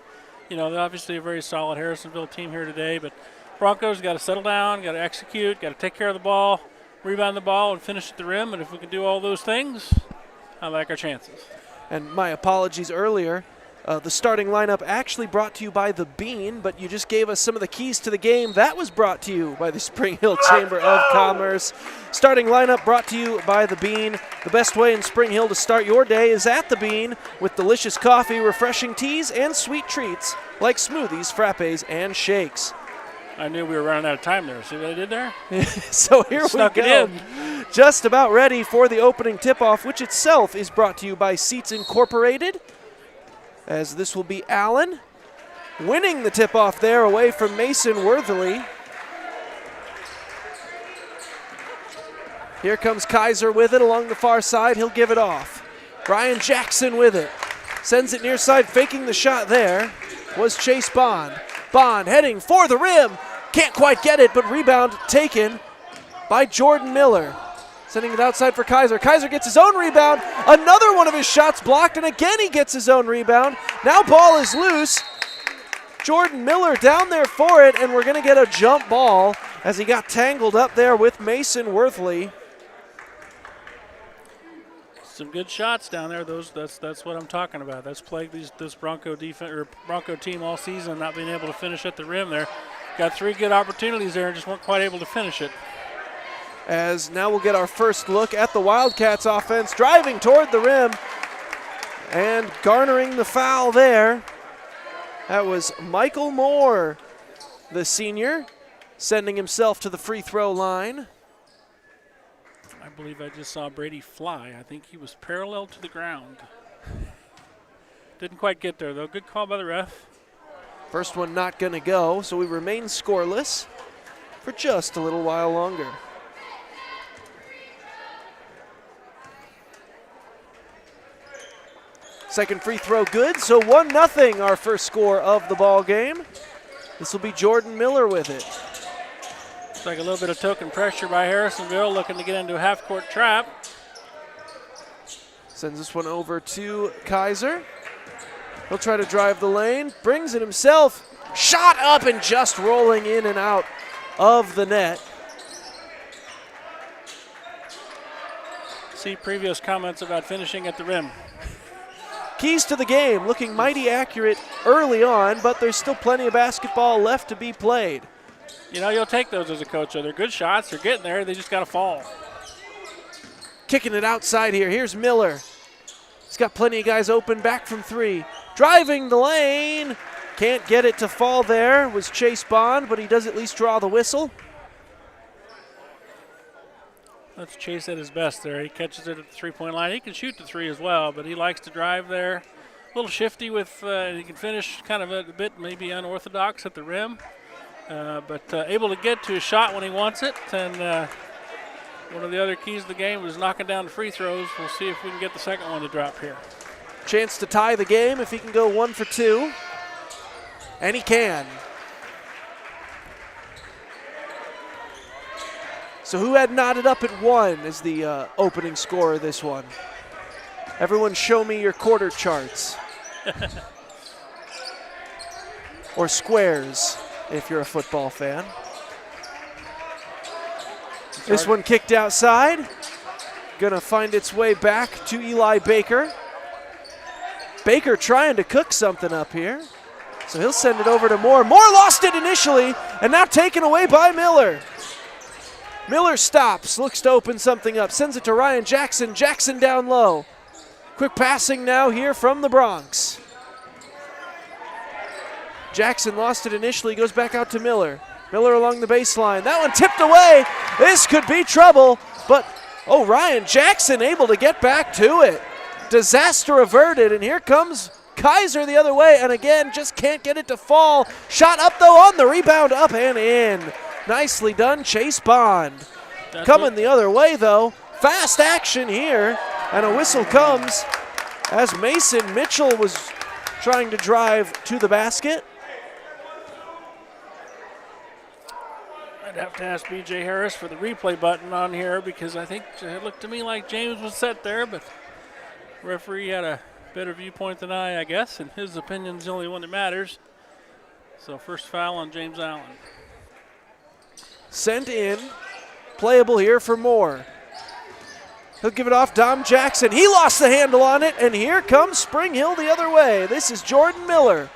You know, they're obviously a very solid Harrisonville team here today, but Broncos got to settle down, got to execute, got to take care of the ball, rebound the ball, and finish at the rim. And if we can do all those things, I like our chances. And my apologies earlier. The starting lineup actually brought to you by The Bean, but you just gave us some of the keys to the game. That was brought to you by the Spring Hill Chamber of Commerce. Starting lineup brought to you by The Bean. The best way in Spring Hill to start your day is at The Bean with delicious coffee, refreshing teas, and sweet treats like smoothies, frappes, and shakes. I knew we were running out of time there. See what I did there? So here we go. It in. Just about ready for the opening tip-off, which itself is brought to you by Seats Incorporated. As this will be Allen winning the tip-off there away from Mason Worthley. Here comes Kaiser with it along the far side. He'll give it off. Ryan Jackson with it. Sends it near side, faking the shot there was Chase Bond. Bond heading for the rim. Can't quite get it, but rebound taken by Jordan Miller. Sending it outside for Kaiser. Kaiser gets his own rebound. Another one of his shots blocked, and again he gets his own rebound. Now ball is loose. Jordan Miller down there for it, and we're going to get a jump ball as he got tangled up there with Mason Worthley. Some good shots down there. That's what I'm talking about. That's plagued this Bronco team all season, not being able to finish at the rim there. Got 3 good opportunities there and just weren't quite able to finish it. As now we'll get our first look at the Wildcats offense, driving toward the rim and garnering the foul there. That was Michael Moore, the senior, sending himself to the free throw line. I believe I just saw Brady fly. I think he was parallel to the ground. Didn't quite get there, though. Good call by the ref. First one not going to go, so we remain scoreless for just a little while longer. Second free throw good, so 1-0 our first score of the ball game. This will be Jordan Miller with it. Looks like a little bit of token pressure by Harrisonville, looking to get into a half-court trap. Sends this one over to Kaiser. He'll try to drive the lane, brings it himself. Shot up and just rolling in and out of the net. See previous comments about finishing at the rim. Keys to the game, looking mighty accurate early on, but there's still plenty of basketball left to be played. You know, you'll take those as a coach. They're good shots. They're getting there. They just got to fall. Kicking it outside here. Here's Miller. He's got plenty of guys open back from 3. Driving the lane. Can't get it to fall there was Chase Bond, but he does at least draw the whistle. Let's Chase at his best there. He catches it at the three-point line. He can shoot the 3 as well, but he likes to drive there. A little shifty with, he can finish kind of a bit maybe unorthodox at the rim, but able to get to a shot when he wants it. And one of the other keys of the game was knocking down the free throws. We'll see if we can get the second one to drop here. Chance to tie the game if he can go 1 for 2. And he can. So who had knotted up at 1 as the opening score of this one? Everyone show me your quarter charts. Or squares, if you're a football fan. This one kicked outside. Gonna find its way back to Eli Baker. Baker trying to cook something up here. So he'll send it over to Moore. Moore lost it initially, and now taken away by Miller. Miller stops, looks to open something up, sends it to Ryan Jackson. Jackson down low. Quick passing now here from the Bronx. Jackson lost it initially, goes back out to Miller. Miller along the baseline. That one tipped away. This could be trouble, but Ryan Jackson able to get back to it. Disaster averted, and here comes Kaiser the other way, and again, just can't get it to fall. Shot up, though, on the rebound, up and in. Nicely done, Chase Bond. Coming the other way, though. Fast action here, and a whistle comes as Mason Mitchell was trying to drive to the basket. I'd have to ask B.J. Harris for the replay button on here because I think it looked to me like James was set there, but the referee had a better viewpoint than I guess, and his opinion's the only one that matters. So first foul on James Allen. Sent in, playable here for Moore. He'll give it off Dom Jackson. He lost the handle on it, and here comes Spring Hill the other way. This is Jordan Miller.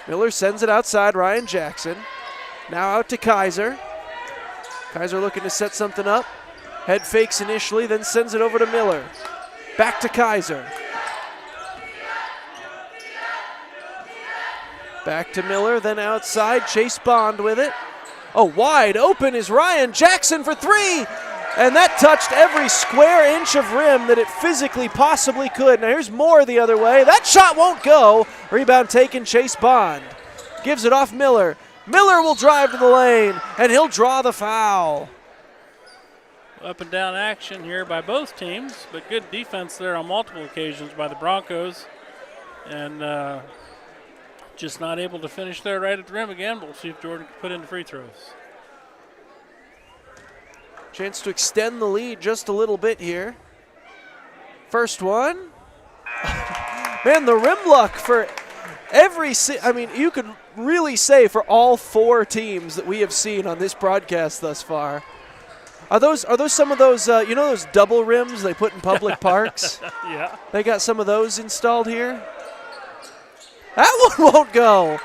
Miller sends it outside Ryan Jackson. Now out to Kaiser. Kaiser looking to set something up. Head fakes initially, then sends it over to Miller. Back to Kaiser. Back to Miller, then outside. Chase Bond with it. Wide open is Ryan Jackson for 3. And that touched every square inch of rim that it physically possibly could. Now here's Moore the other way. That shot won't go. Rebound taken, Chase Bond. Gives it off Miller. Miller will drive to the lane, and he'll draw the foul. up and down action here by both teams, but good defense there on multiple occasions by the Broncos. And just not able to finish there right at the rim again, but we'll see if Jordan can put in the free throws. Chance to extend the lead just a little bit here. First one. Man, the rim luck for you could really say for all 4 teams that we have seen on this broadcast thus far. Are those some of those, those double rims they put in public parks? Yeah. They got some of those installed here. That one won't go.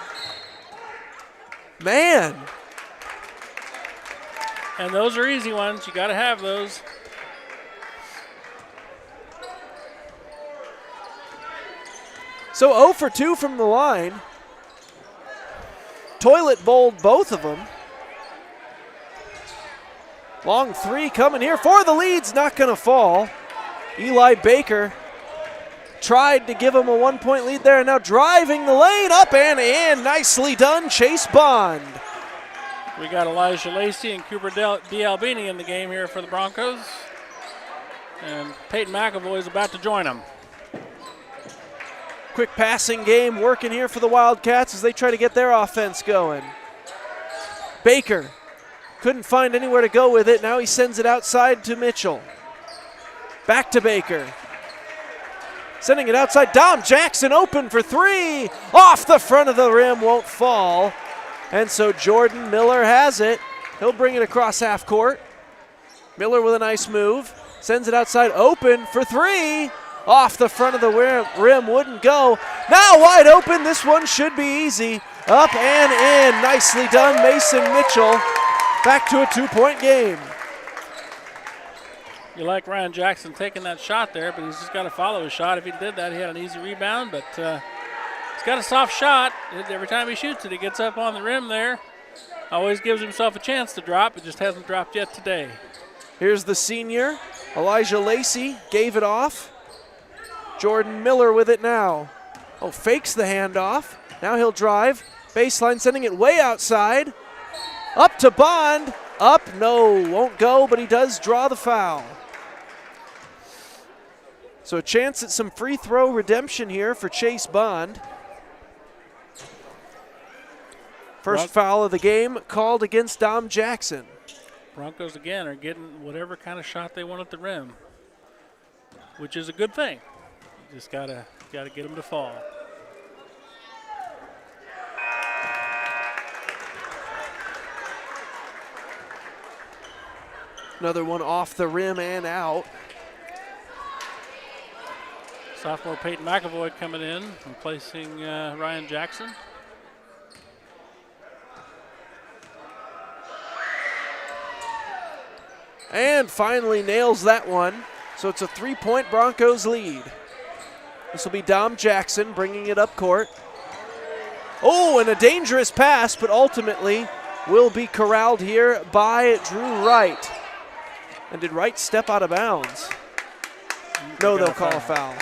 Man. And those are easy ones. You got to have those. So 0 for 2 from the line. Toilet bowled both of them. Long 3 coming here for the lead's not going to fall. Eli Baker tried to give him a 1-point lead there, and now driving the lane up and in. Nicely done, Chase Bond. We got Elijah Lacey and Cooper D'Albini in the game here for the Broncos. And Peyton McAvoy is about to join them. Quick passing game working here for the Wildcats as they try to get their offense going. Baker couldn't find anywhere to go with it. Now he sends it outside to Mitchell. Back to Baker. Sending it outside. Dom Jackson open for 3. Off the front of the rim, won't fall. And so Jordan Miller has it. He'll bring it across half court. Miller with a nice move. Sends it outside open for 3. Off the front of the rim, wouldn't go. Now wide open, this one should be easy. Up and in, nicely done, Mason Mitchell. Back to a 2-point game. You like Ryan Jackson taking that shot there, but he's just got to follow his shot. If he did that, he had an easy rebound, but he's got a soft shot. Every time he shoots it, he gets up on the rim there. Always gives himself a chance to drop. It just hasn't dropped yet today. Here's the senior. Elijah Lacey gave it off. Jordan Miller with it now. Oh, fakes the handoff. Now he'll drive. Baseline, sending it way outside. Up to Bond. Up, no, won't go, but he does draw the foul. So a chance at some free throw redemption here for Chase Bond. First foul of the game called against Dom Jackson. Broncos again are getting whatever kind of shot they want at the rim, which is a good thing. You just gotta get them to fall. Another one off the rim and out. Sophomore Peyton McAvoy coming in, replacing Ryan Jackson. And finally nails that one. So it's a 3-point Broncos lead. This will be Dom Jackson bringing it up court. Oh, and a dangerous pass, but ultimately will be corralled here by Drew Wright. And did Wright step out of bounds? No, they'll call a foul.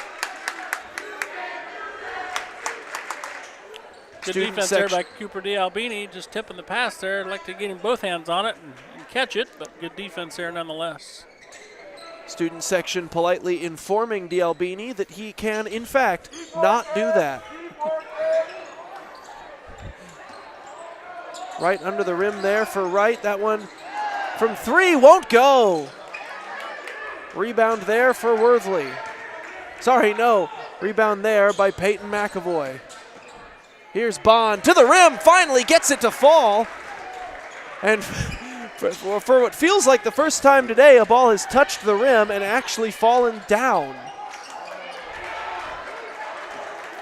Good defense there by Cooper D'Albini, just tipping the pass there. I'd like to get him both hands on it and catch it, but good defense there nonetheless. Student section politely informing D'Albini that he can, in fact, not do that. Right under the rim there for Wright. That one from 3 won't go. Rebound there for Worthley. Sorry, no. Rebound there by Peyton McAvoy. Here's Bond to the rim, finally gets it to fall. And for what feels like the first time today, a ball has touched the rim and actually fallen down.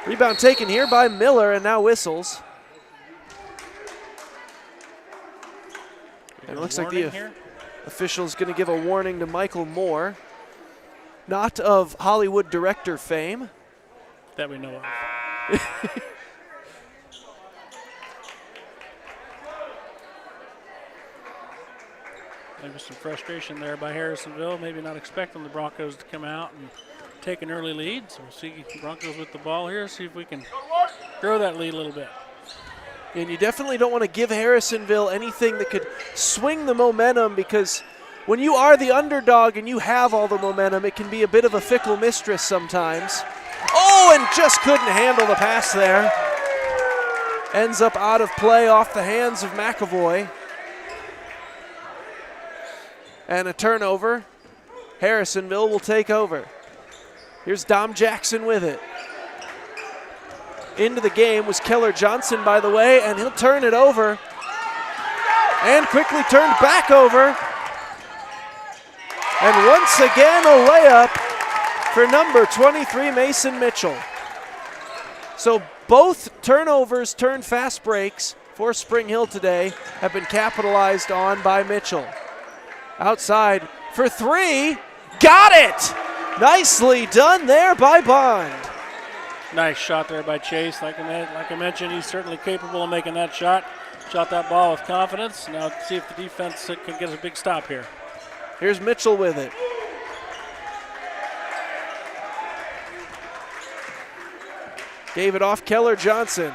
Rebound taken here by Miller and now whistles. And it looks like the official is going to give a warning to Michael Moore, not of Hollywood director fame. That we know of. Maybe some frustration there by Harrisonville, maybe not expecting the Broncos to come out and take an early lead. So we'll see Broncos with the ball here, see if we can grow that lead a little bit. And you definitely don't want to give Harrisonville anything that could swing the momentum, because when you are the underdog and you have all the momentum, it can be a bit of a fickle mistress sometimes. Oh, and just couldn't handle the pass there. Ends up out of play off the hands of McAvoy. And a turnover. Harrisonville will take over. Here's Dom Jackson with it. Into the game was Keller Johnson, by the way, and he'll turn it over. And quickly turned back over. And once again, a layup for number 23, Mason Mitchell. So both turnovers turned fast breaks for Spring Hill today have been capitalized on by Mitchell. Outside for three. Got it! Nicely done there by Bond. Nice shot there by Chase. Like I mentioned, he's certainly capable of making that shot. Shot that ball with confidence. Now let's see if the defense can get a big stop here. Here's Mitchell with it. Gave it off Keller Johnson.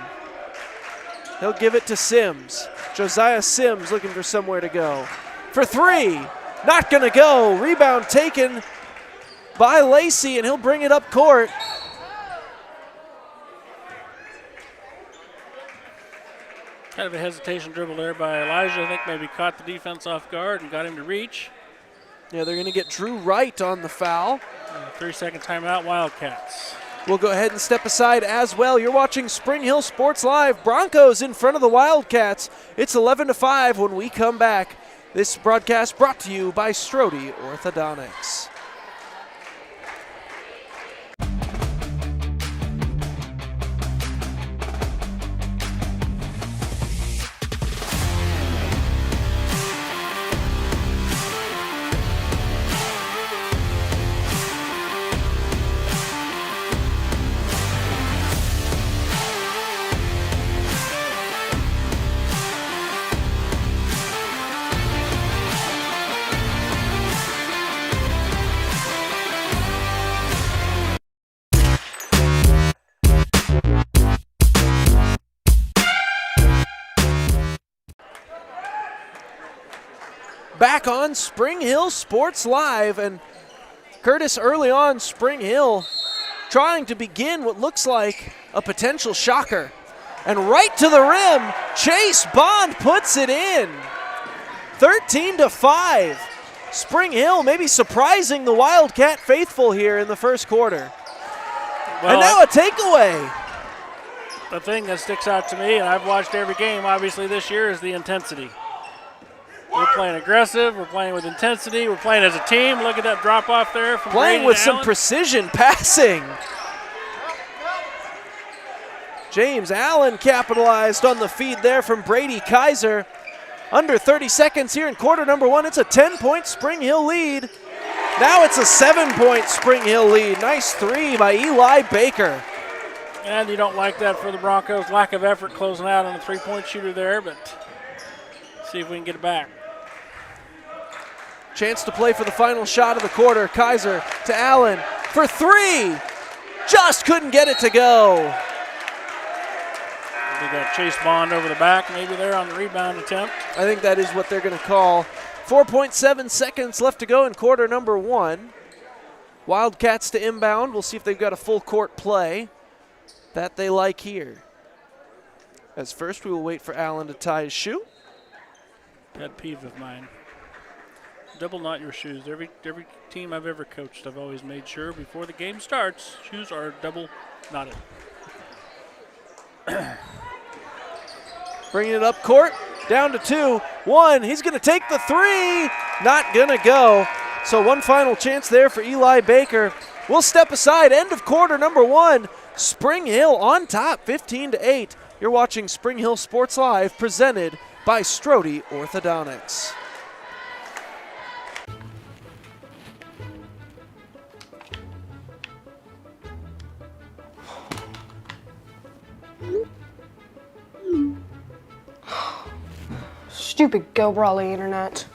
He'll give it to Sims. Josiah Sims looking for somewhere to go. For three, not gonna go. Rebound taken by Lacey, and he'll bring it up court. Kind of a hesitation dribble there by Elijah. I think maybe caught the defense off guard and got him to reach. Yeah, they're gonna get Drew Wright on the foul. 3-second timeout, Wildcats. We'll go ahead and step aside as well. You're watching Spring Hill Sports Live. Broncos in front of the Wildcats. It's 11-5 when we come back. This broadcast brought to you by Strode Orthodontics. Back on Spring Hill Sports Live, and Curtis, early on, Spring Hill trying to begin what looks like a potential shocker. And right to the rim, Chase Bond puts it in. 13-5. Spring Hill maybe surprising the Wildcat faithful here in the first quarter. Well, and now a takeaway. The thing that sticks out to me, and I've watched every game obviously this year, is the intensity. We're playing aggressive. We're playing with intensity. We're playing as a team. Look at that drop off there from playing Brady with to some Allen. Precision passing. James Allen capitalized on the feed there from Brady Kaiser. Under 30 seconds here in quarter number one. It's a 10-point Spring Hill lead. Now it's a 7-point Spring Hill lead. Nice three by Eli Baker. And you don't like that for the Broncos. Lack of effort closing out on the three-point shooter there, but see if we can get it back. Chance to play for the final shot of the quarter. Kaiser to Allen for three. Just couldn't get it to go. We got Chase Bond over the back, maybe there on the rebound attempt. I think that is what they're going to call. 4.7 seconds left to go in quarter number one. Wildcats to inbound. We'll see if they've got a full court play that they like here. As first, we will wait for Allen to tie his shoe. Pet peeve of mine. Double knot your shoes. Every team I've ever coached, I've always made sure before the game starts, shoes are double knotted. Bringing it up court, down to 2-1. He's going to take the three. Not going to go. So one final chance there for Eli Baker. We'll step aside. End of quarter number one. Spring Hill on top, 15-8. You're watching Spring Hill Sports Live, presented by Strode Orthodontics. Stupid Go Brawly internet.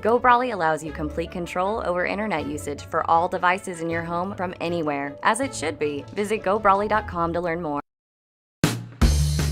Go Brawly allows you complete control over internet usage for all devices in your home from anywhere, as it should be. Visit GoBrawly.com to learn more.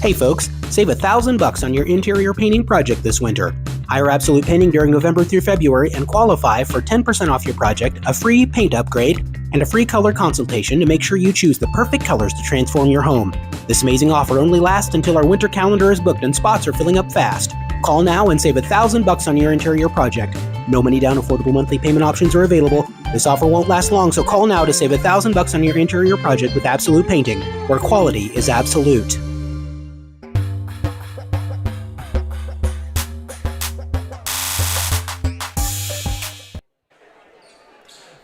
Hey folks, save $1,000 on your interior painting project this winter. Hire Absolute Painting during November through February and qualify for 10% off your project, a free paint upgrade, and a free color consultation to make sure you choose the perfect colors to transform your home. This amazing offer only lasts until our winter calendar is booked and spots are filling up fast. Call now and save $1,000 on your interior project. No money down, affordable monthly payment options are available. This offer won't last long, so call now to save $1,000 on your interior project with Absolute Painting, where quality is absolute.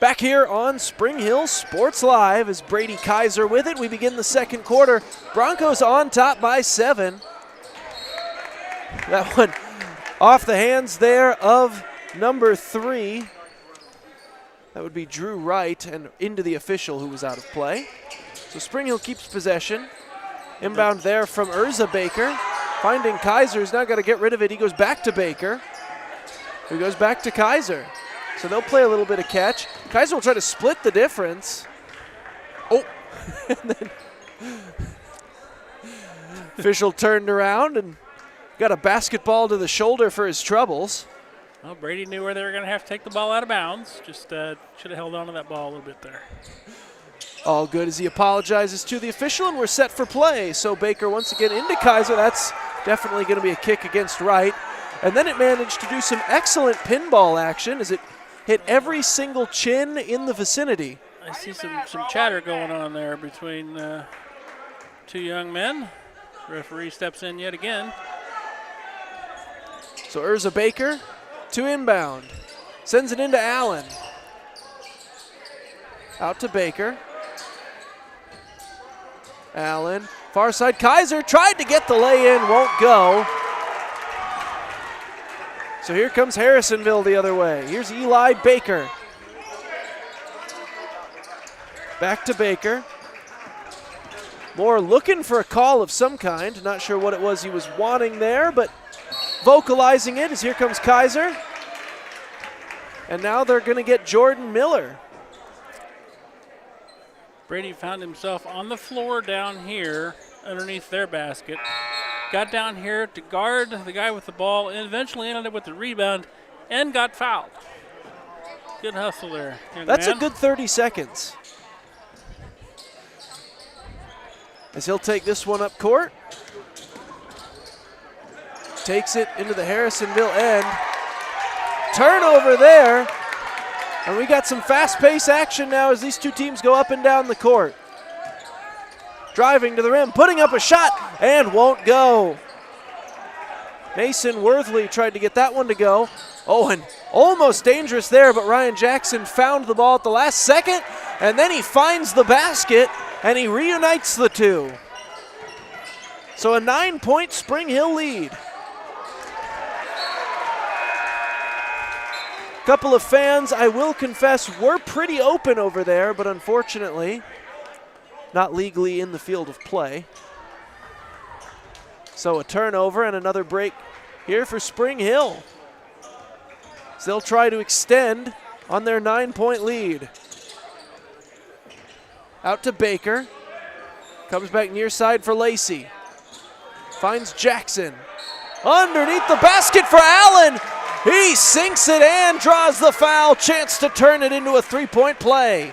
Back here on Spring Hill Sports Live is Brady Kaiser with it. We begin the second quarter. Broncos on top by 7. That one off the hands there of number 3. That would be Drew Wright, and into the official who was out of play. So Spring Hill keeps possession. Inbound there from Urza Baker. Finding Kaiser, he's now got to get rid of it. He goes back to Baker, who goes back to Kaiser. So they'll play a little bit of catch. Kaiser will try to split the difference. Oh, and then official turned around and got a basketball to the shoulder for his troubles. Well, Brady knew where they were going to have to take the ball out of bounds. Just should have held on to that ball a little bit there. All good as he apologizes to the official, and we're set for play. So Baker once again into Kaiser. That's definitely going to be a kick against Wright. And then it managed to do some excellent pinball action as it hit every single chin in the vicinity. I see some chatter going on there between two young men. Referee steps in yet again. So Urza Baker to inbound. Sends it into Allen. Out to Baker. Allen, far side. Kaiser tried to get the lay-in, won't go. So here comes Harrisonville the other way. Here's Eli Baker. Back to Baker. Moore looking for a call of some kind. Not sure what it was he was wanting there, but vocalizing it as here comes Kaiser. And now they're going to get Jordan Miller. Brady found himself on the floor down here underneath their basket. Got down here to guard the guy with the ball and eventually ended up with the rebound and got fouled. Good hustle there, young That's man. a good 30 seconds. As he'll take this one up court. Takes it into the Harrisonville end. Turnover there. And we got some fast-paced action now as these two teams go up and down the court. Driving to the rim, putting up a shot, and won't go. Mason Worthley tried to get that one to go. Oh, and almost dangerous there, but Ryan Jackson found the ball at the last second, and then he finds the basket, and he reunites the two. So a 9-point Spring Hill lead. Couple of fans, I will confess, were pretty open over there, but unfortunately, not legally in the field of play. So a turnover and another break here for Spring Hill. So they'll try to extend on their 9-point lead. Out to Baker. Comes back near side for Lacey. Finds Jackson. Underneath the basket for Allen. He sinks it and draws the foul. Chance to turn it into a 3-point play.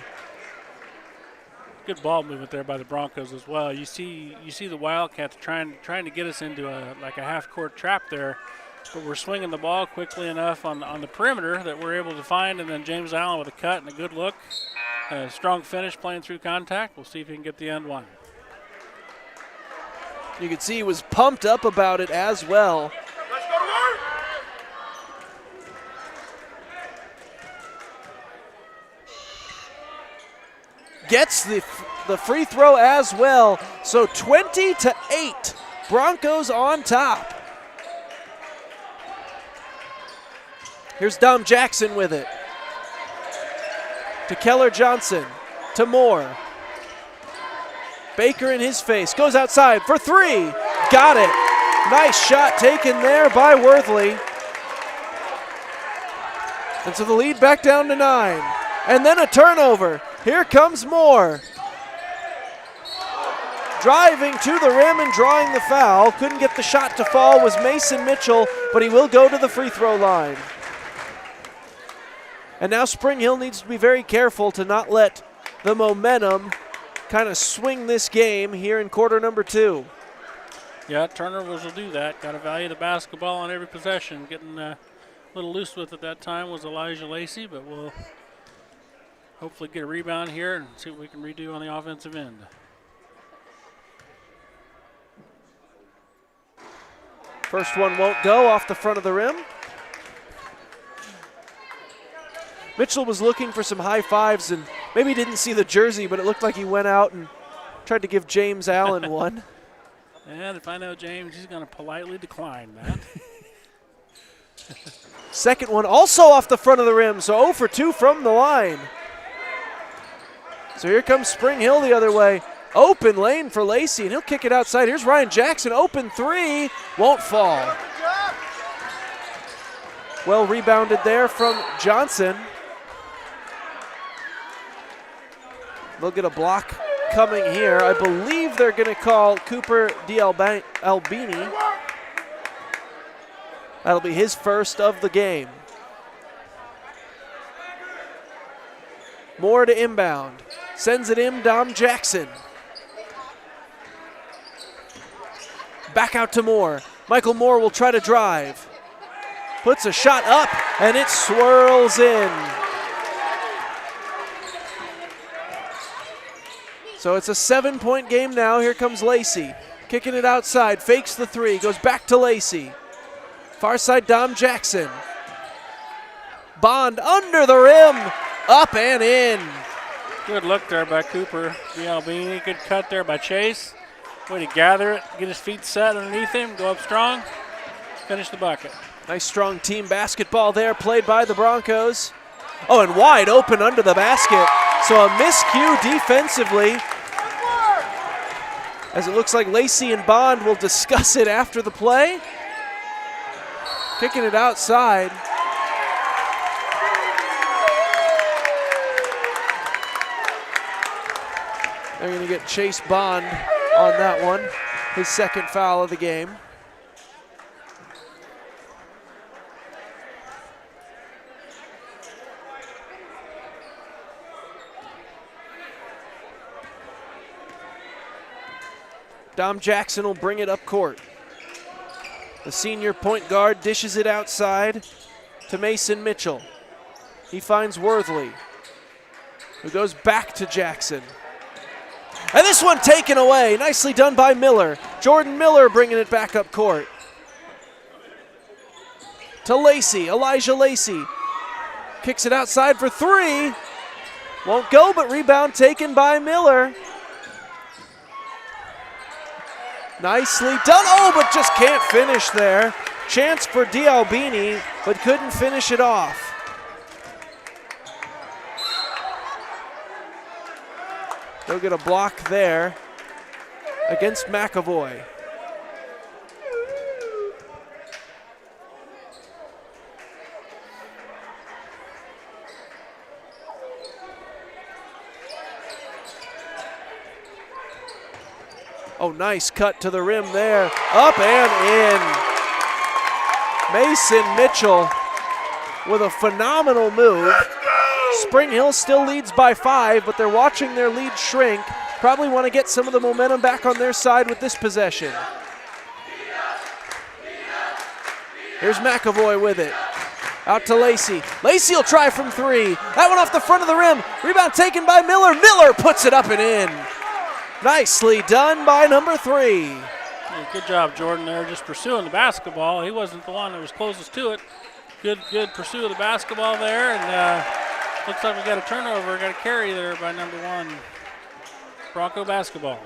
Good ball movement there by the Broncos as well. You see the Wildcats trying to get us into a half-court trap there, but we're swinging the ball quickly enough on the perimeter that we're able to find, and then James Allen with a cut and a good look. Strong finish playing through contact. We'll see if he can get the end one. You can see he was pumped up about it as well. Let's go to work! Gets the free throw as well. So 20-8, Broncos on top. Here's Dom Jackson with it. To Keller Johnson, to Moore. Baker in his face, goes outside for three. Got it. Nice shot taken there by Worthley. And so the lead back down to 9. And then a turnover. Here comes Moore. driving to the rim and drawing the foul. Couldn't get the shot to fall was Mason Mitchell, but he will go to the free throw line. And now Spring Hill needs to be very careful to not let the momentum kind of swing this game here in quarter number 2. Yeah, turnovers will do that. Got to value the basketball on every possession. Getting a little loose with it that time was Elijah Lacey, but we'll hopefully get a rebound here and see what we can redo on the offensive end. First one won't go off the front of the rim. Mitchell was looking for some high fives and maybe didn't see the jersey, but it looked like he went out and tried to give James Allen one. And if I know James, he's going to politely decline that. Second one also off the front of the rim, so 0 for 2 from the line. So here comes Spring Hill the other way. Open lane for Lacey, and he'll kick it outside. Here's Ryan Jackson, open three, won't fall. Well rebounded there from Johnson. They'll get a block coming here. I believe they're going to call Cooper Albini. That'll be his first of the game. Moore to inbound. Sends it in, Dom Jackson. Back out to Moore. Michael Moore will try to drive. Puts a shot up, and it swirls in. So it's a 7-point game now. Here comes Lacey. Kicking it outside, fakes the three, goes back to Lacey. Far side, Dom Jackson. Bond under the rim, up and in. Good look there by Cooper Albini. Good cut there by Chase. Way to gather it, get his feet set underneath him, go up strong, finish the bucket. Nice strong team basketball there played by the Broncos. Oh, and wide open under the basket. So a miscue defensively. As it looks like Lacey and Bond will discuss it after the play. Kicking it outside. They're going to get Chase Bond on that one. His second foul of the game. Dom Jackson will bring it up court. The senior point guard dishes it outside to Mason Mitchell. He finds Worthley, who goes back to Jackson. And this one taken away. Nicely done by Miller. Jordan Miller bringing it back up court. To Lacey, Elijah Lacey. Kicks it outside for three. Won't go, but rebound taken by Miller. Nicely done. Oh, but just can't finish there. Chance for D'Albini, but couldn't finish it off. They'll get a block there against McAvoy. Oh, nice cut to the rim there. Up and in. Mason Mitchell with a phenomenal move. Spring Hill still leads by 5, but they're watching their lead shrink. Probably want to get some of the momentum back on their side with this possession. Here's McAvoy with it. Out to Lacey. Lacey will try from three. That one off the front of the rim. Rebound taken by Miller. Miller puts it up and in. Nicely done by number 3. Yeah, good job, Jordan, there, just pursuing the basketball. He wasn't the one that was closest to it. Good pursuit of the basketball there, and looks like we got a turnover, got a carry there by number 1. Bronco basketball.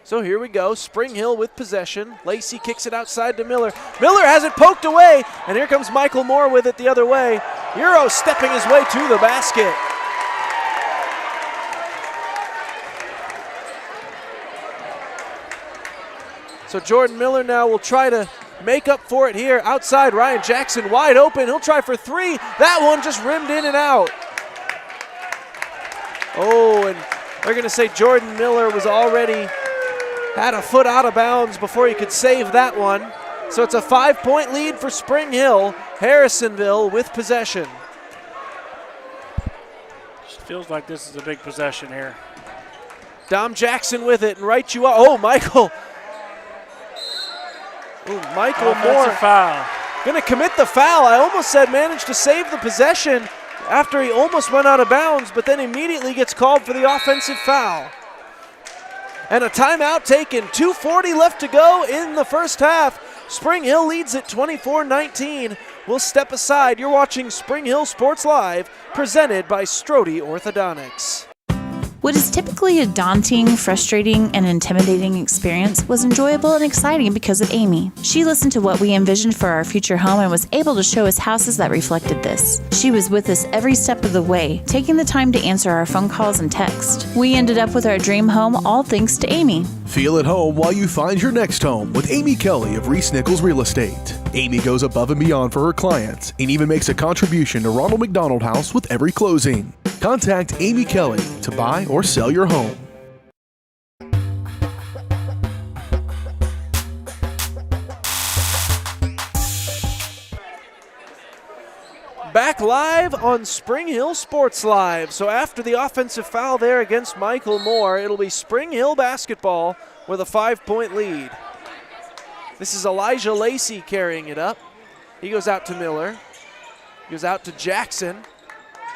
So here we go, Spring Hill with possession. Lacey kicks it outside to Miller. Miller has it poked away, and here comes Michael Moore with it the other way. Euro stepping his way to the basket. So Jordan Miller now will try to make up for it here outside. Ryan Jackson wide open. He'll try for three. That one just rimmed in and out. Oh, and they're going to say Jordan Miller was already had a foot out of bounds before he could save that one. So it's a 5-point lead for Spring Hill. Harrisonville with possession. Feels like this is a big possession here. Dom Jackson with it, and right you are. Oh, Michael. Ooh, Michael Moore. Foul. Going to commit the foul. I almost said managed to save the possession after he almost went out of bounds, but then immediately gets called for the offensive foul. And a timeout taken. 2:40 left to go in the first half. Spring Hill leads it 24-19. We'll step aside. You're watching Spring Hill Sports Live, presented by Strode Orthodontics. What is typically a daunting, frustrating, and intimidating experience was enjoyable and exciting because of Amy. She listened to what we envisioned for our future home and was able to show us houses that reflected this. She was with us every step of the way, taking the time to answer our phone calls and text. We ended up with our dream home, all thanks to Amy. Feel at home while you find your next home with Amy Kelly of Reese Nichols Real Estate. Amy goes above and beyond for her clients and even makes a contribution to Ronald McDonald House with every closing. Contact Amy Kelly to buy or sell your home. Back live on Spring Hill Sports Live. So after the offensive foul there against Michael Moore, it'll be Spring Hill basketball with a 5-point lead. This is Elijah Lacey carrying it up. He goes out to Miller. Goes out to Jackson.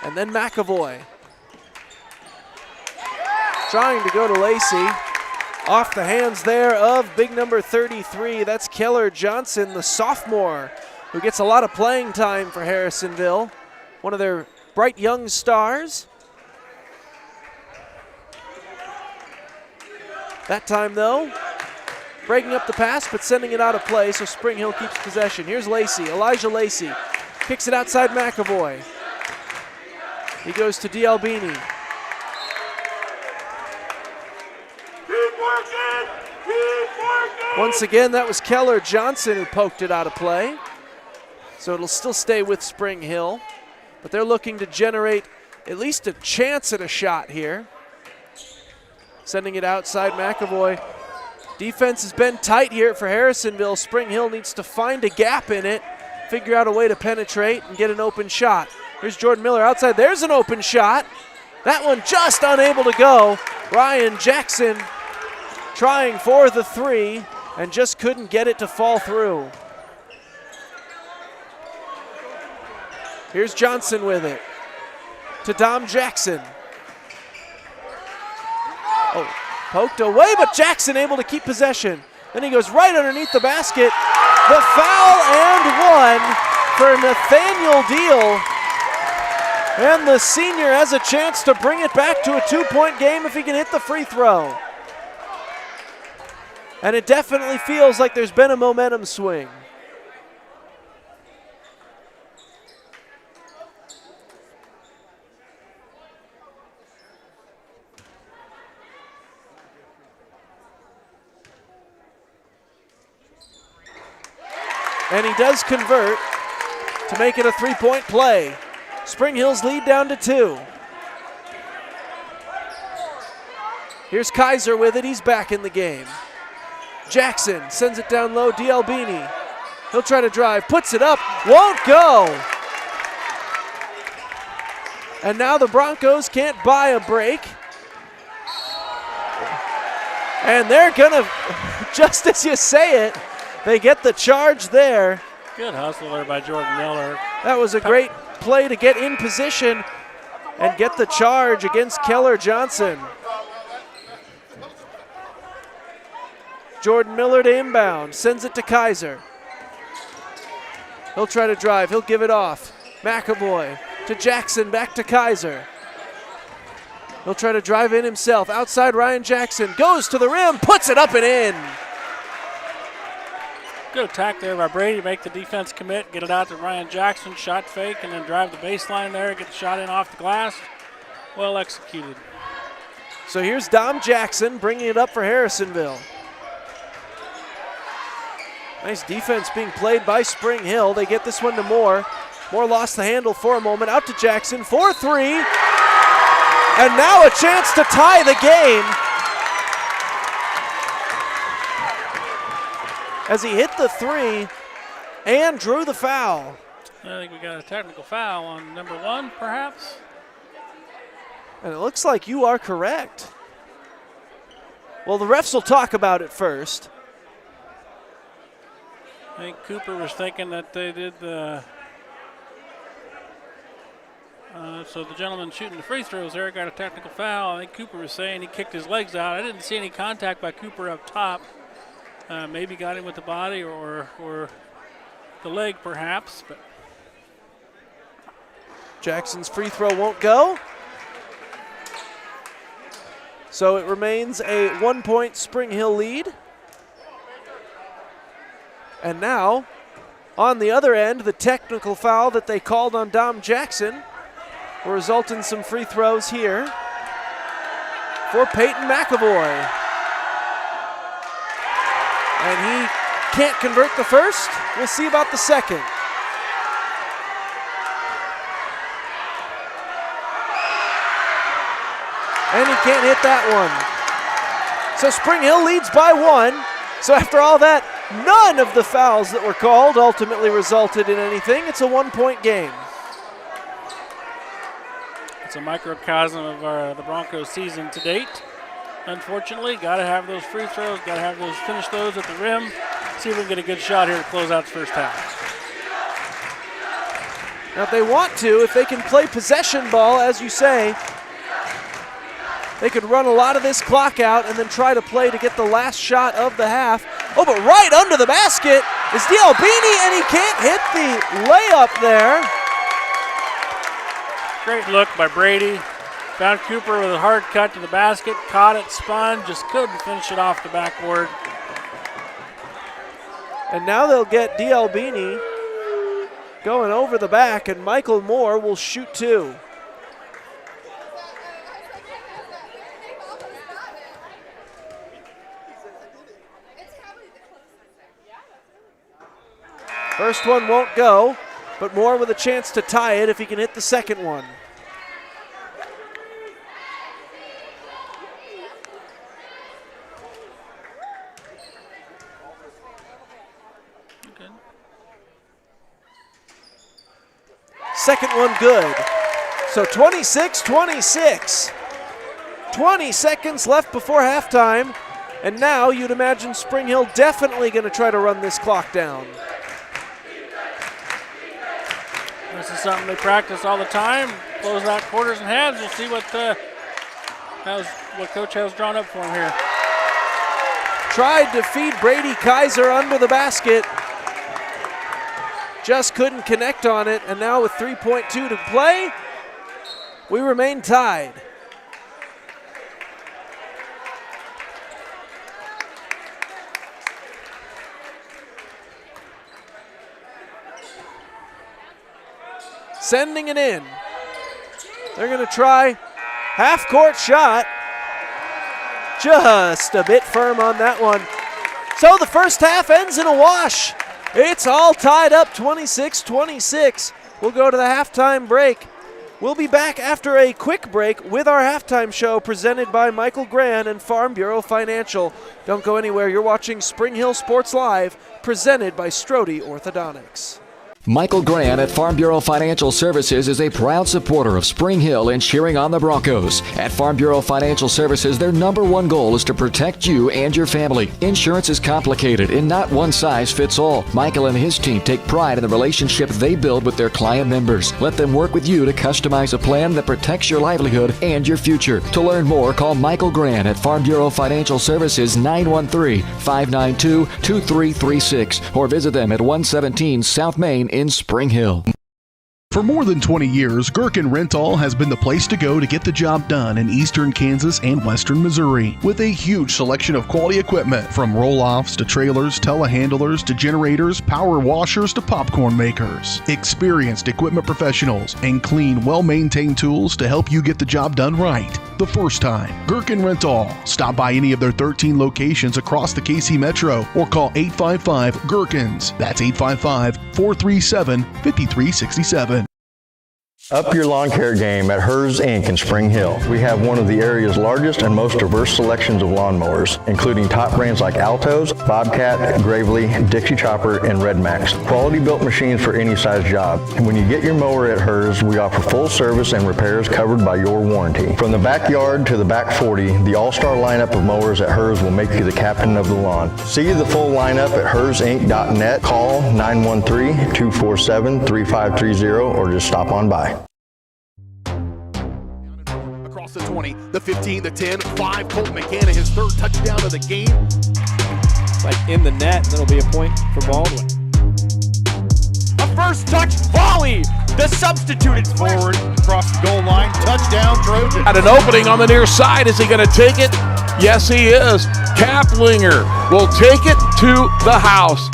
And then McAvoy. Trying to go to Lacey. Off the hands there of big number 33. That's Keller Johnson, the sophomore, who gets a lot of playing time for Harrisonville. One of their bright young stars. That time, though, breaking up the pass, but sending it out of play, so Spring Hill keeps possession. Here's Lacey, Elijah Lacey. Kicks it outside McAvoy. He goes to D'Albini. Once again, that was Keller Johnson who poked it out of play. So it'll still stay with Spring Hill. But they're looking to generate at least a chance at a shot here. Sending it outside McAvoy. Defense has been tight here for Harrisonville. Spring Hill needs to find a gap in it, figure out a way to penetrate and get an open shot. Here's Jordan Miller outside. There's an open shot. That one just unable to go. Ryan Jackson trying for the three and just couldn't get it to fall through. Here's Johnson with it to Dom Jackson. Oh, poked away, but Jackson able to keep possession. Then he goes right underneath the basket. The foul and one for Nathaniel Deal. And the senior has a chance to bring it back to a 2-point game if he can hit the free throw. And it definitely feels like there's been a momentum swing. And he does convert to make it a 3-point play. Spring Hill's lead down to 2. Here's Kaiser with it. He's back in the game. Jackson sends it down low. D'Albini. He'll try to drive. Puts it up. Won't go. And now the Broncos can't buy a break. And they're going to, just as you say it, they get the charge there. Good hustle there by Jordan Miller. That was a great play to get in position and get the charge against Keller Johnson. Jordan Miller to inbound, sends it to Kaiser. He'll try to drive, he'll give it off. McAvoy to Jackson, back to Kaiser. He'll try to drive in himself. Outside Ryan Jackson, goes to the rim, puts it up and in. Good attack there by Brady, make the defense commit, get it out to Ryan Jackson, shot fake, and then drive the baseline there, get the shot in off the glass. Well executed. So here's Dom Jackson bringing it up for Harrisonville. Nice defense being played by Spring Hill. They get this one to Moore. Moore lost the handle for a moment. Out to Jackson for 3. And now a chance to tie the game. As he hit the 3 and drew the foul. I think we got a technical foul on number 1, perhaps. And it looks like you are correct. Well, the refs will talk about it first. I think Cooper was thinking that they did the. So the gentleman shooting the free throws there got a technical foul. I think Cooper was saying he kicked his legs out. I didn't see any contact by Cooper up top. Maybe got him with the body or the leg perhaps. But Jackson's free throw won't go. So it remains a 1-point Spring Hill lead. And now, on the other end, the technical foul that they called on Dom Jackson will result in some free throws here for Peyton McAvoy. And he can't convert the first. We'll see about the second. And he can't hit that one. So Spring Hill leads by 1. So after all that, none of the fouls that were called ultimately resulted in anything. It's a 1-point game. It's a microcosm of the Broncos season to date. Unfortunately, got to have those free throws, got to have those finish those at the rim. See if we can get a good shot here to close out the first half. Now if they want to, if they can play possession ball, as you say, they could run a lot of this clock out and then try to play to get the last shot of the half. Oh, but right under the basket is D'Albini, and he can't hit the layup there. Great look by Brady. Found Cooper with a hard cut to the basket, caught it, spun, just couldn't finish it off the backboard. And now they'll get D'Albini going over the back, and Michael Moore will shoot 2. First one won't go, but Moore with a chance to tie it if he can hit the second one. Okay. Second one good. So 26-26. 20 seconds left before halftime, and now you'd imagine Spring Hill definitely going to try to run this clock down. This is something they practice all the time. Close out quarters and halves. We'll see what Coach has drawn up for him here. Tried to feed Brady Kaiser under the basket. Just couldn't connect on it. And now with 3.2 to play, we remain tied. Sending it in. They're going to try half-court shot. Just a bit firm on that one. So the first half ends in a wash. It's all tied up 26-26. We'll go to the halftime break. We'll be back after a quick break with our halftime show presented by Michael Gran and Farm Bureau Financial. Don't go anywhere. You're watching Spring Hill Sports Live, presented by Strode Orthodontics. Michael Gran at Farm Bureau Financial Services is a proud supporter of Spring Hill and cheering on the Broncos. At Farm Bureau Financial Services, their number one goal is to protect you and your family. Insurance is complicated and not one size fits all. Michael and his team take pride in the relationship they build with their client members. Let them work with you to customize a plan that protects your livelihood and your future. To learn more, call Michael Gran at Farm Bureau Financial Services 913-592-2336 or visit them at 117 South Main in Spring Hill. For more than 20 years, Gherkin Rental has been the place to go to get the job done in eastern Kansas and western Missouri. With a huge selection of quality equipment, from roll-offs to trailers, telehandlers to generators, power washers to popcorn makers. Experienced equipment professionals and clean, well-maintained tools to help you get the job done right the first time. Gherkin Rental. Stop by any of their 13 locations across the KC Metro or call 855-GHERKINS. That's 855-437-5367. Up your lawn care game at Hers Inc. in Spring Hill. We have one of the area's largest and most diverse selections of lawnmowers, including top brands like Altos, Bobcat, Gravely, Dixie Chopper, and Red Max. Quality built machines for any size job. And when you get your mower at Hers, we offer full service and repairs covered by your warranty. From the backyard to the back 40, the all-star lineup of mowers at Hers will make you the captain of the lawn. See the full lineup at hersinc.net. Call 913-247-3530 or just stop on by. The 20, the 15, the 10, 5, Colton McCann, his third touchdown of the game. It's like in the net, that'll be a point for Baldwin. A first touch volley. The substituted forward across the goal line. Touchdown, Trojan. At an opening on the near side, is he going to take it? Yes, he is. Kaplinger will take it to the house.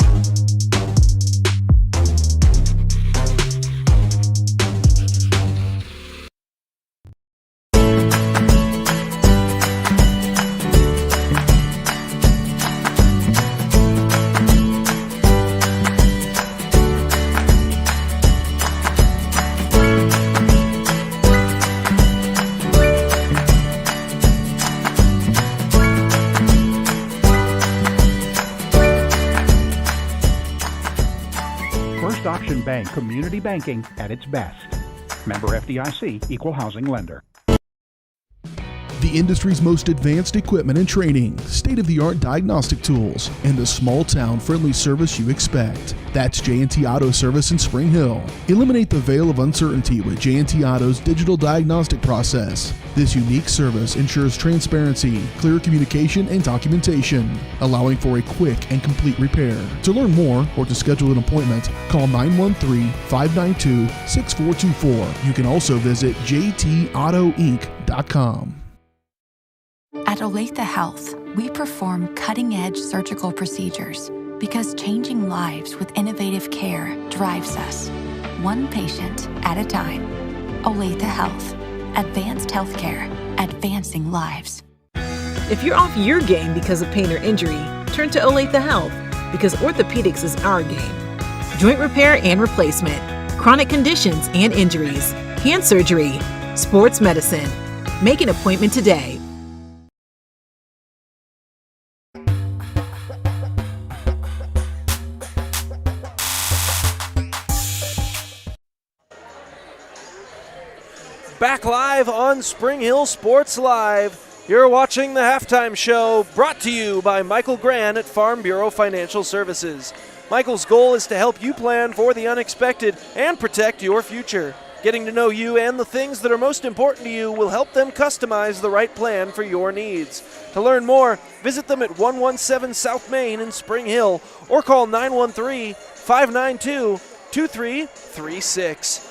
First Option Bank community banking at its best. Member FDIC, equal housing lender. The industry's most advanced equipment and training, state-of-the-art diagnostic tools, and the small-town friendly service you expect. That's J&T Auto Service in Spring Hill. Eliminate the veil of uncertainty with J&T Auto's digital diagnostic process. This unique service ensures transparency, clear communication, and documentation, allowing for a quick and complete repair. To learn more or to schedule an appointment, call 913-592-6424. You can also visit jtautoinc.com. At Olathe Health, we perform cutting-edge surgical procedures because changing lives with innovative care drives us, one patient at a time. Olathe Health. Advanced healthcare, advancing lives. If you're off your game because of pain or injury, turn to Olathe Health because orthopedics is our game. Joint repair and replacement, chronic conditions and injuries, hand surgery, sports medicine. Make an appointment today. Back live on Spring Hill Sports Live. You're watching the halftime show brought to you by Michael Gran at Farm Bureau Financial Services. Michael's goal is to help you plan for the unexpected and protect your future. Getting to know you and the things that are most important to you will help them customize the right plan for your needs. To learn more, visit them at 117 South Main in Spring Hill or call 913-592-2336.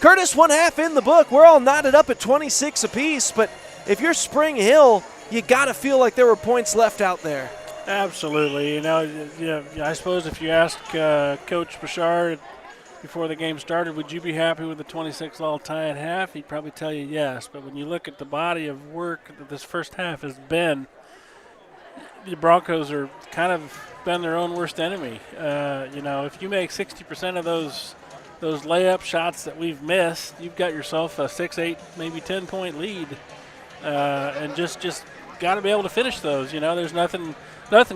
Curtis, one half in the book. We're all knotted up at 26 apiece, but if you're Spring Hill, you got to feel like there were points left out there. Absolutely. I suppose if you ask Coach Bouchard before the game started, would you be happy with the 26-all tie at half? He'd probably tell you yes. But when you look at the body of work that this first half has been, the Broncos are kind of been their own worst enemy. If you make 60% of those layup shots that we've missed, you've got yourself a 6, 8, maybe 10-point lead, and just got to be able to finish those. There's nothing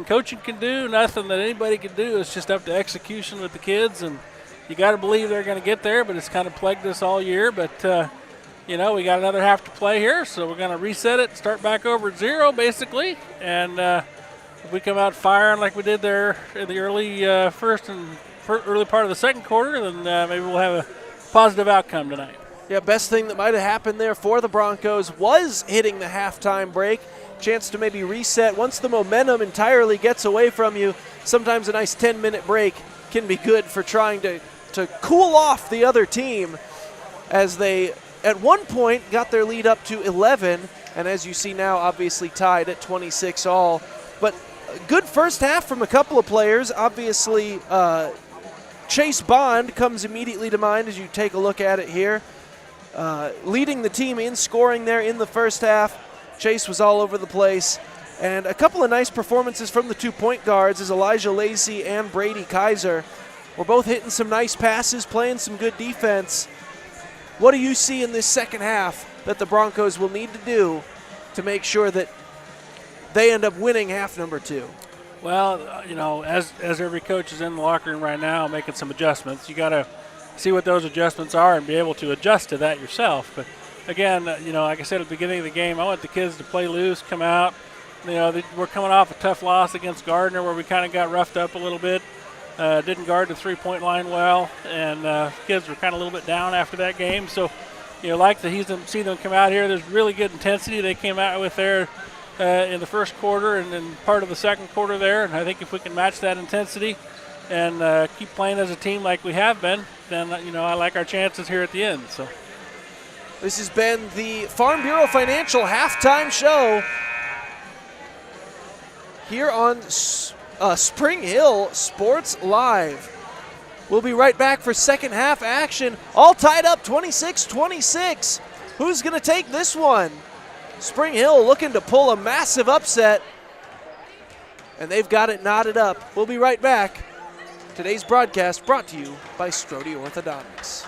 coaching can do, nothing that anybody can do. It's just up to execution with the kids, and you got to believe they're going to get there. But it's kind of plagued us all year. But we got another half to play here, so we're going to reset it, start back over at 0 basically, and if we come out firing like we did there in the early early part of the second quarter, then maybe we'll have a positive outcome tonight. Yeah, best thing that might have happened there for the Broncos was hitting the halftime break. Chance to maybe reset. Once the momentum entirely gets away from you, sometimes a nice 10-minute break can be good for trying to cool off the other team as they, at one point, got their lead up to 11, and as you see now, obviously tied at 26 all. But a good first half from a couple of players. Obviously, Chase Bond comes immediately to mind as you take a look at it here. Leading the team in scoring there in the first half. Chase was all over the place. And a couple of nice performances from the 2 point guards as Elijah Lacey and Brady Kaiser were both hitting some nice passes, playing some good defense. What do you see in this second half that the Broncos will need to do to make sure that they end up winning half number 2? Well, as every coach is in the locker room right now making some adjustments, you got to see what those adjustments are and be able to adjust to that yourself. But again, like I said at the beginning of the game, I want the kids to play loose, come out. We're coming off a tough loss against Gardner where we kind of got roughed up a little bit. Didn't guard the three-point line well, and kids were kind of a little bit down after that game. So, like to see them come out here. There's really good intensity they came out with there in the first quarter and then part of the second quarter there. And I think if we can match that intensity and keep playing as a team like we have been, then, I like our chances here at the end. So this has been the Farm Bureau Financial halftime show here on Spring Hill Sports Live. We'll be right back for second half action. All tied up 26-26. Who's going to take this one? Spring Hill looking to pull a massive upset, and they've got it knotted up. We'll be right back. Today's broadcast brought to you by Strode Orthodontics.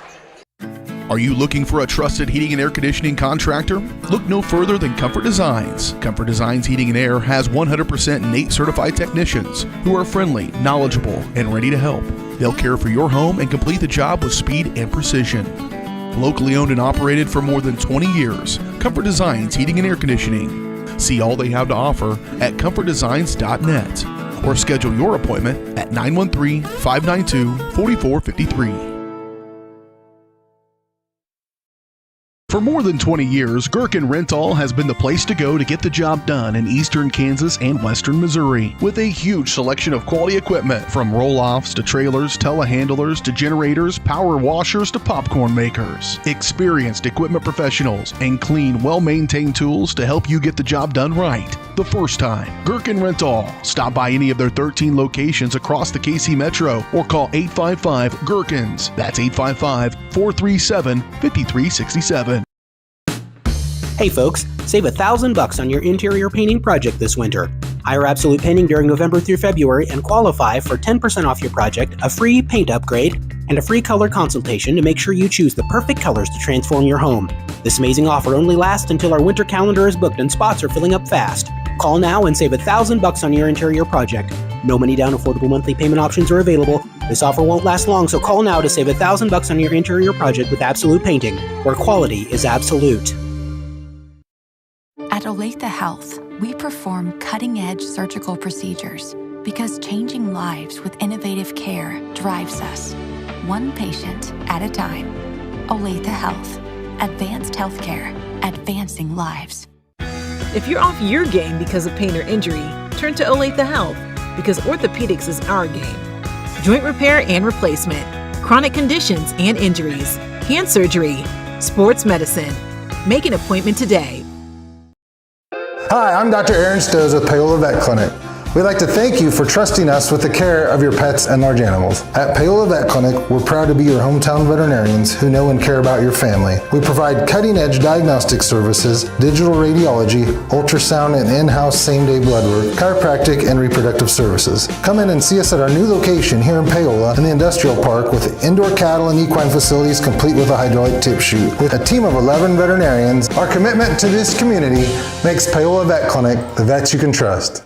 Are you looking for a trusted heating and air conditioning contractor? Look no further than Comfort Designs. Comfort Designs Heating and Air has 100% NATE certified technicians who are friendly, knowledgeable, and ready to help. They'll care for your home and complete the job with speed and precision. Locally owned and operated for more than 20 years, Comfort Designs Heating and Air Conditioning. See all they have to offer at comfortdesigns.net or schedule your appointment at 913-592-4453. For more than 20 years, Gherkin Rental has been the place to go to get the job done in eastern Kansas and western Missouri. With a huge selection of quality equipment from roll-offs to trailers, telehandlers to generators, power washers to popcorn makers. Experienced equipment professionals and clean, well-maintained tools to help you get the job done right the first time. Gherkin Rental. Stop by any of their 13 locations across the KC Metro or call 855-GHERKINS. That's 855-437-5367. Hey folks, save $1,000 on your interior painting project this winter. Hire Absolute Painting during November through February and qualify for 10% off your project, a free paint upgrade, and a free color consultation to make sure you choose the perfect colors to transform your home. This amazing offer only lasts until our winter calendar is booked and spots are filling up fast. Call now and save $1,000 on your interior project. No money down, affordable monthly payment options are available. This offer won't last long, so call now to save $1,000 on your interior project with Absolute Painting, where quality is absolute. At Olathe Health, we perform cutting-edge surgical procedures because changing lives with innovative care drives us, one patient at a time. Olathe Health. Advanced healthcare. Advancing lives. If you're off your game because of pain or injury, turn to Olathe Health because orthopedics is our game. Joint repair and replacement, chronic conditions and injuries, hand surgery, sports medicine. Make an appointment today. Hi, I'm Dr. Aaron Stoes with Paola Vet Clinic. We'd like to thank you for trusting us with the care of your pets and large animals. At Paola Vet Clinic, we're proud to be your hometown veterinarians who know and care about your family. We provide cutting-edge diagnostic services, digital radiology, ultrasound, and in-house same-day blood work, chiropractic, and reproductive services. Come in and see us at our new location here in Paola in the Industrial Park with indoor cattle and equine facilities complete with a hydraulic tip chute. With a team of 11 veterinarians, our commitment to this community makes Paola Vet Clinic the vets you can trust.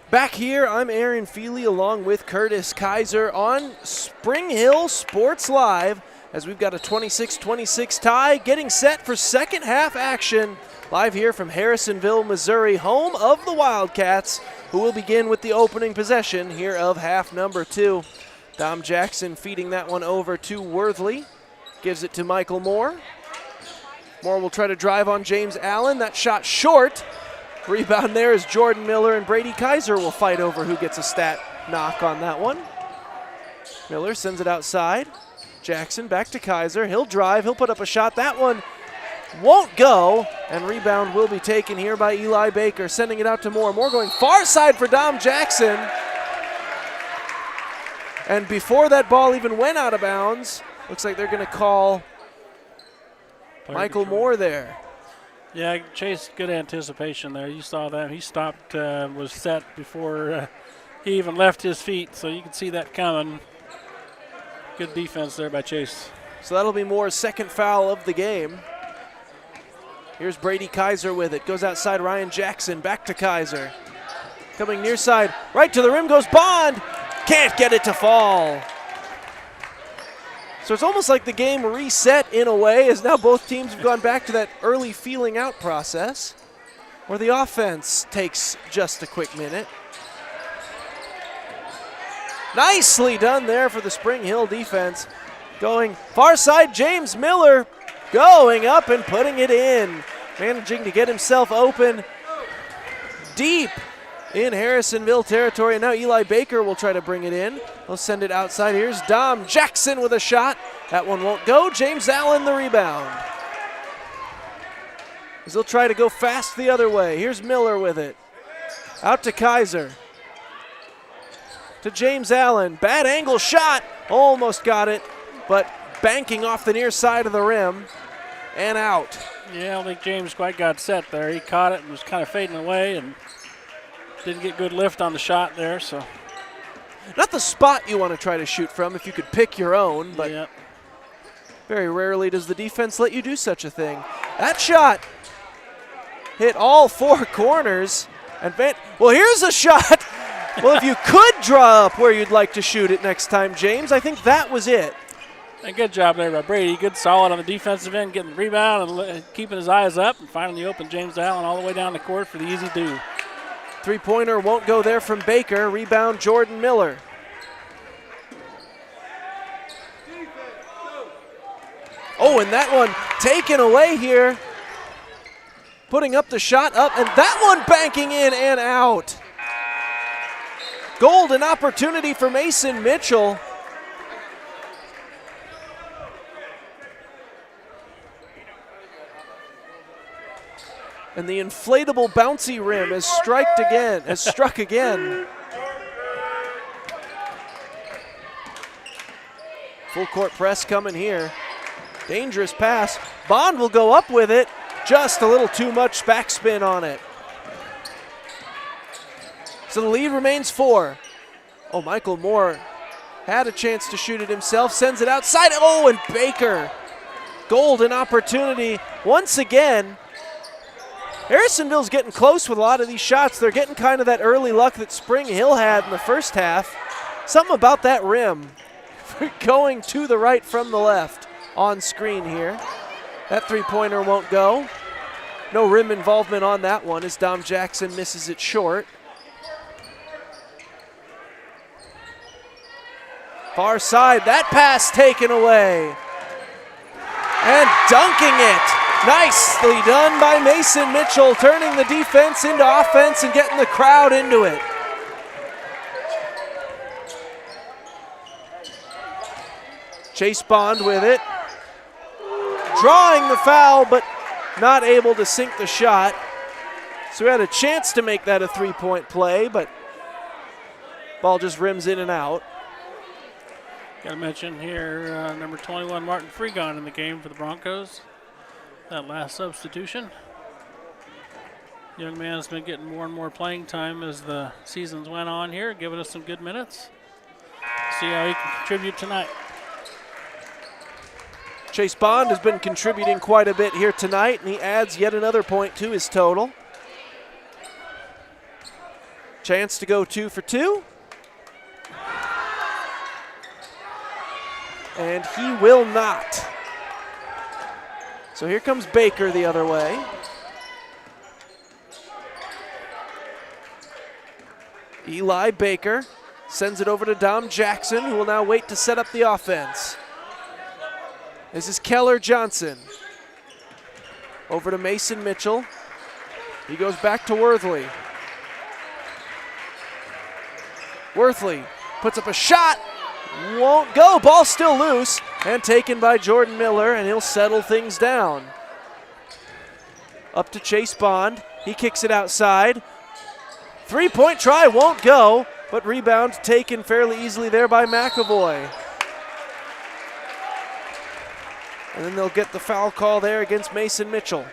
Back here, I'm Aaron Feely along with Curtis Kaiser on Spring Hill Sports Live as we've got a 26-26 tie getting set for second half action live here from Harrisonville, Missouri, home of the Wildcats, who will begin with the opening possession here of half number 2. Dom Jackson feeding that one over to Worthley. Gives it to Michael Moore. Moore will try to drive on James Allen. That shot short. Rebound there is Jordan Miller, and Brady Kaiser will fight over who gets a stat knock on that one. Miller sends it outside. Jackson back to Kaiser. He'll drive. He'll put up a shot. That one won't go, and rebound will be taken here by Eli Baker, sending it out to Moore. Moore going far side for Dom Jackson. And before that ball even went out of bounds, looks like they're going to call Michael Moore there. Yeah, Chase, good anticipation there. You saw that. He stopped, was set before he even left his feet, so you can see that coming. Good defense there by Chase. So that'll be Moore's second foul of the game. Here's Brady Kaiser with it. Goes outside Ryan Jackson. Back to Kaiser. Coming near side. Right to the rim goes Bond. Can't get it to fall. So it's almost like the game reset in a way, as now both teams have gone back to that early feeling out process where the offense takes just a quick minute. Nicely done there for the Spring Hill defense. Going far side, James Miller going up and putting it in. Managing to get himself open deep in Harrisonville territory. And now Eli Baker will try to bring it in. He'll send it outside. Here's Dom Jackson with a shot. That one won't go. James Allen the rebound. As he'll try to go fast the other way. Here's Miller with it. Out to Kaiser. To James Allen. Bad angle shot. Almost got it, but banking off the near side of the rim and out. Yeah, I don't think James quite got set there. He caught it and was kind of fading away and didn't get good lift on the shot there. So, not the spot you want to try to shoot from if you could pick your own, but very rarely does the defense let you do such a thing. That shot hit all four corners. And well, here's a shot. Well, if you could draw up where you'd like to shoot it next time, James, I think that was it. A good job there by Brady. Good solid on the defensive end, getting the rebound and keeping his eyes up, and finally open James Allen all the way down the court for the easy do. Three-pointer won't go there from Baker. Rebound, Jordan Miller. Oh, and that one taken away here. Putting up the shot up, and that one banking in and out. Golden opportunity for Mason Mitchell. And the inflatable bouncy rim has struck again. Full court press coming here. Dangerous pass. Bond will go up with it. Just a little too much backspin on it. So the lead remains 4. Oh, Michael Moore had a chance to shoot it himself. Sends it outside. Oh, and Baker. Golden opportunity once again. Harrisonville's getting close with a lot of these shots. They're getting kind of that early luck that Spring Hill had in the first half. Something about that rim going to the right from the left on screen here. That three-pointer won't go. No rim involvement on that one as Dom Jackson misses it short. Far side, that pass taken away. And dunking it. Nicely done by Mason Mitchell, turning the defense into offense and getting the crowd into it. Chase Bond with it. Drawing the foul, but not able to sink the shot. So we had a chance to make that a three-point play, but ball just rims in and out. Got to mention here number 21, Martin Freegon in the game for the Broncos. That last substitution. Young man's been getting more and more playing time as the seasons went on here, giving us some good minutes. See how he can contribute tonight. Chase Bond has been contributing quite a bit here tonight, and he adds yet another point to his total. Chance to go 2 for 2. And he will not. So here comes Baker the other way. Eli Baker sends it over to Dom Jackson, who will now wait to set up the offense. This is Keller Johnson. Over to Mason Mitchell. He goes back to Worthley. Worthley puts up a shot. Won't go. Ball still loose and taken by Jordan Miller, and he'll settle things down. Up to Chase Bond. He kicks it outside. Three-point try won't go, but rebound taken fairly easily there by McAvoy. And then they'll get the foul call there against Mason Mitchell.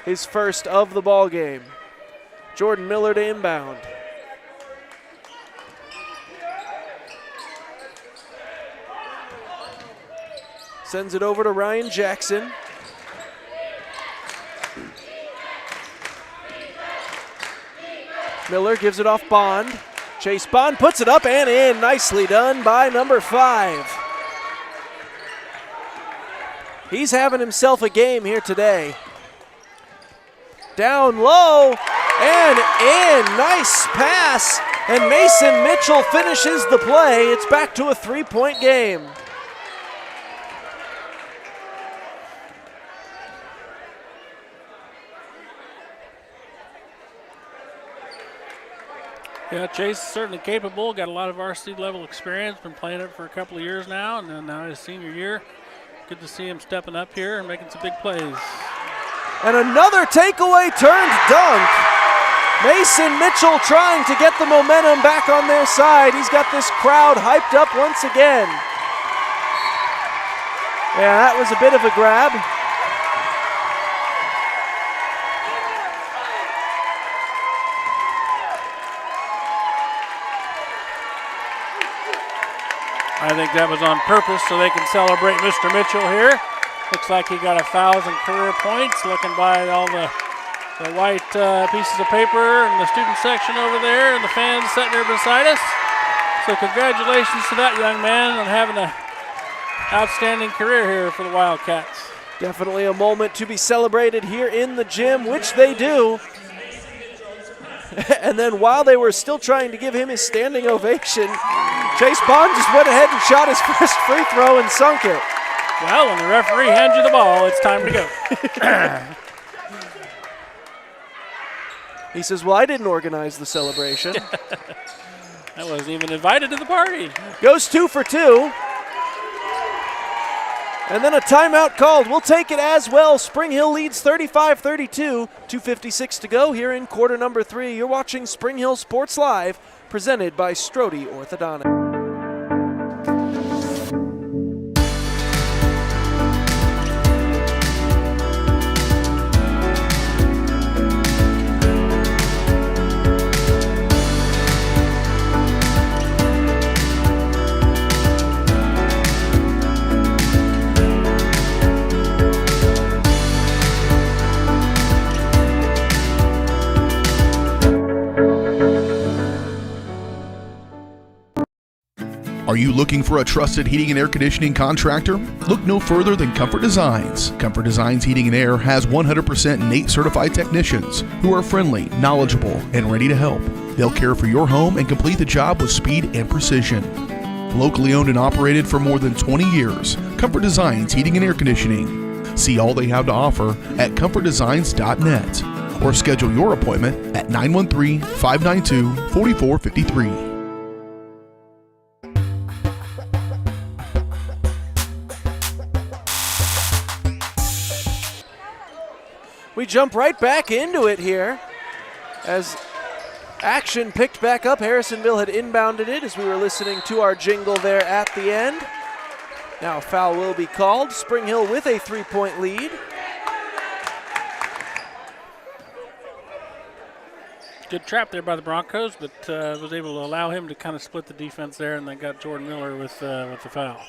His first of the ball game. Jordan Miller to inbound. Sends it over to Ryan Jackson. Miller gives it off Bond. Chase Bond puts it up and in. Nicely done by number 5. He's having himself a game here today. Down low and in. Nice pass. And Mason Mitchell finishes the play. It's back to a 3-point game. Yeah, Chase is certainly capable. Got a lot of varsity level experience. Been playing it for a couple of years now, and then now his senior year. Good to see him stepping up here and making some big plays. And another takeaway turned dunk. Mason Mitchell trying to get the momentum back on their side. He's got this crowd hyped up once again. Yeah, that was a bit of a grab. I think that was on purpose so they can celebrate Mr. Mitchell here. Looks like he got 1,000 career points, looking by all the white pieces of paper and the student section over there and the fans sitting there beside us. So congratulations to that young man on having an outstanding career here for the Wildcats. Definitely a moment to be celebrated here in the gym, which they do. And then while they were still trying to give him his standing ovation, Chase Bond just went ahead and shot his first free throw and sunk it. Well, when the referee hands you the ball, it's time to go. He says, well, I didn't organize the celebration. I wasn't even invited to the party. Goes 2 for 2. And then a timeout called. We'll take it as well. Spring Hill leads 35-32. 2:56 to go here in quarter number 3. You're watching Spring Hill Sports Live, presented by Strode Orthodontics. Are you looking for a trusted heating and air conditioning contractor? Look no further than Comfort Designs. Comfort Designs Heating and Air has 100% NATE certified technicians who are friendly, knowledgeable, and ready to help. They'll care for your home and complete the job with speed and precision. Locally owned and operated for more than 20 years, Comfort Designs Heating and Air Conditioning. See all they have to offer at comfortdesigns.net or schedule your appointment at 913-592-4453. We jump right back into it here as action picked back up. Harrisonville had inbounded it as we were listening to our jingle there at the end. Now a foul will be called. Spring Hill with a 3-point lead. Good trap there by the Broncos, but was able to allow him to kind of split the defense there, and they got Jordan Miller with the foul.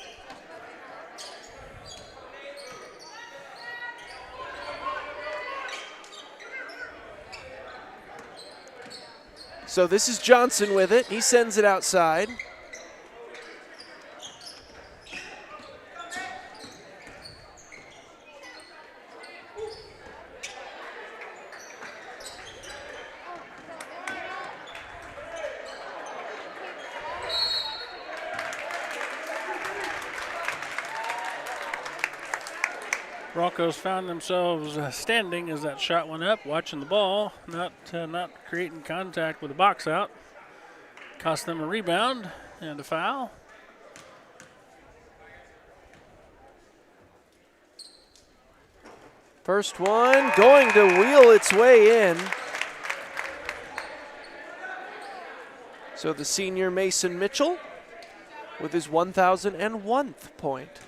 So this is Johnson with it. He sends it outside. Broncos found themselves standing as that shot went up, watching the ball, not creating contact with the box out. Cost them a rebound and a foul. First one going to wheel its way in. So the senior Mason Mitchell with his 1,001th point.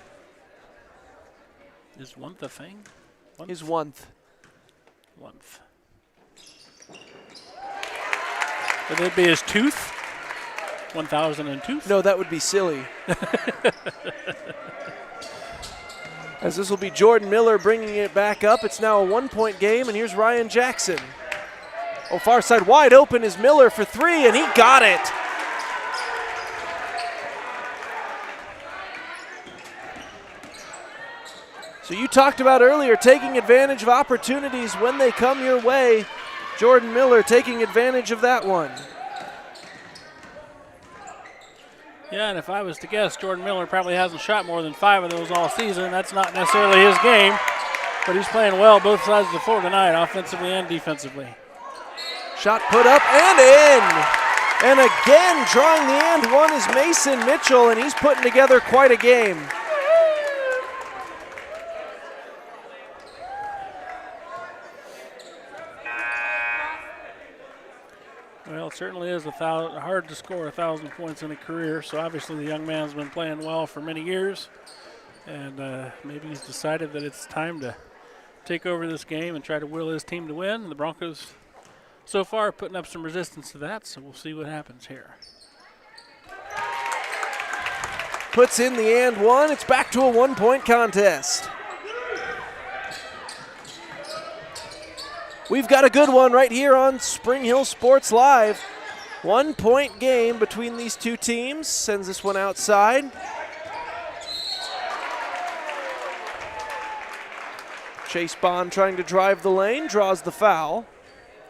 Is one the thing? His 1th. Would it be his tooth? 1,002? No, that would be silly. As this will be Jordan Miller bringing it back up. It's now a 1-point game, and here's Ryan Jackson. Oh, far side wide open is Miller for 3, and he got it. So you talked about earlier taking advantage of opportunities when they come your way. Jordan Miller taking advantage of that one. Yeah, and if I was to guess, Jordan Miller probably hasn't shot more than 5 of those all season. That's not necessarily his game, but he's playing well both sides of the floor tonight, offensively and defensively. Shot put up and in. And again, drawing the and one is Mason Mitchell, and he's putting together quite a game. Well, it certainly is hard to score 1,000 points in a career, so obviously the young man's been playing well for many years, and maybe he's decided that it's time to take over this game and try to will his team to win. And the Broncos so far are putting up some resistance to that, so we'll see what happens here. Puts in the and one. It's back to a 1-point contest. We've got a good one right here on Spring Hill Sports Live. 1-point game between these two teams. Sends this one outside. Chase Bond trying to drive the lane, draws the foul,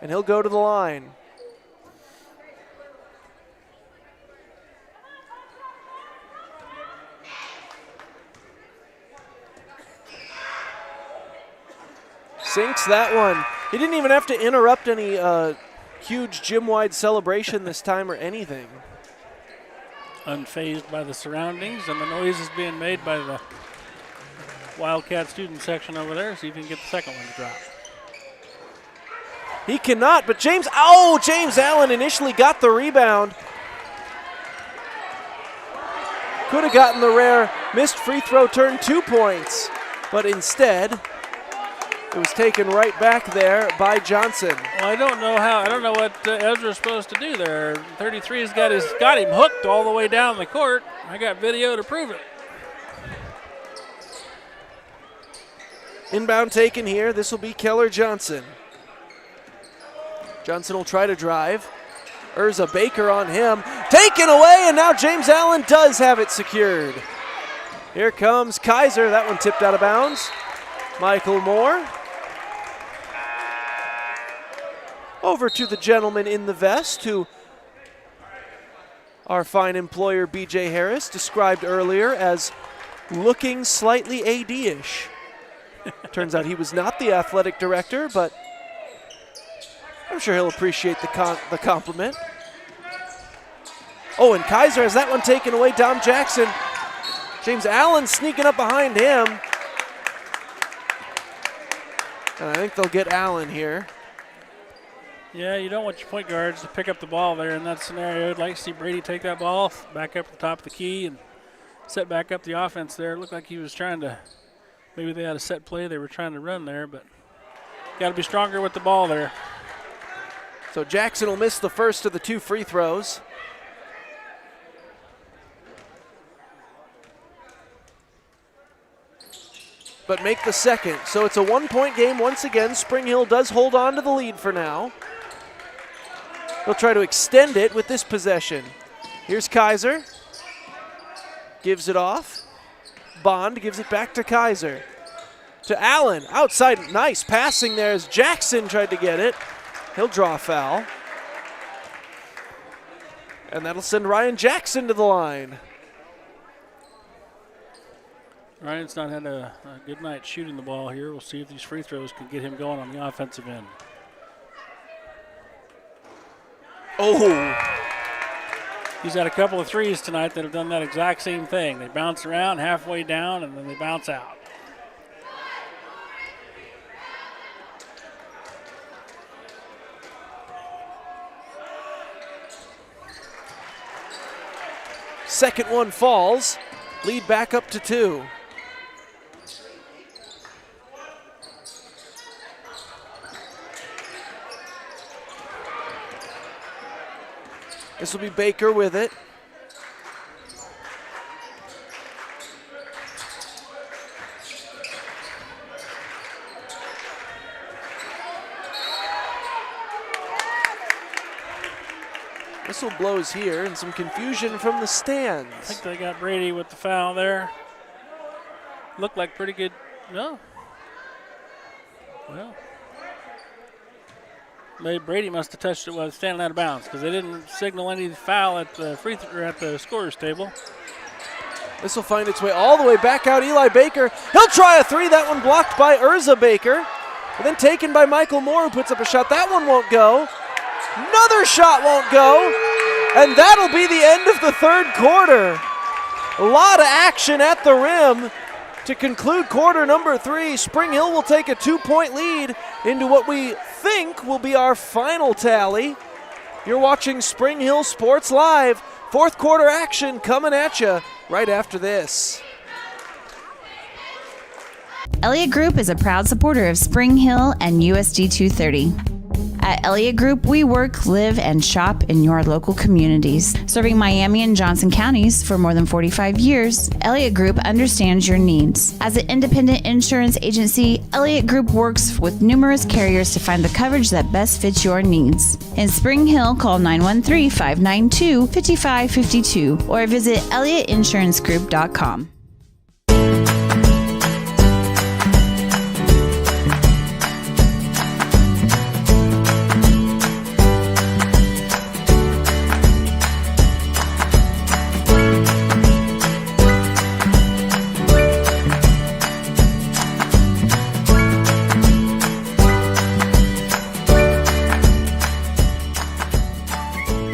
and he'll go to the line. Sinks that one. He didn't even have to interrupt any huge gym-wide celebration this time or anything. Unfazed by the surroundings and the noises being made by the Wildcat student section over there. See if he can get the second one to drop. He cannot, but James Allen initially got the rebound. Could have gotten the rare missed free throw turn 2 points, but instead it was taken right back there by Johnson. Well, I don't know what Ezra's supposed to do there. 33's got him hooked all the way down the court. I got video to prove it. Inbound taken here. This will be Keller Johnson. Johnson will try to drive. Urza Baker on him. Taken away, and now James Allen does have it secured. Here comes Kaiser. That one tipped out of bounds. Michael Moore. Over to the gentleman in the vest who our fine employer BJ Harris described earlier as looking slightly AD-ish. Turns out he was not the athletic director, but I'm sure he'll appreciate the compliment. Oh, and Kaiser has that one taken away. Dom Jackson. James Allen sneaking up behind him. And I think they'll get Allen here. Yeah, you don't want your point guards to pick up the ball there in that scenario. I'd like to see Brady take that ball back up the top of the key and set back up the offense there. It looked like he was trying to, maybe they had a set play they were trying to run there, but got to be stronger with the ball there. So Jackson will miss the first of the 2 free throws. But make the second. So it's a 1-point game once again. Spring Hill does hold on to the lead for now. They'll try to extend it with this possession. Here's Kaiser. Gives it off. Bond gives it back to Kaiser. To Allen. Outside. Nice passing there as Jackson tried to get it. He'll draw a foul. And that'll send Ryan Jackson to the line. Ryan's not had a good night shooting the ball here. We'll see if these free throws can get him going on the offensive end. Oh! He's had a couple of threes tonight that have done that exact same thing. They bounce around halfway down, and then they bounce out. Second one falls. Lead back up to 2. This will be Baker with it. Whistle blows here and some confusion from the stands. I think they got Brady with the foul there. Looked like pretty good. No. Well. Brady must have touched it while standing out of bounds because they didn't signal any foul at the at the scorer's table. This will find its way all the way back out. Eli Baker, he'll try a three. That one blocked by Urza Baker. And then taken by Michael Moore, who puts up a shot. That one won't go. Another shot won't go. And that'll be the end of the third quarter. A lot of action at the rim. To conclude quarter number 3, Spring Hill will take a 2-point lead into what we think will be our final tally. You're watching Spring Hill Sports Live. Fourth quarter action coming at you right after this. Elliott Group is a proud supporter of Spring Hill and USD 230. At Elliott Group, we work, live, and shop in your local communities. Serving Miami and Johnson counties for more than 45 years, Elliott Group understands your needs. As an independent insurance agency, Elliott Group works with numerous carriers to find the coverage that best fits your needs. In Spring Hill, call 913-592-5552 or visit ElliottInsuranceGroup.com.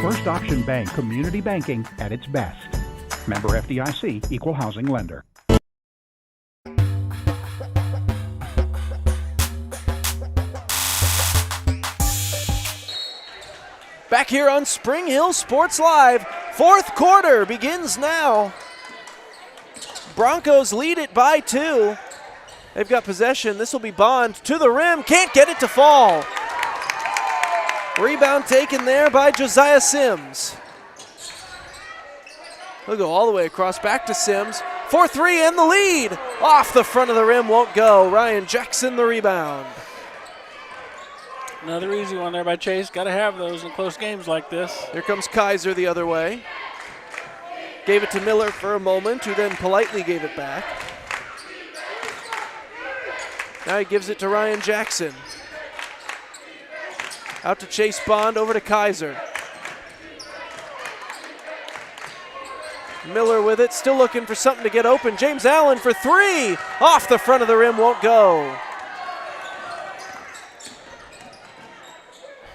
First Option Bank Community Banking at its best. Member FDIC, Equal Housing Lender. Back here on Spring Hill Sports Live, fourth quarter begins now. Broncos lead it by 2. They've got possession. This will be Bond to the rim. Can't get it to fall. Rebound taken there by Josiah Sims. He'll go all the way across back to Sims. 4-3 and the lead. Off the front of the rim, won't go. Ryan Jackson the rebound. Another easy one there by Chase. Got to have those in close games like this. Here comes Kaiser the other way. Gave it to Miller for a moment, who then politely gave it back. Now he gives it to Ryan Jackson. Out to Chase Bond, over to Kaiser. Miller with it, still looking for something to get open. James Allen for 3. Off the front of the rim, won't go.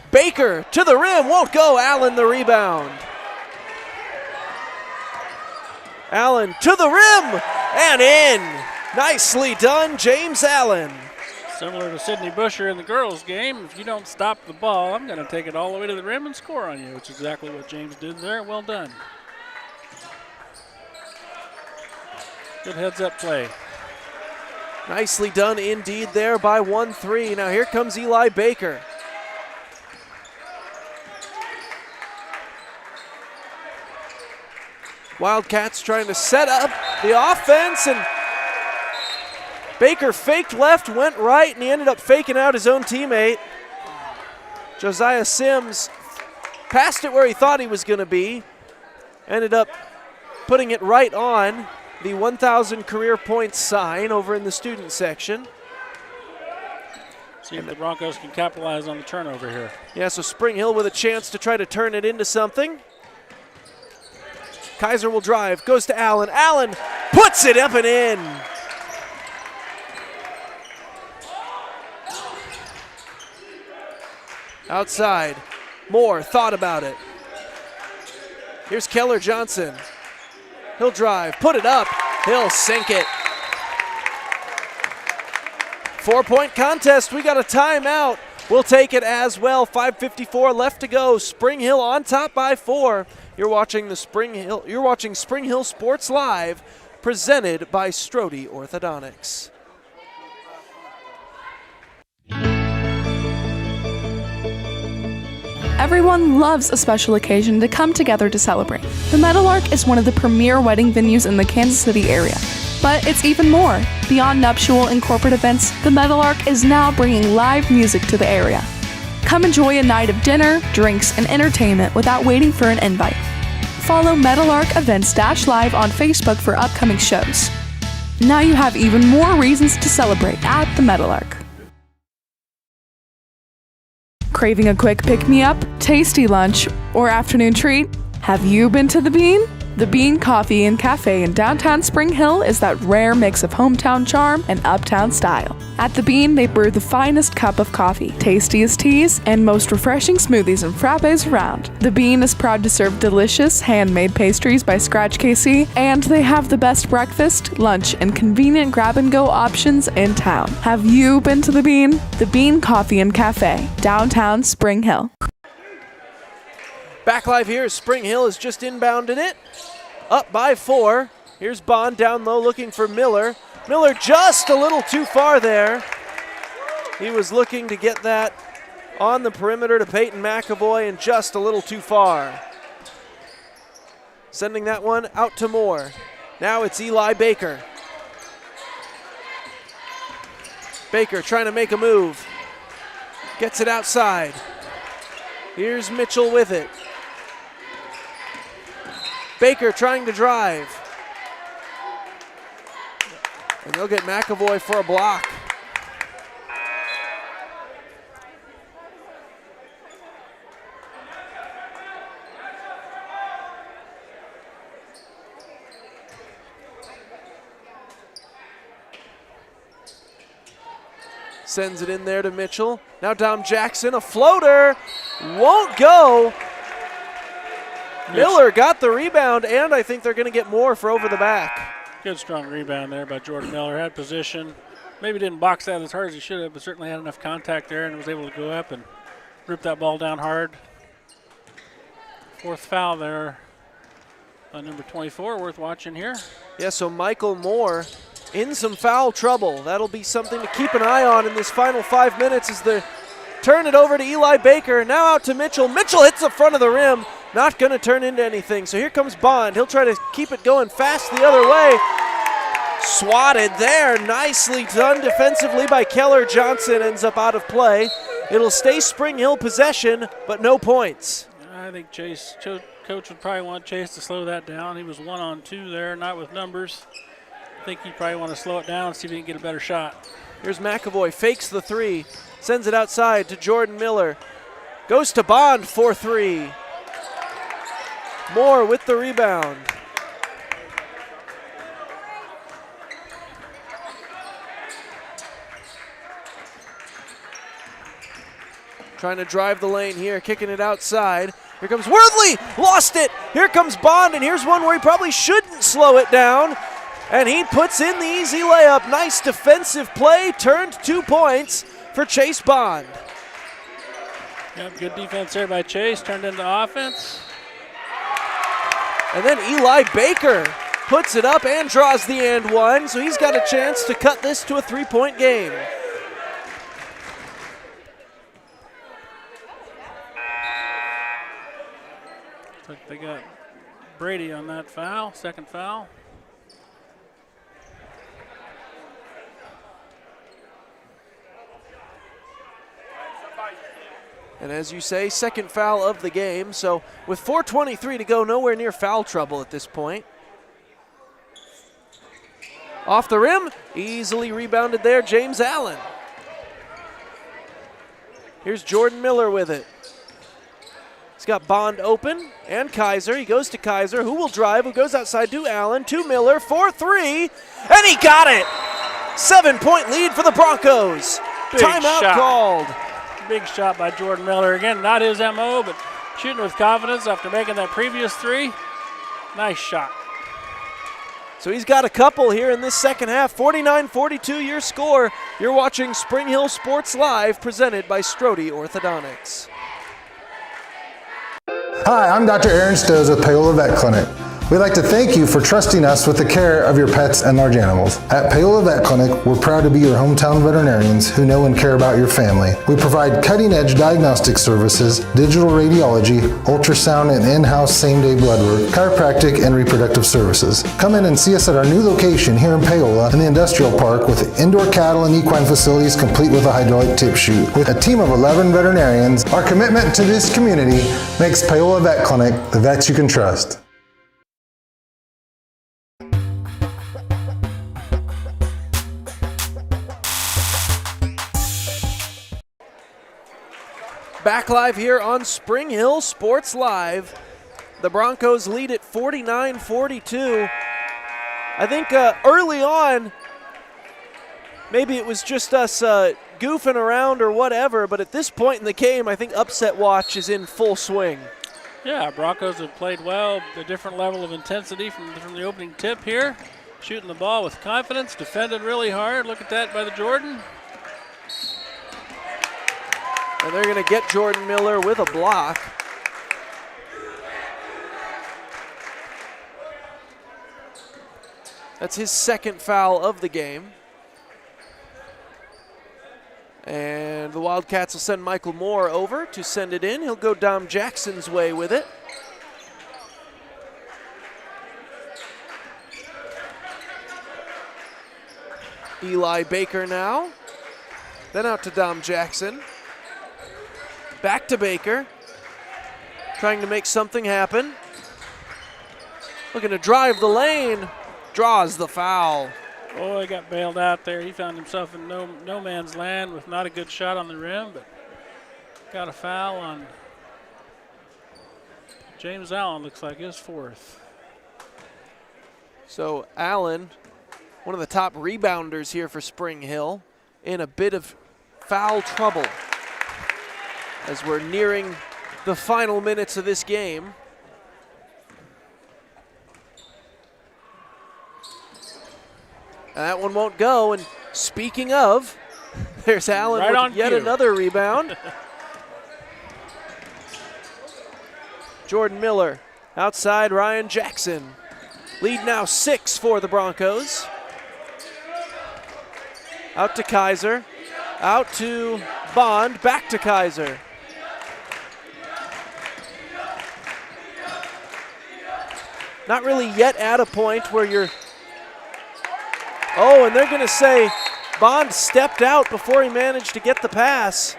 Baker to the rim, won't go. Allen the rebound. Allen to the rim and in. Nicely done, James Allen. Similar to Sidney Busher in the girls' game, if you don't stop the ball, I'm going to take it all the way to the rim and score on you. It's exactly what James did there. Well done. Good heads-up play. Nicely done indeed there by 1-3. Now here comes Eli Baker. Wildcats trying to set up the offense, and Baker faked left, went right, and he ended up faking out his own teammate. Josiah Sims passed it where he thought he was going to be. Ended up putting it right on the 1,000 career points sign over in the student section. See if the Broncos can capitalize on the turnover here. Yeah, so Spring Hill with a chance to try to turn it into something. Kaiser will drive, goes to Allen. Allen puts it up and in. Outside. Moore thought about it. Here's Keller Johnson. He'll drive, put it up, he'll sink it. 4-point contest, we got a timeout. We'll take it as well. 5:54 left to go. Spring Hill on top by 4. You're watching Spring Hill Sports Live, presented by Strode Orthodontics. Everyone loves a special occasion to come together to celebrate. The Meadowlark is one of the premier wedding venues in the Kansas City area. But it's even more. Beyond nuptial and corporate events, the Meadowlark is now bringing live music to the area. Come enjoy a night of dinner, drinks, and entertainment without waiting for an invite. Follow Meadowlark Events Live on Facebook for upcoming shows. Now you have even more reasons to celebrate at the Meadowlark. Craving a quick pick-me-up, tasty lunch, or afternoon treat? Have you been to The Bean? The Bean Coffee and Cafe in downtown Spring Hill is that rare mix of hometown charm and uptown style. At The Bean, they brew the finest cup of coffee, tastiest teas, and most refreshing smoothies and frappes around. The Bean is proud to serve delicious, handmade pastries by Scratch KC, and they have the best breakfast, lunch, and convenient grab-and-go options in town. Have you been to The Bean? The Bean Coffee and Cafe, downtown Spring Hill. Back live here as Spring Hill has just inbounded it. Up by 4. Here's Bond down low looking for Miller. Miller just a little too far there. He was looking to get that on the perimeter to Peyton McAvoy and just a little too far. Sending that one out to Moore. Now it's Eli Baker. Baker trying to make a move. Gets it outside. Here's Mitchell with it. Baker trying to drive. And they'll get McAvoy for a block. Sends it in there to Mitchell. Now Dom Jackson, a floater. Won't go. Miller got the rebound, and I think they're going to get more for over the back. Good strong rebound there by Jordan Miller. Had position. Maybe didn't box that as hard as he should have, but certainly had enough contact there and was able to go up and rip that ball down hard. 4th foul there on number 24, worth watching here. Yeah, so Michael Moore in some foul trouble. That'll be something to keep an eye on in this final 5 minutes as they turn it over to Eli Baker. Now out to Mitchell. Mitchell hits the front of the rim. Not going to turn into anything. So here comes Bond. He'll try to keep it going fast the other way. Swatted there. Nicely done defensively by Keller Johnson. Ends up out of play. It'll stay Spring Hill possession, but no points. I think Coach would probably want Chase to slow that down. He was 1-on-2 there, not with numbers. I think he'd probably want to slow it down and see if he can get a better shot. Here's McAvoy. Fakes the 3. Sends it outside to Jordan Miller. Goes to Bond for 3. Moore with the rebound. Trying to drive the lane here, kicking it outside. Here comes Worthley, lost it. Here comes Bond, and here's one where he probably shouldn't slow it down. And he puts in the easy layup. Nice defensive play, turned 2 points for Chase Bond. Yep, good defense there by Chase, turned into offense. And then Eli Baker puts it up and draws the and one, so he's got a chance to cut this to a 3-point game. Looks like they got Brady on that foul, second foul. And as you say, second foul of the game. So with 4:23 to go, nowhere near foul trouble at this point. Off the rim, easily rebounded there, James Allen. Here's Jordan Miller with it. He's got Bond open and Kaiser. He goes to Kaiser, who will drive, who goes outside to Allen, to Miller, 4-3, and he got it! 7-point lead for the Broncos. Big Timeout shot. called. big shot by Jordan Miller. Again, not his MO, but shooting with confidence after making that previous three. Nice shot. So he's got a couple here in this second half. 49-42 your score. You're watching Spring Hill Sports Live, presented by Strode Orthodontics. Hi, I'm Dr. Aaron Stowe with Paola Vet Clinic. We'd like to thank you for trusting us with the care of your pets and large animals. At Paola Vet Clinic, we're proud to be your hometown veterinarians who know and care about your family. We provide cutting-edge diagnostic services, digital radiology, ultrasound, and in-house same-day blood work, chiropractic, and reproductive services. Come in and see us at our new location here in Paola in the Industrial Park with indoor cattle and equine facilities complete with a hydraulic tip chute. With a team of 11 veterinarians, our commitment to this community makes Paola Vet Clinic the vets you can trust. Back live here on Spring Hill Sports Live. The Broncos lead at 49-42. I think early on, maybe it was just us goofing around or whatever, but at this point in the game, I think upset watch is in full swing. Yeah, Broncos have played well, a different level of intensity from the opening tip here. Shooting the ball with confidence, defended really hard. Look at that by the Jordan. And they're going to get Jordan Miller with a block. That's his second foul of the game. And the Wildcats will send Michael Moore over to send it in. He'll go Dom Jackson's way with it. Eli Baker now. Then out to Dom Jackson. Back to Baker, trying to make something happen. Looking to drive the lane, draws the foul. Oh, he got bailed out there. He found himself in no man's land with not a good shot on the rim, but got a foul on James Allen, looks like his fourth. So Allen, one of the top rebounders here for Spring Hill, in a bit of foul trouble as we're nearing the final minutes of this game. That one won't go, and speaking of, there's Allen right with yet another rebound. Jordan Miller outside Ryan Jackson. Lead now 6 for the Broncos. Out to Kaiser, out to Bond, back to Kaiser. Not really yet at a point where you're, oh, and they're going to say Bond stepped out before he managed to get the pass.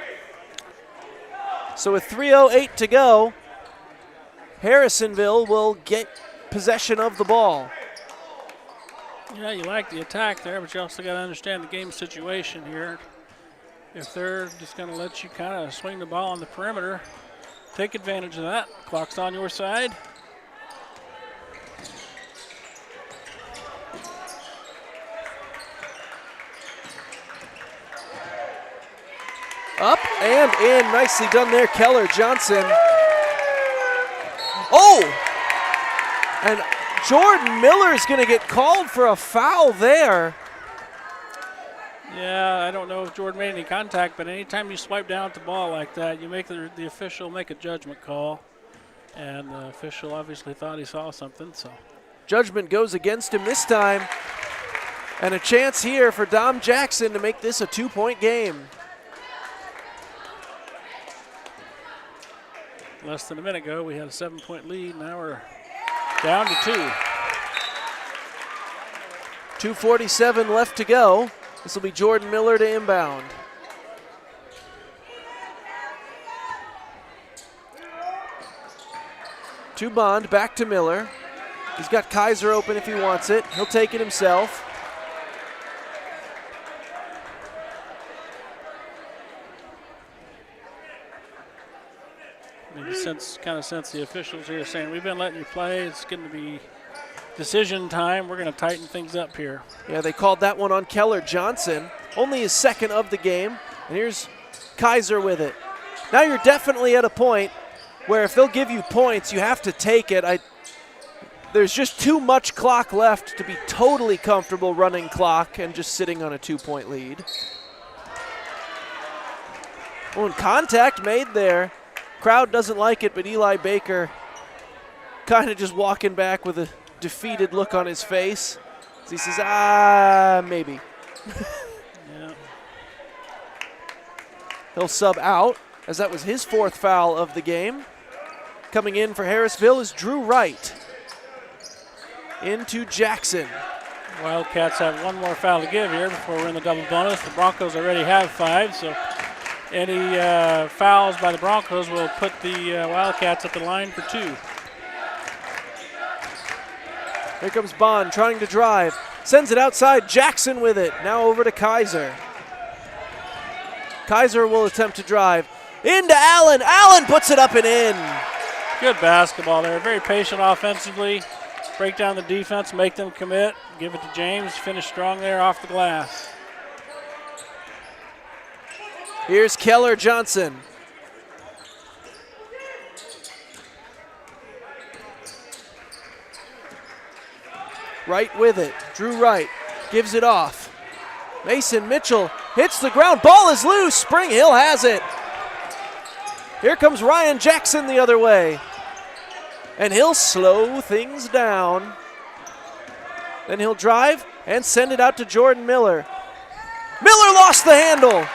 So with 3:08 to go, Harrisonville will get possession of the ball. Yeah, you like the attack there, but you also got to understand the game situation here. If they're just going to let you kind of swing the ball on the perimeter, take advantage of that. Clock's on your side. Up and in, nicely done there, Keller Johnson. Oh, and Jordan Miller is going to get called for a foul there. Yeah, I don't know if Jordan made any contact, but anytime you swipe down at the ball like that, you make the official make a judgment call. And the official obviously thought he saw something, so. Judgment goes against him this time. And a chance here for Dom Jackson to make this a 2-point game. Less than a minute ago, we had a 7-point lead. Now we're down to 2. 2:47 left to go. This will be Jordan Miller to inbound. To Bond, back to Miller. He's got Kaiser open if he wants it. He'll take it himself. Kind of sense the officials here saying, we've been letting you play. It's going to be decision time. We're going to tighten things up here. Yeah, they called that one on Keller Johnson. Only his second of the game. And here's Kaiser with it. Now you're definitely at a point where if they'll give you points, you have to take it. There's just too much clock left to be totally comfortable running clock and just sitting on a 2-point lead. Oh, and contact made there. Crowd doesn't like it, but Eli Baker kind of just walking back with a defeated look on his face. As he says, maybe. Yeah. He'll sub out, as that was his 4th foul of the game. Coming in for Harrisville is Drew Wright. Into Jackson. Wildcats have one more foul to give here before we're in the double bonus. The Broncos already have 5, so any fouls by the Broncos will put the Wildcats at the line for 2. Here comes Bond trying to drive. Sends it outside. Jackson with it. Now over to Kaiser. Kaiser will attempt to drive. Into Allen. Allen puts it up and in. Good basketball there. Very patient offensively. Break down the defense, make them commit. Give it to James. Finish strong there off the glass. Here's Keller Johnson. Wright with it. Drew Wright gives it off. Mason Mitchell hits the ground. Ball is loose. Spring Hill has it. Here comes Ryan Jackson the other way. And he'll slow things down. Then he'll drive and send it out to Jordan Miller. Miller lost the handle.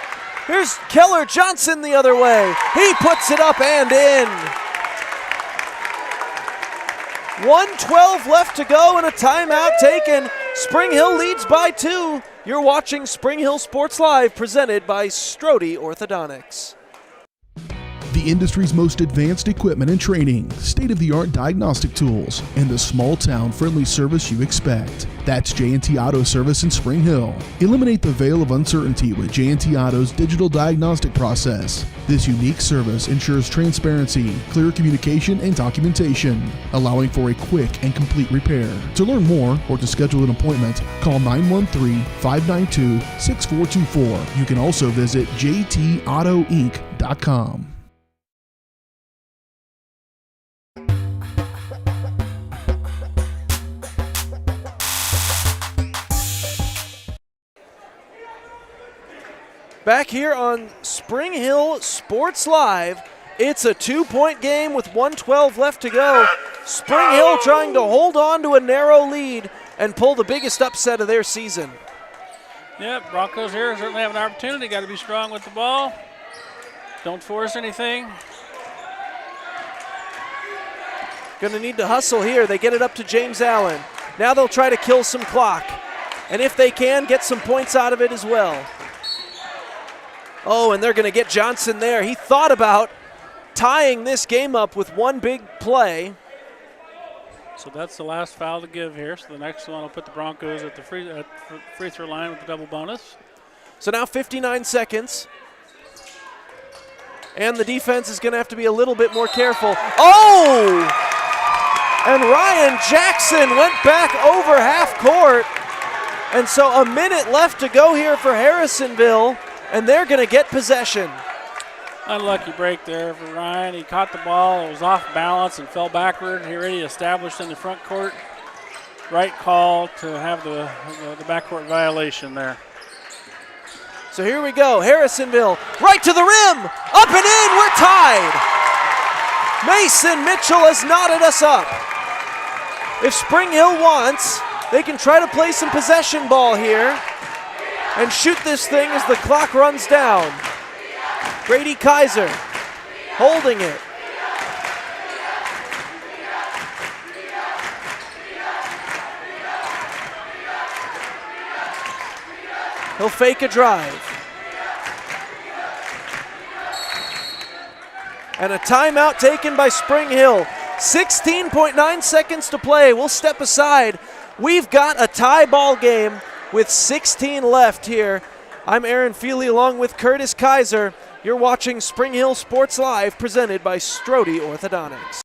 Here's Keller Johnson the other way. He puts it up and in. 1:12 left to go and a timeout taken. Spring Hill leads by 2. You're watching Spring Hill Sports Live, presented by Strode Orthodontics. The industry's most advanced equipment and training, state-of-the-art diagnostic tools, and the small-town friendly service you expect. That's J&T Auto Service in Spring Hill. Eliminate the veil of uncertainty with J&T Auto's digital diagnostic process. This unique service ensures transparency, clear communication, and documentation, allowing for a quick and complete repair. To learn more or to schedule an appointment, call 913-592-6424. You can also visit jtautoinc.com. Back here on Spring Hill Sports Live, it's a 2-point game with 1:12 left to go. Spring Hill trying to hold on to a narrow lead and pull the biggest upset of their season. Yep, Broncos here certainly have an opportunity. Got to be strong with the ball. Don't force anything. Going to need to hustle here. They get it up to James Allen. Now they'll try to kill some clock. And if they can, get some points out of it as well. Oh, and they're going to get Johnson there. He thought about tying this game up with one big play. So that's the last foul to give here. So the next one will put the Broncos at the free throw line with the double bonus. So now 59 seconds. And the defense is going to have to be a little bit more careful. Oh! And Ryan Jackson went back over half court. And so a minute left to go here for Harrisonville. And they're going to get possession. Unlucky break there for Ryan. He caught the ball. It was off balance and fell backward. He already established in the front court. Right call to have the backcourt violation there. So here we go. Harrisonville right to the rim. Up and in. We're tied. Mason Mitchell has knotted us up. If Spring Hill wants, they can try to play some possession ball here and shoot this thing as the clock runs down. Grady Kaiser holding it. He'll fake a drive. And a timeout taken by Spring Hill. 16.9 seconds to play. We'll step aside. We've got a tie ball game with 16 left here. I'm Aaron Feely along with Curtis Kaiser. You're watching Spring Hill Sports Live, presented by Strode Orthodontics.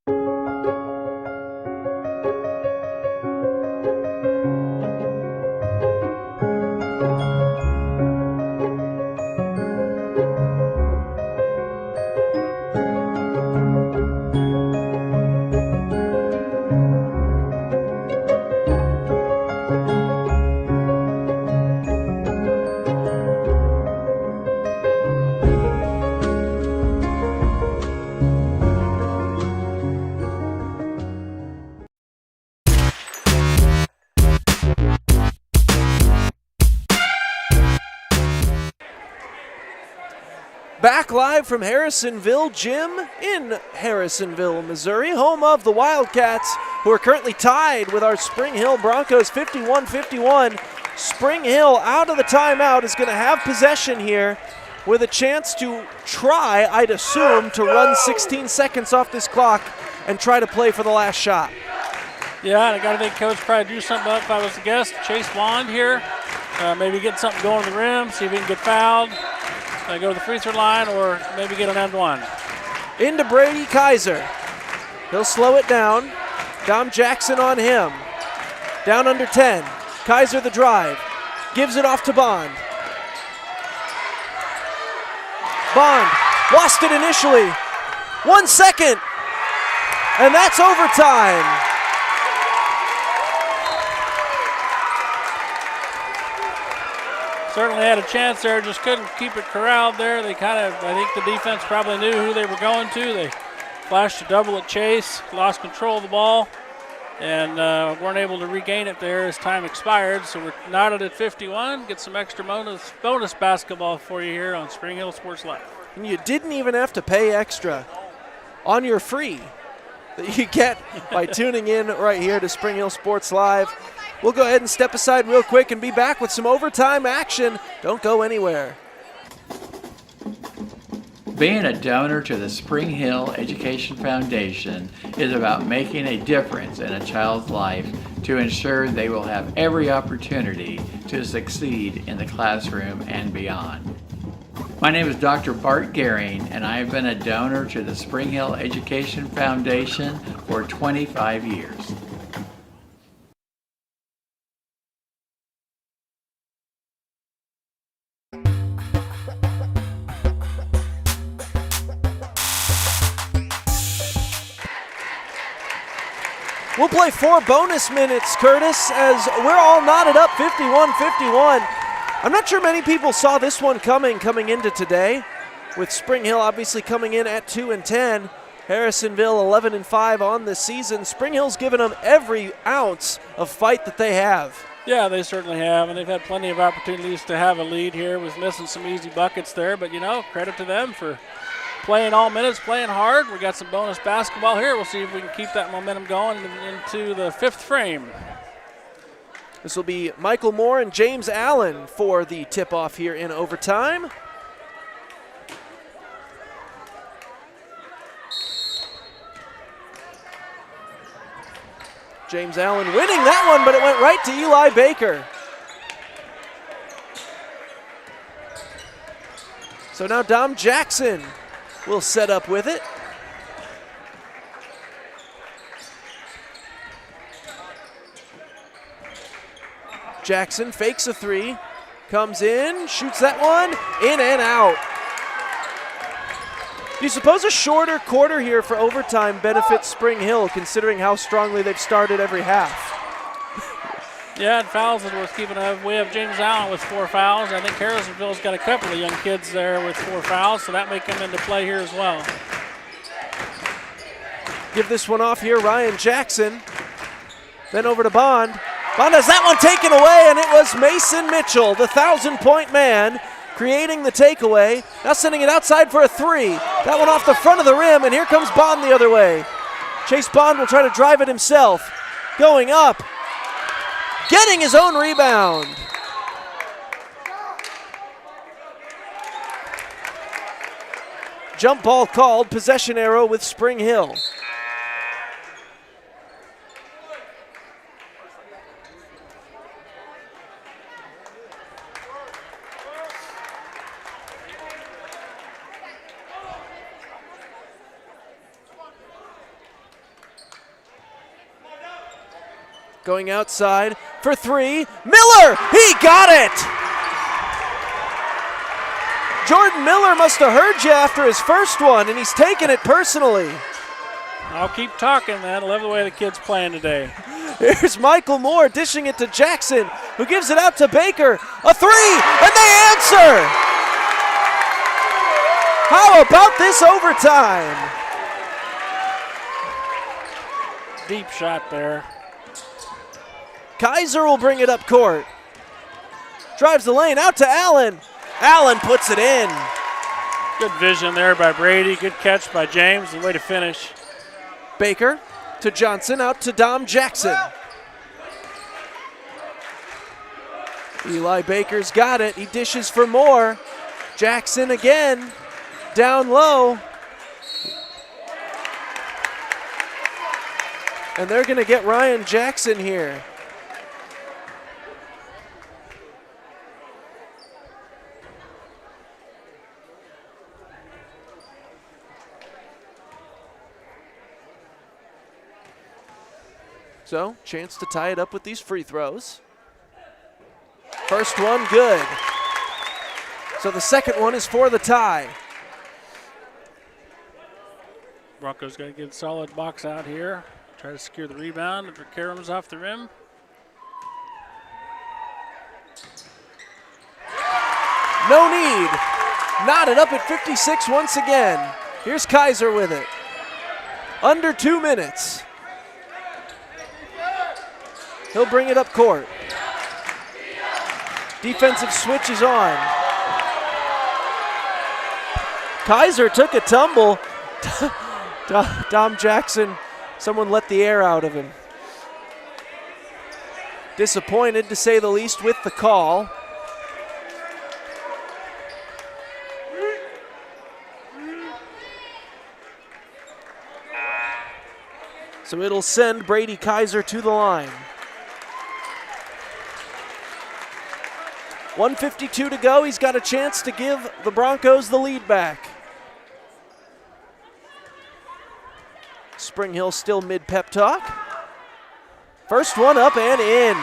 Back live from Harrisonville Gym in Harrisonville, Missouri, home of the Wildcats, who are currently tied with our Spring Hill Broncos 51-51. Spring Hill out of the timeout is going to have possession here with a chance to try, I'd assume, to run 16 seconds off this clock and try to play for the last shot. Yeah, I got to think Coach probably do something up if I was a guest. Chase Bond here, maybe get something going to the rim, see if he can get fouled. Go to the free throw line or maybe get an end one. Into Brady Kaiser. He'll slow it down. Dom Jackson on him. Down under 10. Kaiser the drive. Gives it off to Bond. Bond lost it initially. 1 second. And that's overtime. Certainly had a chance there, just couldn't keep it corralled there. They I think the defense probably knew who they were going to. They flashed a double at Chase, lost control of the ball, and weren't able to regain it there as time expired. So we're knotted at 51. Get some extra bonus basketball for you here on Spring Hill Sports Live. And you didn't even have to pay extra on your free that you get by tuning in right here to Spring Hill Sports Live. We'll go ahead and step aside real quick and be back with some overtime action. Don't go anywhere. Being a donor to the Spring Hill Education Foundation is about making a difference in a child's life to ensure they will have every opportunity to succeed in the classroom and beyond. My name is Dr. Bart Gehring, and I have been a donor to the Spring Hill Education Foundation for 25 years. We'll play 4 bonus minutes, Curtis, as we're all knotted up 51-51. I'm not sure many people saw this one coming into today, with Spring Hill obviously coming in at 2-10. Harrisonville 11-5 on the season. Spring Hill's given them every ounce of fight that they have. Yeah, they certainly have, and they've had plenty of opportunities to have a lead here. Was missing some easy buckets there, but credit to them for playing all minutes, playing hard. We got some bonus basketball here. We'll see if we can keep that momentum going into the 5th frame. This will be Michael Moore and James Allen for the tip-off here in overtime. James Allen winning that one, but it went right to Eli Baker. So now Dom Jackson will set up with it. Jackson fakes a 3, comes in, shoots that one, in and out. Do you suppose a shorter quarter here for overtime benefits Spring Hill, considering how strongly they've started every half? Yeah, and fouls is worth keeping up. We have James Allen with 4 fouls. I think Harrisonville's got a couple of young kids there with 4 fouls, so that may come into play here as well. Give this one off here, Ryan Jackson. Then over to Bond. Bond has that one taken away, and it was Mason Mitchell, the 1,000-point man, creating the takeaway. Now sending it outside for a 3. That one off the front of the rim, and here comes Bond the other way. Chase Bond will try to drive it himself. Going up. Getting his own rebound. Jump ball called, possession arrow with Spring Hill. Going outside for 3. Miller, he got it! Jordan Miller must have heard you after his first one, and he's taken it personally. I'll keep talking, man. I love the way the kid's playing today. Here's Michael Moore dishing it to Jackson, who gives it out to Baker. A 3, and they answer! How about this overtime? Deep shot there. Kaiser will bring it up court. Drives the lane out to Allen. Allen puts it in. Good vision there by Brady. Good catch by James. The way to finish. Baker to Johnson, out to Dom Jackson. Eli Baker's got it. He dishes for more. Jackson again, down low. And they're going to get Ryan Jackson here. So, chance to tie it up with these free throws. First one, good. So the second one is for the tie. Broncos got to get a solid box out here. Try to secure the rebound after Karam's off the rim. No need. Knotted up at 56 once again. Here's Kaiser with it. Under 2 minutes. He'll bring it up court. Defensive switch is on. Kaiser took a tumble. Dom Jackson, someone let the air out of him. Disappointed, to say the least, with the call. So it'll send Brady Kaiser to the line. 1:52 to go. He's got a chance to give the Broncos the lead back. Spring Hill still mid-pep talk. First one up and in.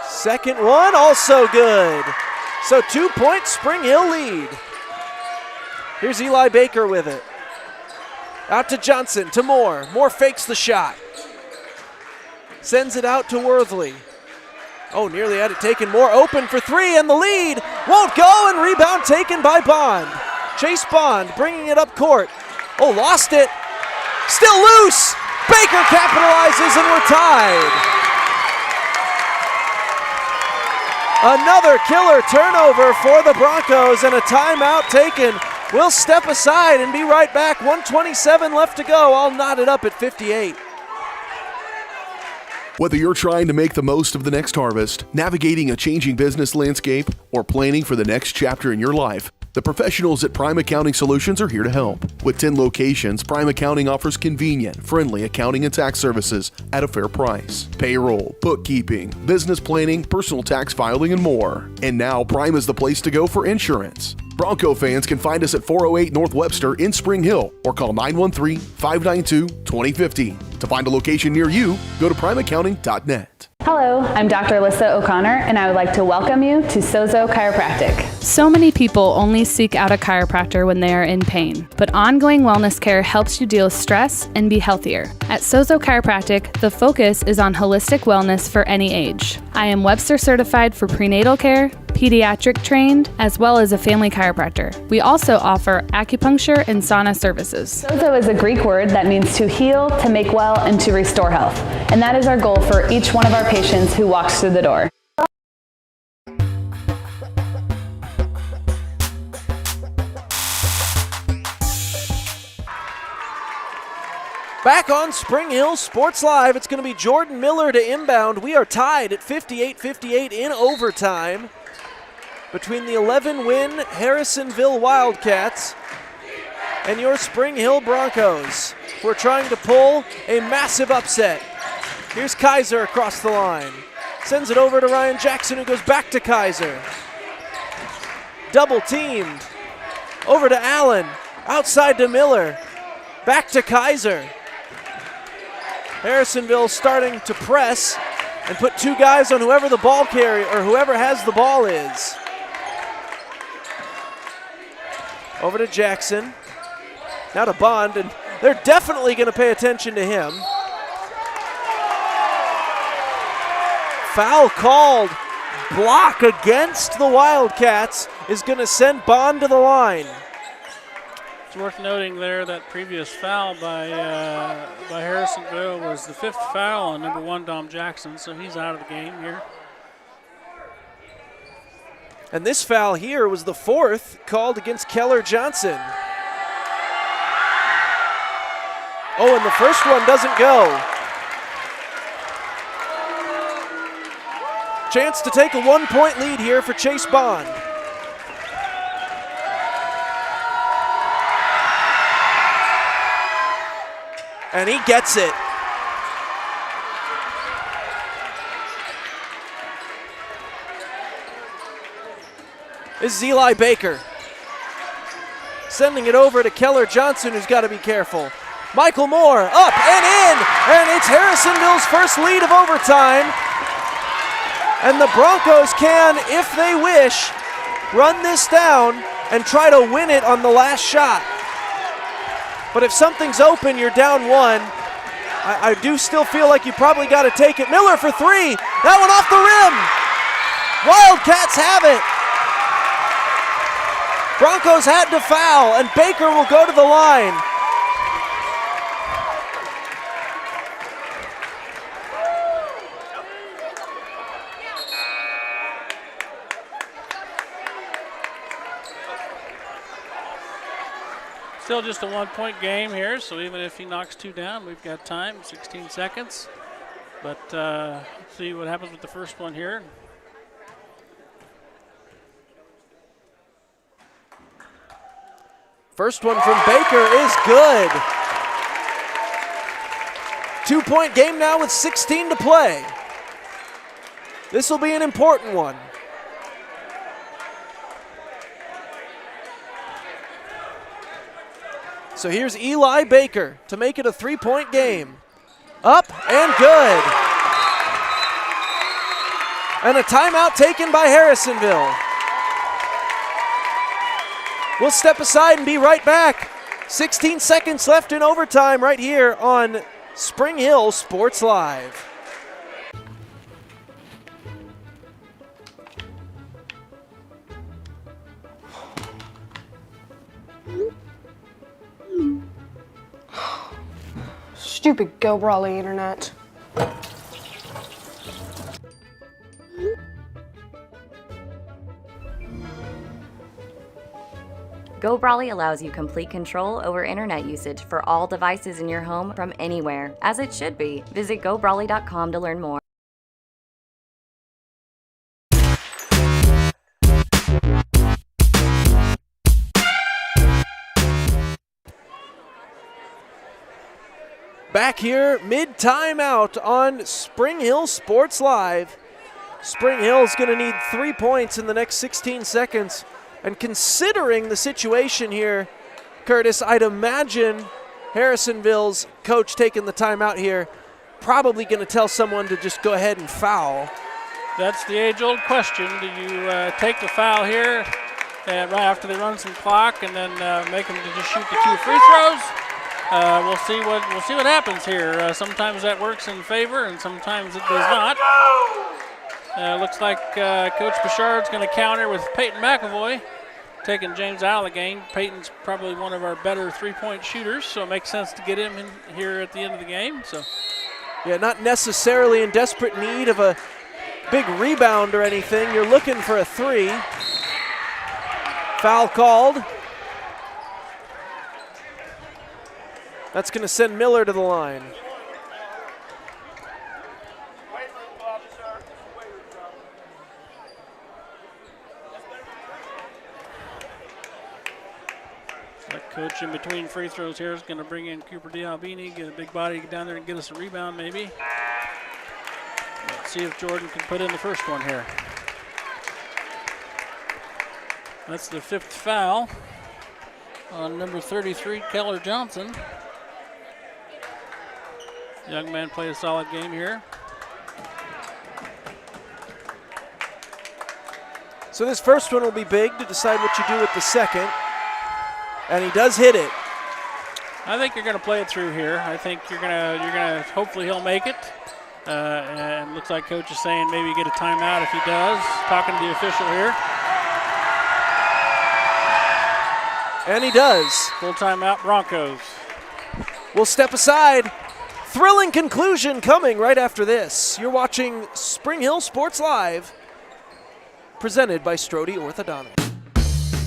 Second one, also good. So 2-point Spring Hill lead. Here's Eli Baker with it. Out to Johnson, to Moore. Moore fakes the shot. Sends it out to Worthley. Oh, nearly had it taken. Moore open for three, and the lead won't go, and rebound taken by Bond. Chase Bond bringing it up court. Oh, lost it. Still loose. Baker capitalizes, and we're tied. Another killer turnover for the Broncos and a timeout taken. We'll step aside and be right back. 1:27 left to go, all knotted up at 58. Whether you're trying to make the most of the next harvest, navigating a changing business landscape, or planning for the next chapter in your life, the professionals at Prime Accounting Solutions are here to help. With 10 locations, Prime Accounting offers convenient, friendly accounting and tax services at a fair price. Payroll, bookkeeping, business planning, personal tax filing, and more. And now Prime is the place to go for insurance. Bronco fans can find us at 408 North Webster in Spring Hill or call 913-592-2050. To find a location near you, go to primeaccounting.net. Hello, I'm Dr. Alyssa O'Connor, and I would like to welcome you to Sozo Chiropractic. So many people only seek out a chiropractor when they are in pain, but ongoing wellness care helps you deal with stress and be healthier. At Sozo Chiropractic, the focus is on holistic wellness for any age. I am Webster certified for prenatal care, pediatric trained, as well as a family chiropractor. We also offer acupuncture and sauna services. Sozo is a Greek word that means to heal, to make well, and to restore health. And that is our goal for each one of our patients who walks through the door. Back on Spring Hill Sports Live, it's going to be Jordan Miller to inbound. We are tied at 58-58 in overtime between the 11-win Harrisonville Wildcats and your Spring Hill Broncos, who are trying to pull a massive upset. Here's Kaiser across the line. Sends it over to Ryan Jackson, who goes back to Kaiser. Double teamed. Over to Allen. Outside to Miller. Back to Kaiser. Harrisonville starting to press and put two guys on whoever the ball carrier or whoever has the ball is. Over to Jackson. Now to Bond, and they're definitely going to pay attention to him. Foul called. Block against the Wildcats is going to send Bond to the line. It's worth noting there that previous foul by Harrisonville was the 5th foul on number 1, Dom Jackson, so he's out of the game here. And this foul here was the 4th called against Keller Johnson. Oh, and the first one doesn't go. Chance to take a 1-point lead here for Chase Bond. And he gets it. This is Eli Baker. Sending it over to Keller Johnson, who's got to be careful. Michael Moore up and in, and it's Harrisonville's first lead of overtime. And the Broncos can, if they wish, run this down and try to win it on the last shot. But if something's open, you're down 1. I do still feel like you probably got to take it. Miller for 3. That one off the rim. Wildcats have it. Broncos had to foul, and Baker will go to the line. Still just a 1-point game here, so even if he knocks 2 down, we've got time, 16 seconds. But let's see what happens with the first one here. First one from Baker is good. 2-point game now with 16 to play. This will be an important one. So here's Eli Baker to make it a 3-point game. Up and good. And a timeout taken by Harrisonville. We'll step aside and be right back. 16 seconds left in overtime right here on Spring Hill Sports Live. Stupid Go Brawley internet. Go Brawley allows you complete control over internet usage for all devices in your home from anywhere, as it should be. Visit GoBrawley.com to learn more. Back here, mid-timeout on Spring Hill Sports Live. Spring Hill's going to need 3 points in the next 16 seconds. And considering the situation here, Curtis, I'd imagine Harrisonville's coach taking the timeout here, probably going to tell someone to just go ahead and foul. That's the age-old question. Do you take the foul here right after they run some clock and then make them to just shoot the 2 free throws? We'll see what happens here. Sometimes that works in favor, and sometimes it does not. Looks like Coach Bouchard's going to counter with Peyton McAvoy, taking James Alleghane. Peyton's probably one of our better 3-point shooters, so it makes sense to get him in here at the end of the game. So, yeah, not necessarily in desperate need of a big rebound or anything. You're looking for a 3. Foul called. That's going to send Miller to the line. That coach in between free throws here is going to bring in Cooper Dialbini, get a big body down there and get us a rebound maybe. Let's see if Jordan can put in the first one here. That's the 5th foul on number 33, Keller Johnson. Young man played a solid game here. So this first one will be big to decide what you do with the second. And he does hit it. I think you're going to play it through here. I think you're gonna hopefully he'll make it. And looks like coach is saying maybe get a timeout if he does. Talking to the official here. And he does. Full timeout, Broncos. We'll step aside. Thrilling conclusion coming right after this. You're watching Spring Hill Sports Live, presented by Strode Orthodontics.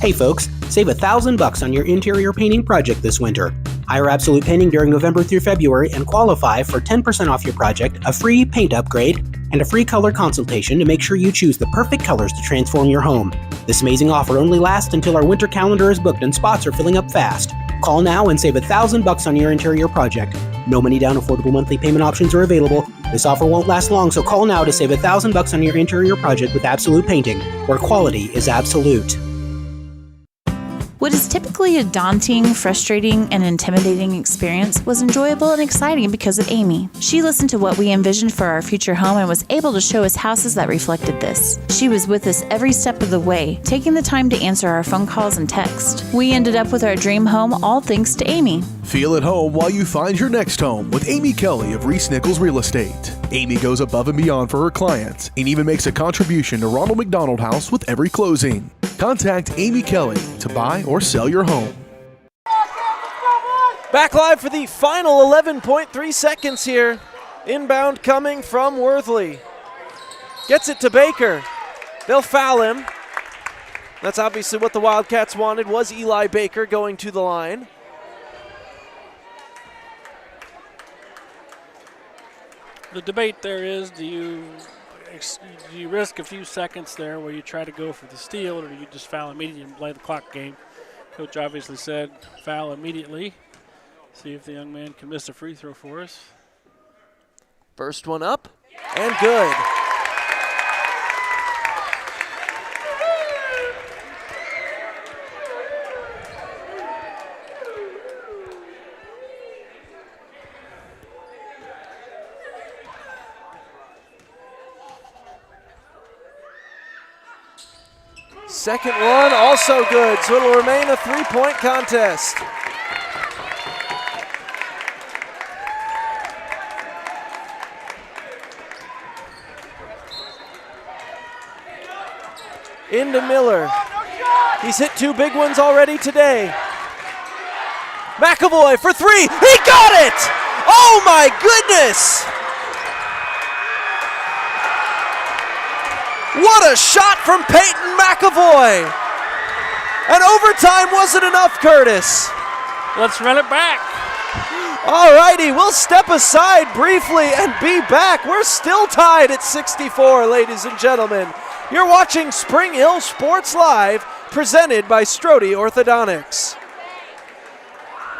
Hey folks, save $1,000 on your interior painting project this winter. Hire Absolute Painting during November through February and qualify for 10% off your project, a free paint upgrade, and a free color consultation to make sure you choose the perfect colors to transform your home. This amazing offer only lasts until our winter calendar is booked and spots are filling up fast. Call now and save $1,000 on your interior project. No money down, affordable monthly payment options are available. This offer won't last long, so call now to save $1,000 on your interior project with Absolute Painting, where quality is absolute. What is typically a daunting, frustrating, and intimidating experience was enjoyable and exciting because of Amy. She listened to what we envisioned for our future home and was able to show us houses that reflected this. She was with us every step of the way, taking the time to answer our phone calls and texts. We ended up with our dream home all thanks to Amy. Feel at home while you find your next home with Amy Kelly of Reese Nichols Real Estate. Amy goes above and beyond for her clients and even makes a contribution to Ronald McDonald House with every closing. Contact Amy Kelly to buy or sell your home. Back live for the final 11.3 seconds here. Inbound coming from Worthley. Gets it to Baker. They'll foul him. That's obviously what the Wildcats wanted, was Eli Baker going to the line. The debate there is, do you risk a few seconds there where you try to go for the steal, or do you just foul immediately and play the clock game? Coach obviously said foul immediately. See if the young man can miss a free throw for us. First one up and good. Second one, also good, so it'll remain a three-point contest. Into Miller. He's hit two big ones already today. McAvoy for three, he got it! Oh my goodness! What a shot from Peyton McAvoy! And overtime wasn't enough, Curtis. Let's run it back. All righty, we'll step aside briefly and be back. We're still tied at 64, ladies and gentlemen. You're watching Spring Hill Sports Live, presented by Strode Orthodontics.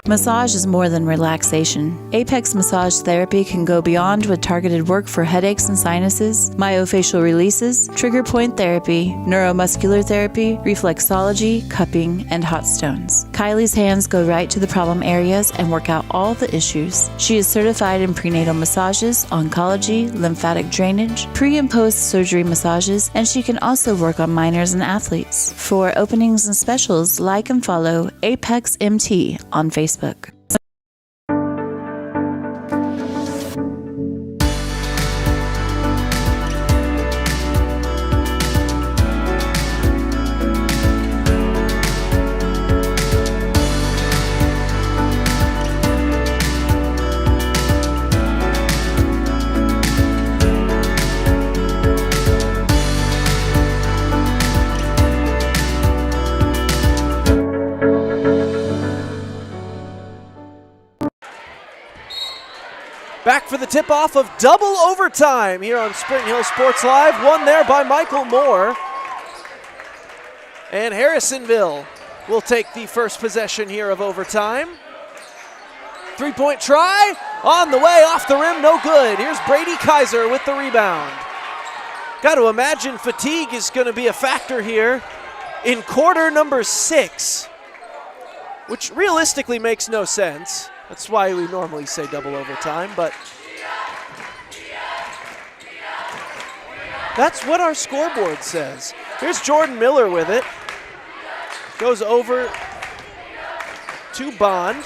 Massage is more than relaxation. Apex Massage Therapy can go beyond with targeted work for headaches and sinuses, myofascial releases, trigger point therapy, neuromuscular therapy, reflexology, cupping, and hot stones. Kylie's hands go right to the problem areas and work out all the issues. She is certified in prenatal massages, oncology, lymphatic drainage, pre- and post-surgery massages, and she can also work on minors and athletes. For openings and specials, like and follow Apex MT on Facebook. Back for the tip-off of double overtime here on Spring Hill Sports Live. Won there by Michael Moore. And Harrisonville will take the first possession here of overtime. Three-point try on the way, off the rim, no good. Here's Brady Kaiser with the rebound. Got to imagine fatigue is going to be a factor here in quarter number 6, which realistically makes no sense. That's why we normally say double overtime, but that's what our scoreboard says. Here's Jordan Miller with it. Goes over to Bond.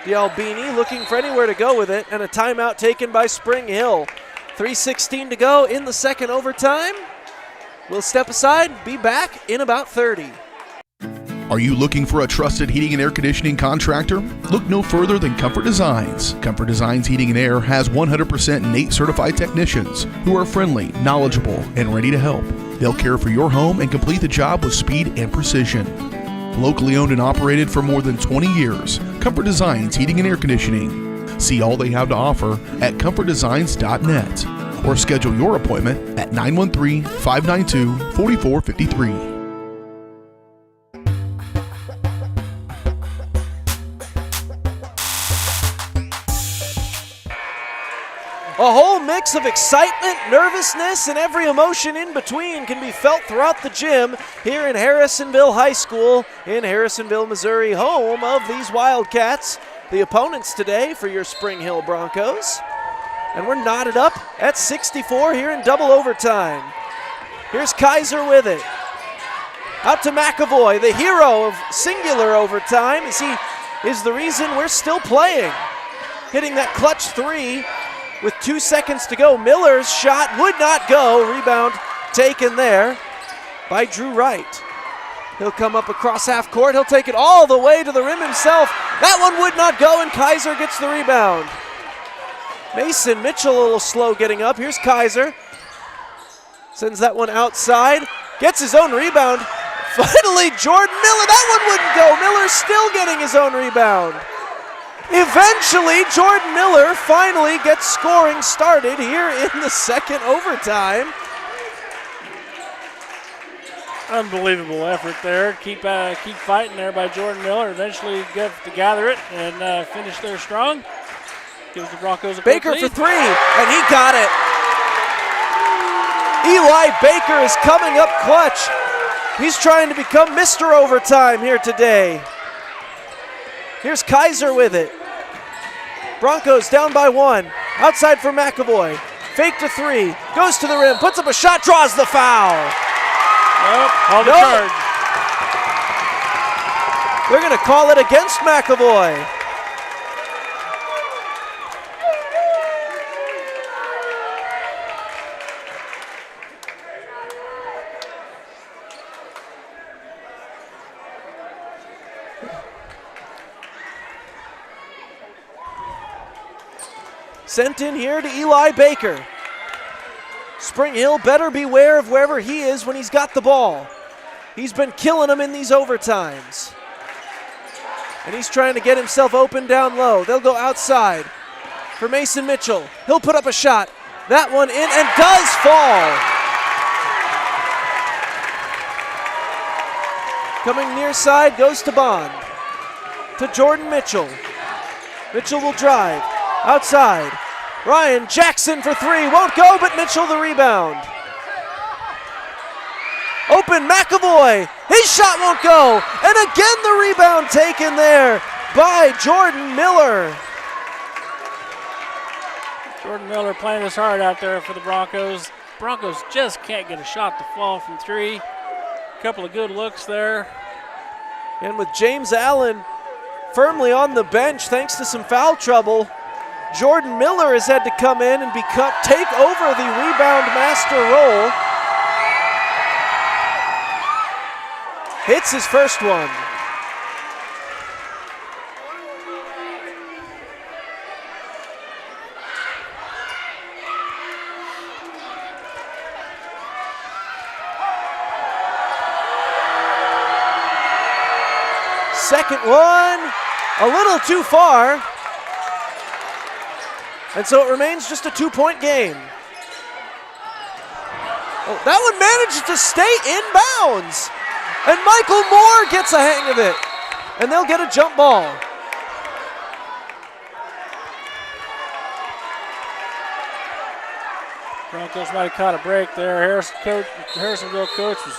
D'Albini looking for anywhere to go with it, and a timeout taken by Spring Hill. 3:16 to go in the second overtime. We'll step aside, be back in about 30. Are you looking for a trusted heating and air conditioning contractor? Look no further than Comfort Designs. Comfort Designs Heating and Air has 100% NATE certified technicians who are friendly, knowledgeable, and ready to help. They'll care for your home and complete the job with speed and precision. Locally owned and operated for more than 20 years, Comfort Designs Heating and Air Conditioning. See all they have to offer at comfortdesigns.net or schedule your appointment at 913-592-4453. A whole mix of excitement, nervousness, and every emotion in between can be felt throughout the gym here in Harrisonville High School in Harrisonville, Missouri, home of these Wildcats, the opponents today for your Spring Hill Broncos. And we're knotted up at 64 here in double overtime. Here's Kaiser with it. Out to McAvoy, the hero of singular overtime, as he is the reason we're still playing. Hitting that clutch three with 2 seconds to go. Miller's shot would not go. Rebound taken there by Drew Wright. He'll come up across half court. He'll take it all the way to the rim himself. That one would not go, and Kaiser gets the rebound. Mason Mitchell a little slow getting up. Here's Kaiser. Sends that one outside. Gets his own rebound. Finally, Jordan Miller. That one wouldn't go. Miller's still getting his own rebound. Eventually, Jordan Miller finally gets scoring started here in the second overtime. Unbelievable effort there. Keep fighting there by Jordan Miller. Eventually get to gather it and finish there strong. Gives the Broncos a Baker quick lead. for three, and he got it. Eli Baker is coming up clutch. He's trying to become Mr. Overtime here today. Here's Kaiser with it. Broncos down by one. Outside for McAvoy. Fake to three. Goes to the rim. Puts up a shot. Draws the foul. Call the charge. They're going to call it against McAvoy. Sent in here to Eli Baker. Spring Hill better beware of wherever he is when he's got the ball. He's been killing them in these overtimes. And he's trying to get himself open down low. They'll go outside for Mason Mitchell. He'll put up a shot. That one in and does fall. Coming near side goes to Bond. To Jordan Mitchell. Mitchell will drive. Outside, Ryan Jackson for three, won't go, but Mitchell the rebound. Open McAvoy, his shot won't go, and again the rebound taken there by Jordan Miller. Jordan Miller playing his heart out there for the Broncos. Broncos just can't get a shot to fall from three. A couple of good looks there. And with James Allen firmly on the bench thanks to some foul trouble, Jordan Miller has had to come in and take over the rebound master role. Hits his first one. Second one, a little too far. And so it remains just a 2-point game. Oh, that one managed to stay in bounds. And Michael Moore gets a hang of it. And they'll get a jump ball. Broncos might have caught a break there. Harrisonville coach was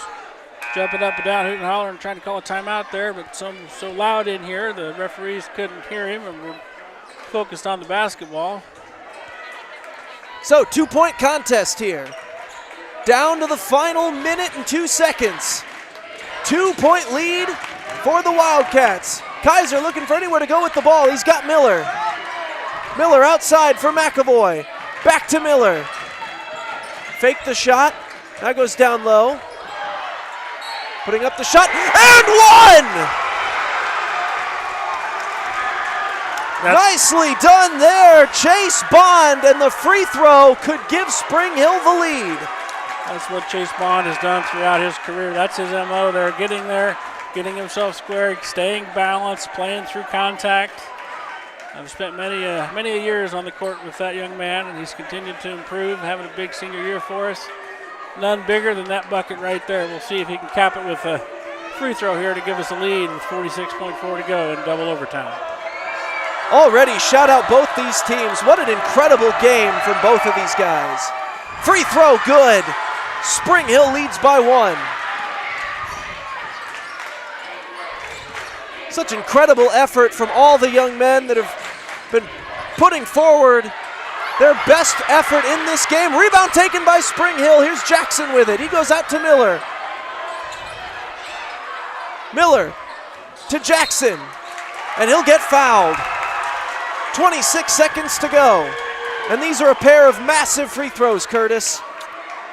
jumping up and down, hooting and hollering, trying to call a timeout there, but so loud in here, the referees couldn't hear him and were focused on the basketball. So 2-point contest here. Down to the final minute and 2 seconds. 2-point lead for the Wildcats. Kaiser looking for anywhere to go with the ball. He's got Miller. Miller outside for McAvoy. Back to Miller. Fake the shot, That goes down low. Putting up the shot, and one! Nicely done there, Chase Bond, and the free throw could give Spring Hill the lead. That's what Chase Bond has done throughout his career. That's his MO there, getting himself square, staying balanced, playing through contact. I've spent many years on the court with that young man, and he's continued to improve, having a big senior year for us. None bigger than that bucket right there. We'll see if he can cap it with a free throw here to give us a lead with 46.4 to go in double overtime. Already shout out both these teams. What an incredible game from both of these guys. Free throw good. Spring Hill leads by 1. Such incredible effort from all the young men that have been putting forward their best effort in this game. Rebound taken by Spring Hill. Here's Jackson with it. He goes out to Miller. Miller to Jackson, and he'll get fouled. 26 seconds to go. And these are a pair of massive free throws, Curtis.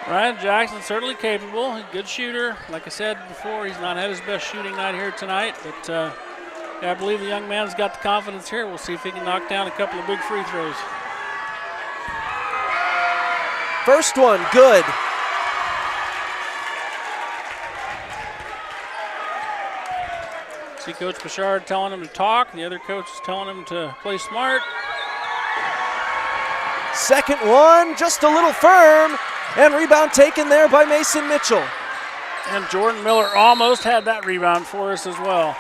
Ryan Jackson certainly capable. He's a good shooter. Like I said before, he's not had his best shooting night here tonight, but yeah, I believe the young man's got the confidence here. We'll see if he can knock down a couple of big free throws. First one, good. See Coach Bouchard telling him to talk. The other coach is telling him to play smart. Second one, just a little firm, and rebound taken there by Mason Mitchell. And Jordan Miller almost had that rebound for us as well.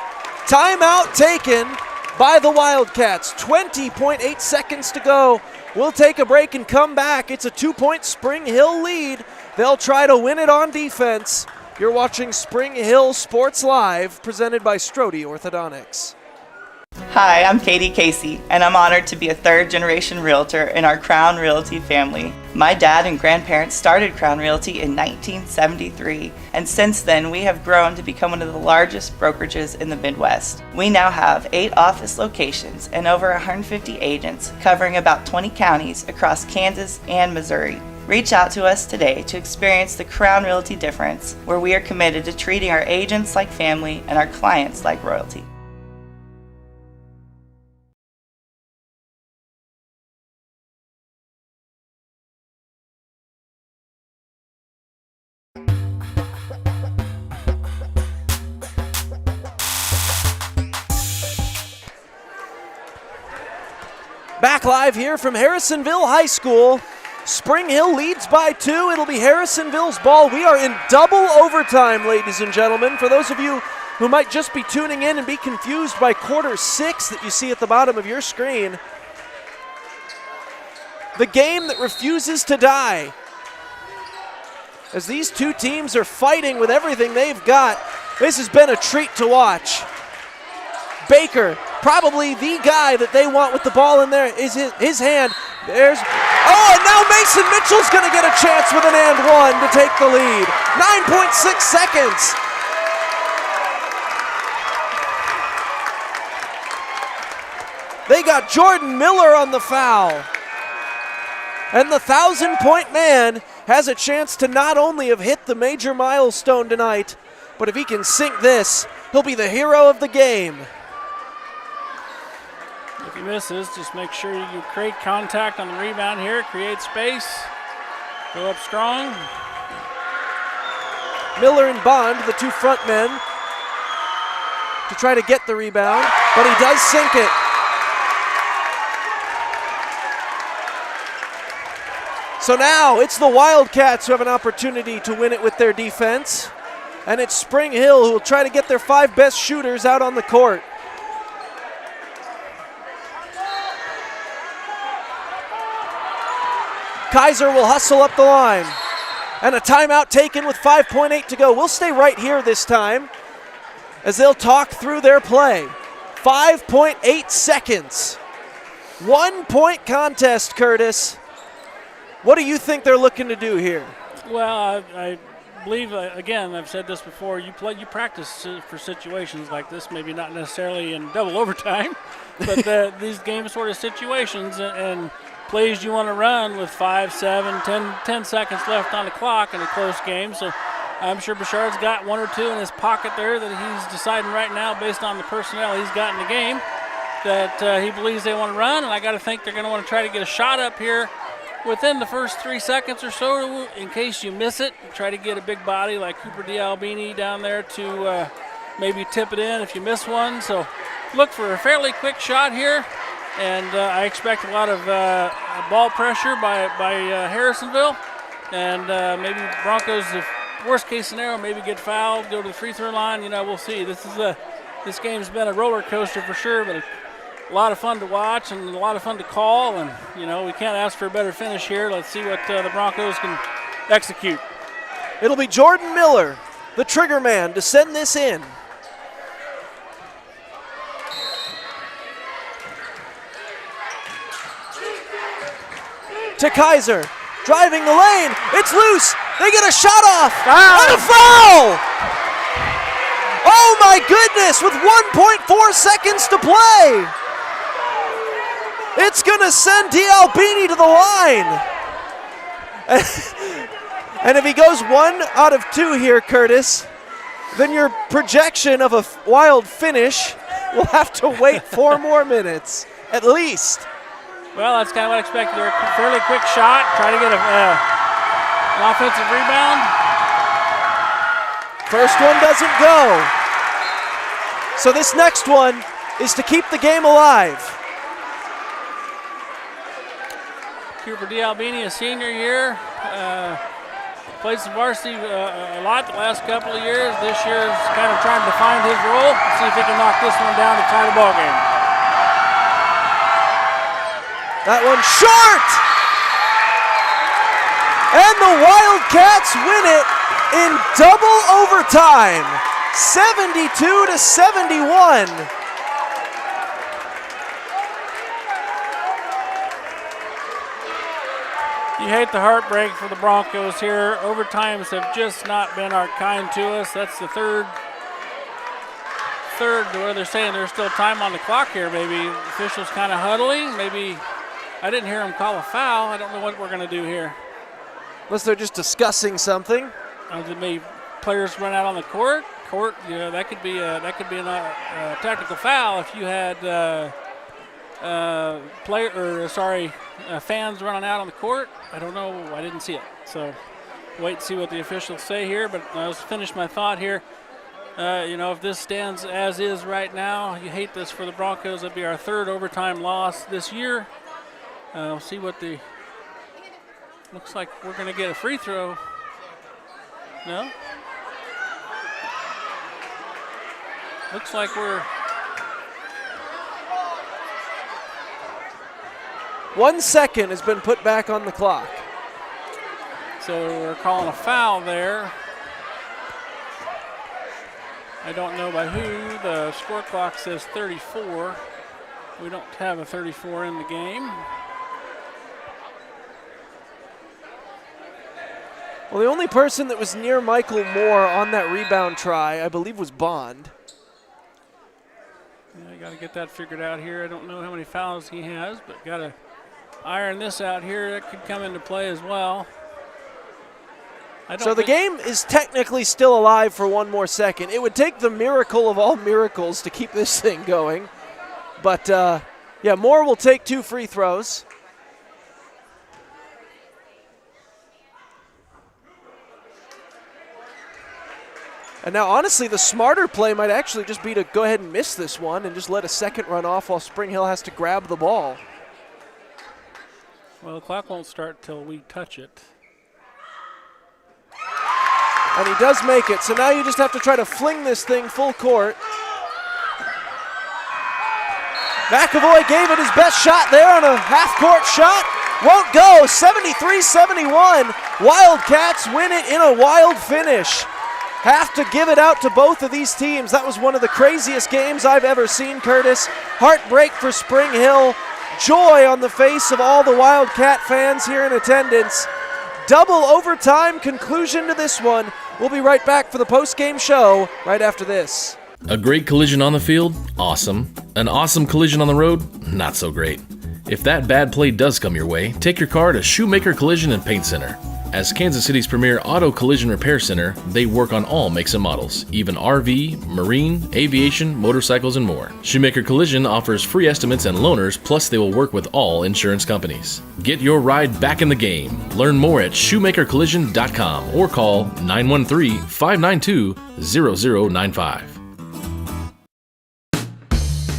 Timeout taken by the Wildcats. 20.8 seconds to go. We'll take a break and come back. It's a 2-point Spring Hill lead. They'll try to win it on defense. You're watching Spring Hill Sports Live, presented by Strode Orthodontics. Hi, I'm Katie Casey, and I'm honored to be a third-generation realtor in our Crown Realty family. My dad and grandparents started Crown Realty in 1973, and since then we have grown to become one of the largest brokerages in the Midwest. We now have 8 office locations and over 150 agents covering about 20 counties across Kansas and Missouri. Reach out to us today to experience the Crown Realty difference, where we are committed to treating our agents like family and our clients like royalty. Back live here from Harrisonville High School. Spring Hill leads by 2. It'll be Harrisonville's ball. We are in double overtime, ladies and gentlemen. For those of you who might just be tuning in and be confused by quarter 6 that you see at the bottom of your screen, the game that refuses to die. As these two teams are fighting with everything they've got, this has been a treat to watch. Baker, probably the guy that they want with the ball in there, is his hand. And now Mason Mitchell's going to get a chance with an and one to take the lead. 9.6 seconds. They got Jordan Miller on the foul. And the 1,000-point man has a chance to not only have hit the major milestone tonight, but if he can sink this, he'll be the hero of the game. If he misses, just make sure you create contact on the rebound here, create space, go up strong. Miller and Bond, the two front men, to try to get the rebound, but he does sink it. So now it's the Wildcats who have an opportunity to win it with their defense, and it's Spring Hill who will try to get their 5 best shooters out on the court. Kaiser will hustle up the line. And a timeout taken with 5.8 to go. We'll stay right here this time as they'll talk through their play. 5.8 seconds. 1-point contest, Curtis. What do you think they're looking to do here? Well, I believe, again, I've said this before, you practice for situations like this, maybe not necessarily in double overtime, but these game sort of situations, and plays you want to run with 5, 7, 10 seconds left on the clock in a close game. So I'm sure Bouchard's got 1 or 2 in his pocket there that he's deciding right now based on the personnel he's got in the game that he believes they want to run. And I got to think they're going to want to try to get a shot up here within the first 3 seconds or so in case you miss it. Try to get a big body like Cooper D'Albini down there to maybe tip it in if you miss one. So look for a fairly quick shot here. And I expect a lot of ball pressure by Harrisonville. And maybe Broncos, if worst case scenario, maybe get fouled, go to the free throw line. We'll see. This game's been a roller coaster for sure, but a lot of fun to watch and a lot of fun to call. And, we can't ask for a better finish here. Let's see what the Broncos can execute. It'll be Jordan Miller, the trigger man, to send this in. To Kaiser, driving the lane, it's loose, they get a shot off, and a foul! Oh my goodness, with 1.4 seconds to play! It's gonna send D'Albini to the line. And if he goes 1 out of 2 here, Curtis, then your projection of a wild finish will have to wait 4 more minutes, at least. Well, that's kind of what I expected there. Fairly quick shot. Try to get an offensive rebound. First one doesn't go. So this next one is to keep the game alive. Cooper D'Albini, a senior year. Played some varsity a lot the last couple of years. This year is kind of trying to find his role. See if he can knock this one down to tie the ball game. That one short! And the Wildcats win it in double overtime, 72-71. You hate the heartbreak for the Broncos here. Overtimes have just not been our kind to us. That's the third where they're saying there's still time on the clock here. Maybe officials kind of huddling. Maybe I didn't hear him call a foul. I don't know what we're going to do here. Unless they're just discussing something. Maybe players run out on the court. That could be a technical foul if you had fans running out on the court. I don't know. I didn't see it. So wait and see what the officials say here. But I'll finish my thought here. If this stands as is right now, you hate this for the Broncos. It'll be our 3rd overtime loss this year. We'll see what looks like we're going to get a free throw. No? Looks like we're 1 second has been put back on the clock. So we're calling a foul there. I don't know by who. The score clock says 34. We don't have a 34 in the game. Well, the only person that was near Michael Moore on that rebound try, I believe, was Bond. Yeah, got to get that figured out here. I don't know how many fouls he has, but got to iron this out here. That could come into play as well. So the game is technically still alive for 1 more second. It would take the miracle of all miracles to keep this thing going. But, Moore will take 2 free throws. And now, honestly, the smarter play might actually just be to go ahead and miss this one and just let a second run off while Spring Hill has to grab the ball. Well, the clock won't start till we touch it. And he does make it, so now you just have to try to fling this thing full court. McAvoy gave it his best shot there on a half-court shot. Won't go, 73-71. Wildcats win it in a wild finish. Have to give it out to both of these teams. That was one of the craziest games I've ever seen, Curtis. Heartbreak for Spring Hill. Joy on the face of all the Wildcat fans here in attendance. Double overtime conclusion to this one. We'll be right back for the post-game show right after this. A great collision on the field? Awesome. An awesome collision on the road? Not so great. If that bad play does come your way, take your car to Shoemaker Collision and Paint Center. As Kansas City's premier auto collision repair center, they work on all makes and models, even RV, marine, aviation, motorcycles, and more. Shoemaker Collision offers free estimates and loaners, plus they will work with all insurance companies. Get your ride back in the game. Learn more at shoemakercollision.com or call 913-592-0095.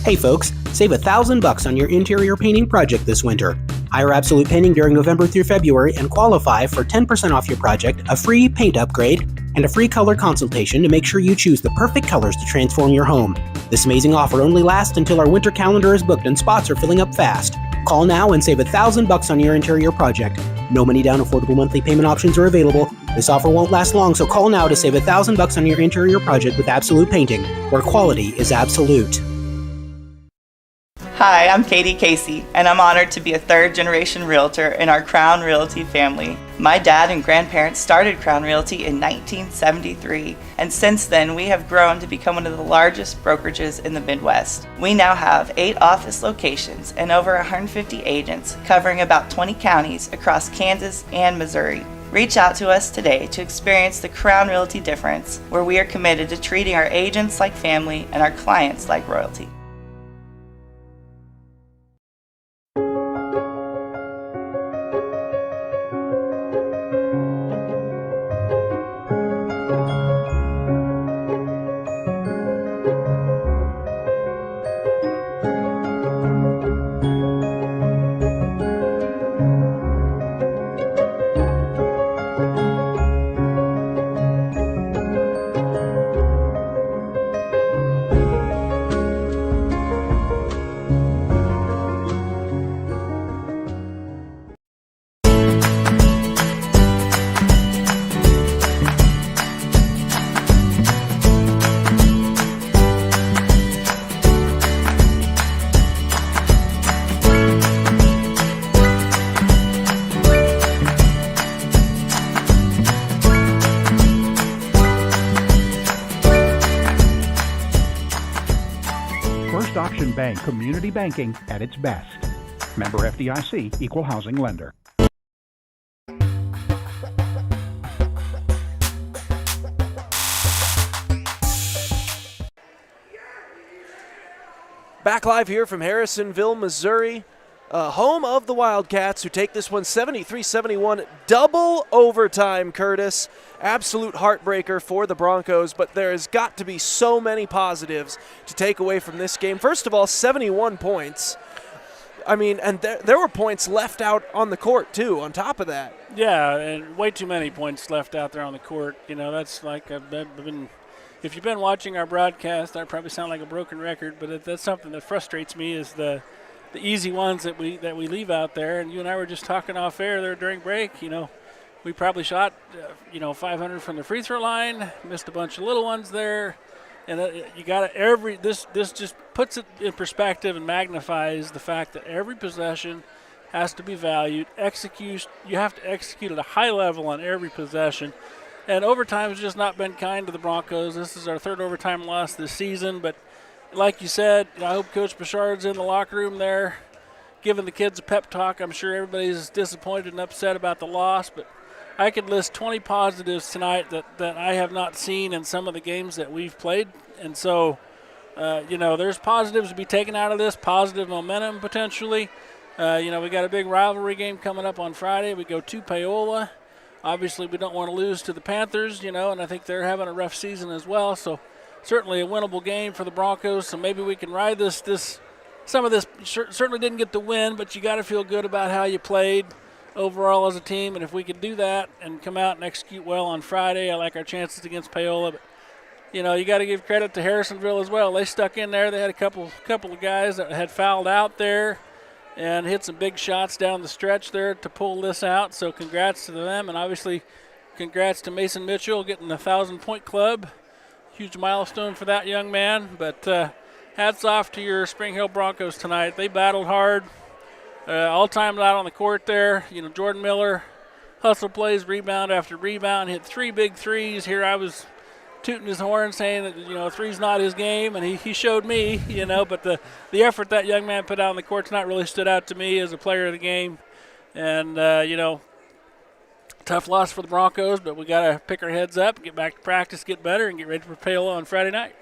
Hey folks, save $1,000 on your interior painting project this winter. Hire Absolute Painting during November through February and qualify for 10% off your project, a free paint upgrade, and a free color consultation to make sure you choose the perfect colors to transform your home. This amazing offer only lasts until our winter calendar is booked and spots are filling up fast. Call now and save $1,000 on your interior project. No money down, affordable monthly payment options are available. This offer won't last long, so call now to save $1,000 on your interior project with Absolute Painting, where quality is absolute. Hi, I'm Katie Casey, and I'm honored to be a third-generation realtor in our Crown Realty family. My dad and grandparents started Crown Realty in 1973, and since then we have grown to become one of the largest brokerages in the Midwest. We now have 8 office locations and over 150 agents covering about 20 counties across Kansas and Missouri. Reach out to us today to experience the Crown Realty difference, where we are committed to treating our agents like family and our clients like royalty. First Option Bank Community Banking at its best. Member FDIC, Equal Housing Lender. Back live here from Harrisonville, Missouri, home of the Wildcats, who take this one 73-71, double overtime, Curtis. Absolute heartbreaker for the Broncos, but there has got to be so many positives to take away from this game. First of all, 71 points. I mean, and there were points left out on the court, too, on top of that. Yeah, and way too many points left out there on the court. You know, that's like I've been – if you've been watching our broadcast, I probably sound like a broken record, but that's something that frustrates me is the easy ones that we leave out there. And you and I were just talking off air there during break, you know. We probably shot, 500 from the free throw line, missed a bunch of little ones there. And you got to this just puts it in perspective and magnifies the fact that every possession has to be valued. You have to execute at a high level on every possession. And overtime has just not been kind to the Broncos. This is our third overtime loss this season. But like you said, I hope Coach Bouchard's in the locker room there giving the kids a pep talk. I'm sure everybody's disappointed and upset about the loss, but I could list 20 positives tonight that I have not seen in some of the games that we've played. And so, there's positives to be taken out of this, positive momentum potentially. We got a big rivalry game coming up on Friday. We go to Paola. Obviously, we don't want to lose to the Panthers, and I think they're having a rough season as well. So certainly a winnable game for the Broncos. So maybe we can ride some of this certainly didn't get the win, but you got to feel good about how you played overall as a team, and if we could do that and come out and execute well on Friday, I like our chances against Paola. But you got to give credit to Harrisonville as well. They stuck in there. They had a couple of guys that had fouled out there and hit some big shots down the stretch there to pull this out. So congrats to them, and obviously congrats to Mason Mitchell getting the 1,000-point club. Huge milestone for that young man. But hats off to your Spring Hill Broncos tonight. They battled hard. All time out on the court there. Jordan Miller, hustle plays, rebound after rebound, hit 3 big threes. Here I was tooting his horn saying that, you know, three's not his game, and he showed me, you know, but the effort that young man put out on the court tonight really stood out to me as a player of the game. And, you know, tough loss for the Broncos, but we got to pick our heads up, get back to practice, get better, and get ready for Paola on Friday night.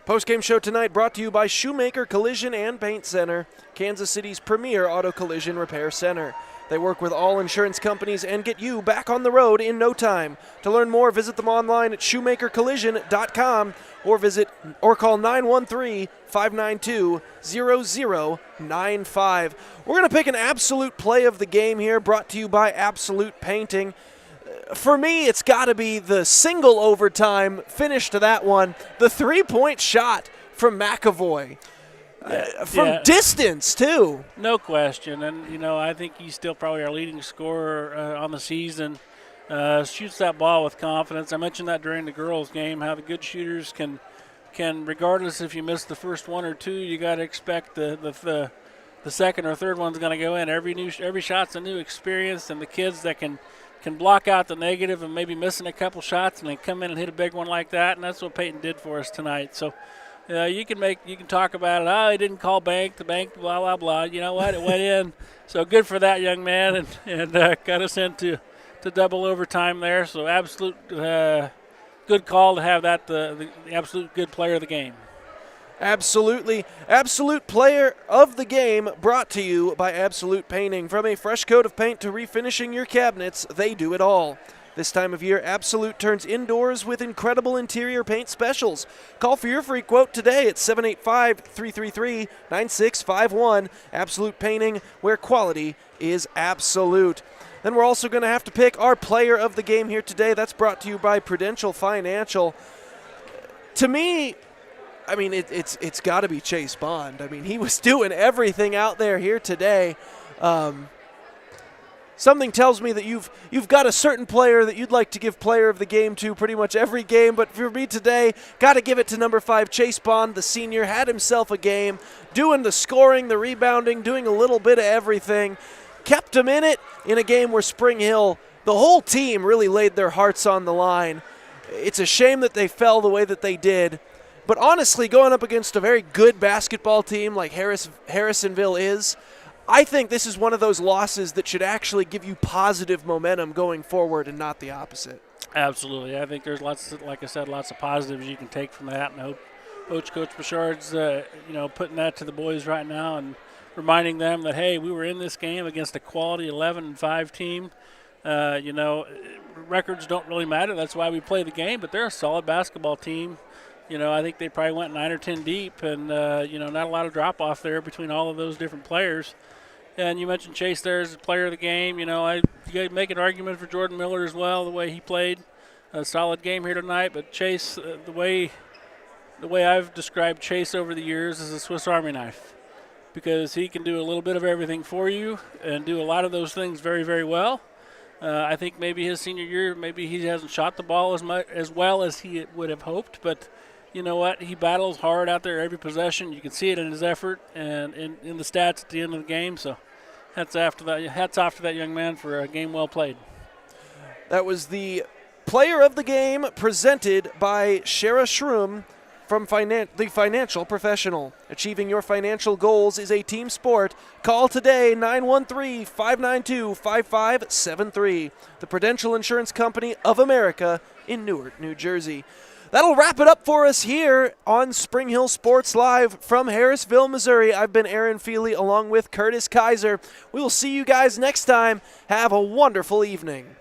Post-game show tonight brought to you by Shoemaker Collision and Paint Center, Kansas City's premier auto collision repair center. They work with all insurance companies and get you back on the road in no time. To learn more, visit them online at shoemakercollision.com or call 913-592-0095. We're going to pick an absolute play of the game here, brought to you by Absolute Painting. For me, it's got to be the single overtime finish to that one, the three-point shot from McAvoy. From distance, too. No question. And, you know, I think he's still probably our leading scorer on the season. Shoots that ball with confidence. I mentioned that during the girls' game, how the good shooters can regardless if you miss the first one or two, you got to expect the second or third one's going to go in. Every shot's a new experience, and the kids that can block out the negative and maybe missing a couple shots and then come in and hit a big one like that, and that's what Peyton did for us tonight. So you can talk about it. Oh, he didn't call the bank, blah, blah, blah. You know what? It went in. So good for that young man, and got us into double overtime there. So absolute good call to have that the absolute good player of the game. Absolutely. Absolute player of the game brought to you by Absolute Painting. From a fresh coat of paint to refinishing your cabinets, they do it all. This time of year, Absolute turns indoors with incredible interior paint specials. Call for your free quote today at 785-333-9651. Absolute Painting, where quality is absolute. Then we're also going to have to pick our player of the game here today. That's brought to you by Prudential Financial. To me, I mean, it's got to be Chase Bond. I mean, he was doing everything out there here today. Something tells me that you've got a certain player that you'd like to give player of the game to pretty much every game, but for me today, got to give it to number 5, Chase Bond, the senior. Had himself a game, doing the scoring, the rebounding, doing a little bit of everything. Kept him in it in a game where Spring Hill, the whole team really laid their hearts on the line. It's a shame that they fell the way that they did. But honestly, going up against a very good basketball team like Harrisonville is, I think this is one of those losses that should actually give you positive momentum going forward and not the opposite. Absolutely. I think there's lots of positives you can take from that. And I hope Coach Bouchard's, putting that to the boys right now and reminding them that, hey, we were in this game against a quality 11-5 team. Records don't really matter. That's why we play the game, but they're a solid basketball team. You know, I think they probably went 9 or 10 deep, and, not a lot of drop-off there between all of those different players. And you mentioned Chase there as a player of the game. You know, you could make an argument for Jordan Miller as well, the way he played. A solid game here tonight, but Chase, the way I've described Chase over the years is a Swiss Army knife, because he can do a little bit of everything for you and do a lot of those things very, very well. I think maybe his senior year, maybe he hasn't shot the ball as well as he would have hoped, but you know what? He battles hard out there every possession. You can see it in his effort and in the stats at the end of the game. So hats off to that young man for a game well played. That was the player of the game presented by Shara Shroom from the Financial Professional. Achieving your financial goals is a team sport. Call today, 913-592-5573. The Prudential Insurance Company of America in Newark, New Jersey. That'll wrap it up for us here on Spring Hill Sports Live from Harrisville, Missouri. I've been Aaron Feely along with Curtis Kaiser. We will see you guys next time. Have a wonderful evening.